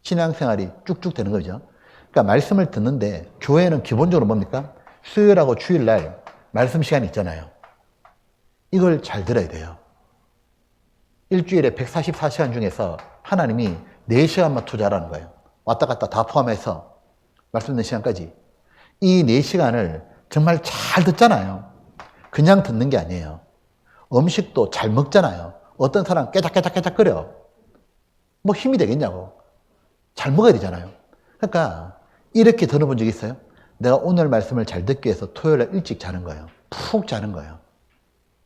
신앙생활이 쭉쭉 되는 거죠. 그러니까 말씀을 듣는데 교회는 기본적으로 뭡니까? 수요일하고 주일날 말씀 시간이 있잖아요. 이걸 잘 들어야 돼요. 일주일에 144시간 중에서 하나님이 4시간만 투자하라는 거예요. 왔다 갔다 다 포함해서 말씀 듣는 시간까지. 이 4시간을 정말 잘 듣잖아요. 그냥 듣는 게 아니에요. 음식도 잘 먹잖아요. 어떤 사람 깨작깨작깨작거려. 뭐 힘이 되겠냐고. 잘 먹어야 되잖아요. 그러니까 이렇게 들어본 적 있어요? 내가 오늘 말씀을 잘 듣기 위해서 토요일에 일찍 자는 거예요. 푹 자는 거예요.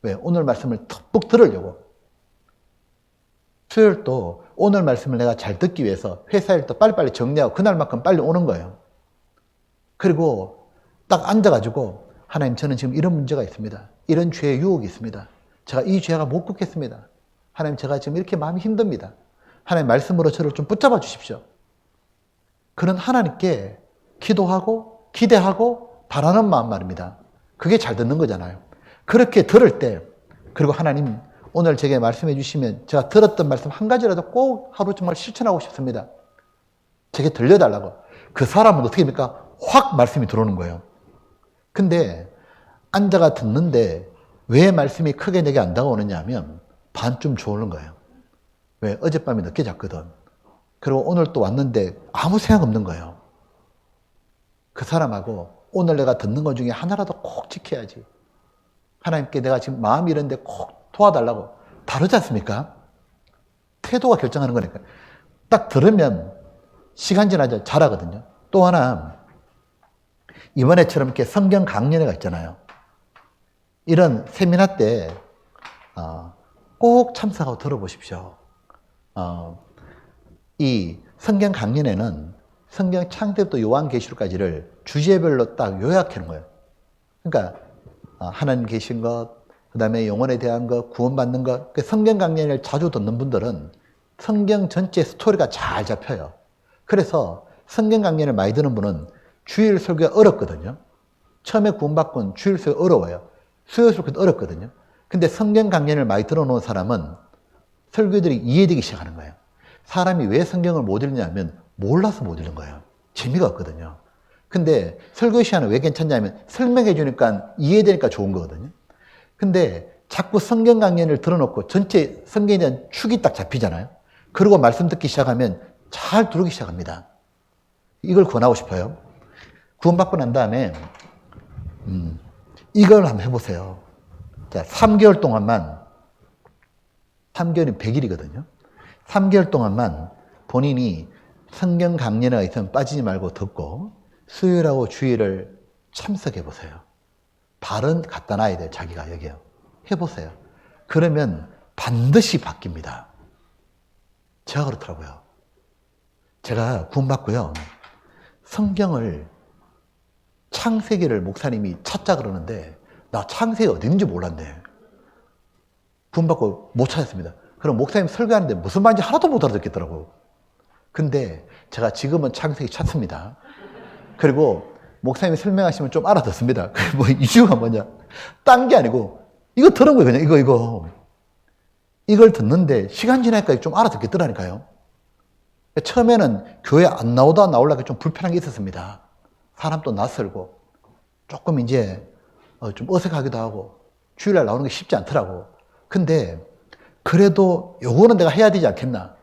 왜? 오늘 말씀을 푹 들으려고. 수요일도 오늘 말씀을 내가 잘 듣기 위해서 회사 일도 빨리빨리 정리하고 그날만큼 빨리 오는 거예요. 그리고 딱 앉아가지고 하나님, 저는 지금 이런 문제가 있습니다. 이런 죄의 유혹이 있습니다. 제가 이 죄가 못 걷겠습니다. 하나님, 제가 지금 이렇게 마음이 힘듭니다. 하나님 말씀으로 저를 좀 붙잡아 주십시오. 그런 하나님께 기도하고 기대하고 바라는 마음 말입니다. 그게 잘 듣는 거잖아요. 그렇게 들을 때, 그리고 하나님 오늘 제게 말씀해 주시면 제가 들었던 말씀 한 가지라도 꼭 하루 정말 실천하고 싶습니다. 제게 들려달라고. 그 사람은 어떻게 합니까? 확 말씀이 들어오는 거예요. 근데 앉아가 듣는데 왜 말씀이 크게 내게 안 다가오느냐 하면 반쯤 졸는 거예요. 왜? 어젯밤에 늦게 잤거든. 그리고 오늘 또 왔는데 아무 생각 없는 거예요. 그 사람하고 오늘 내가 듣는 것 중에 하나라도 꼭 지켜야지. 하나님께 내가 지금 마음이 이런데 꼭 도와달라고. 다르지 않습니까? 태도가 결정하는 거니까. 딱 들으면 시간 지나자 잘하거든요. 또 하나, 이번에처럼 이렇게 성경 강연회가 있잖아요. 이런 세미나 때 꼭 참석하고 들어보십시오. 이 성경 강연회는 성경 창세부터 요한계시록까지를 주제별로 딱 요약해 놓은 거예요. 그러니까 하나님 계신 것, 그 다음에 영혼에 대한 것, 구원받는 것. 성경 강연을 자주 듣는 분들은 성경 전체 스토리가 잘 잡혀요. 그래서 성경 강연을 많이 듣는 분은 주일 설교가 어렵거든요. 처음에 구원받고는 주일 설교 어려워요. 수요 설교도 어렵거든요. 근데 성경 강연을 많이 들어놓은 사람은 설교들이 이해되기 시작하는 거예요. 사람이 왜 성경을 못 읽냐면 몰라서 못 읽는 거예요. 재미가 없거든요. 근데 설교 시간은 왜 괜찮냐면 설명해 주니까 이해되니까 좋은 거거든요. 근데 자꾸 성경 강연을 들어놓고 전체 성경에 대한 축이 딱 잡히잖아요. 그리고 말씀 듣기 시작하면 잘 들어오기 시작합니다. 이걸 권하고 싶어요. 구원받고 난 다음에 이걸 한번 해보세요. 자, 3개월 동안만, 3개월이 100일이거든요. 3개월 동안만 본인이 성경 강연회가 있으면 빠지지 말고 듣고 수요일하고 주일을 참석해 보세요. 발은 갖다 놔야 돼요. 자기가 여기요. 해보세요. 그러면 반드시 바뀝니다. 제가 그렇더라고요. 제가 구원받고요. 성경을 창세기를 목사님이 찾자 그러는데 나 창세기 어디 있는지 몰랐네. 구원받고 못 찾았습니다. 그럼 목사님 설교하는데 무슨 말인지 하나도 못 알아듣겠더라고요. 근데 제가 지금은 창세기 찾습니다. 그리고 목사님이 설명하시면 좀 알아듣습니다. 뭐 이유가 뭐냐? 딴 게 아니고 이거 들은 거예요. 그냥 이거. 이걸 듣는데 시간 지나니까 좀 알아듣겠더라니까요. 처음에는 교회 안 나오다 나오려고 좀 불편한 게 있었습니다. 사람도 낯설고 조금 이제 좀 어색하기도 하고 주일날 나오는 게 쉽지 않더라고. 근데 그래도 요거는 내가 해야 되지 않겠나.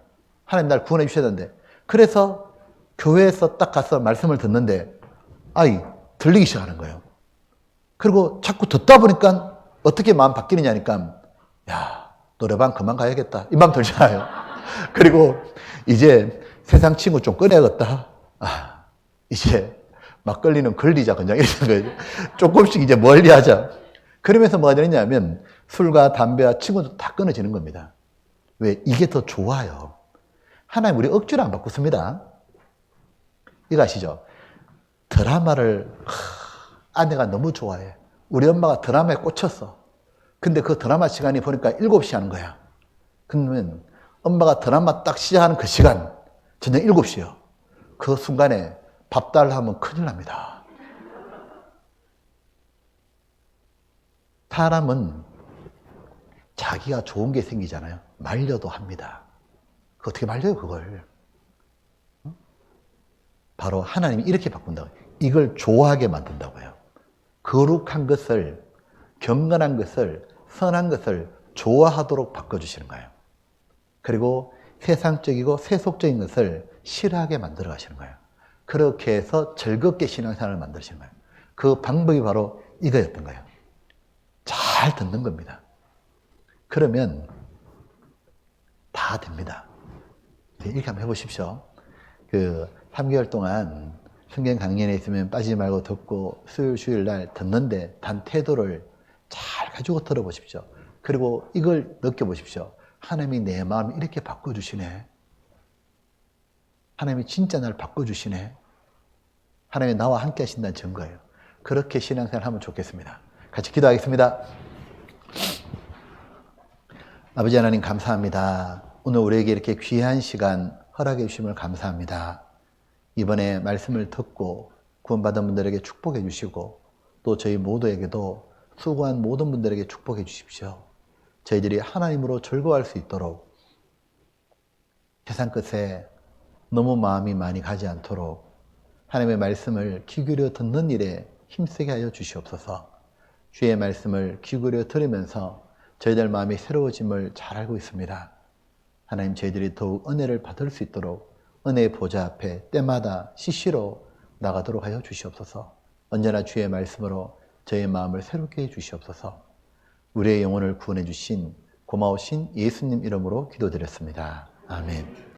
하나님 날 구원해 주셔야 되는데. 그래서 교회에서 딱 가서 말씀을 듣는데 들리기 시작하는 거예요. 그리고 자꾸 듣다 보니까 어떻게 마음 바뀌느냐니까 야, 노래방 그만 가야겠다. 이 마음 들잖아요. 그리고 이제 세상 친구 좀 꺼내야겠다. 이제 막걸리는 걸리자 그냥 이런 거예요. 조금씩 이제 멀리 하자. 그러면서 뭐가 되느냐면 술과 담배와 친구도 다 끊어지는 겁니다. 왜? 이게 더 좋아요. 하나님 우리 억지로 안 바꿨습니다. 이거 아시죠? 드라마를 아내가 너무 좋아해. 우리 엄마가 드라마에 꽂혔어. 근데 그 드라마 시간이 보니까 7시 하는 거야. 그러면 엄마가 드라마 딱 시작하는 그 시간 저녁 7시요. 그 순간에 밥 달라 하면 큰일 납니다. 사람은 자기가 좋은 게 생기잖아요. 말려도 합니다. 어떻게 말려요, 그걸? 바로 하나님이 이렇게 바꾼다고요. 이걸 좋아하게 만든다고요. 거룩한 것을, 경건한 것을, 선한 것을 좋아하도록 바꿔주시는 거예요. 그리고 세상적이고 세속적인 것을 싫어하게 만들어 가시는 거예요. 그렇게 해서 즐겁게 신앙생활을 만드시는 거예요. 그 방법이 바로 이거였던 거예요. 잘 듣는 겁니다. 그러면 다 됩니다. 이렇게 한번 해보십시오. 3개월 동안 성경 강연에 있으면 빠지지 말고 듣고 수요일, 주일 날 듣는데 단 태도를 잘 가지고 들어보십시오. 그리고 이걸 느껴보십시오. 하나님이 내 마음을 이렇게 바꿔주시네. 하나님이 진짜 날 바꿔주시네. 하나님이 나와 함께 하신다는 증거예요. 그렇게 신앙생활 하면 좋겠습니다. 같이 기도하겠습니다. 아버지 하나님 감사합니다. 오늘 우리에게 이렇게 귀한 시간 허락해 주심을 감사합니다. 이번에 말씀을 듣고 구원받은 분들에게 축복해 주시고 또 저희 모두에게도 수고한 모든 분들에게 축복해 주십시오. 저희들이 하나님으로 즐거워할 수 있도록 세상 끝에 너무 마음이 많이 가지 않도록 하나님의 말씀을 귀 기울여 듣는 일에 힘쓰게 하여 주시옵소서. 주의 말씀을 귀 기울여 들으면서 저희들 마음이 새로워짐을 잘 알고 있습니다. 하나님, 저희들이 더욱 은혜를 받을 수 있도록 은혜의 보좌 앞에 때마다 시시로 나가도록 하여 주시옵소서. 언제나 주의 말씀으로 저희의 마음을 새롭게 해 주시옵소서. 우리의 영혼을 구원해 주신 고마우신 예수님 이름으로 기도드렸습니다. 아멘.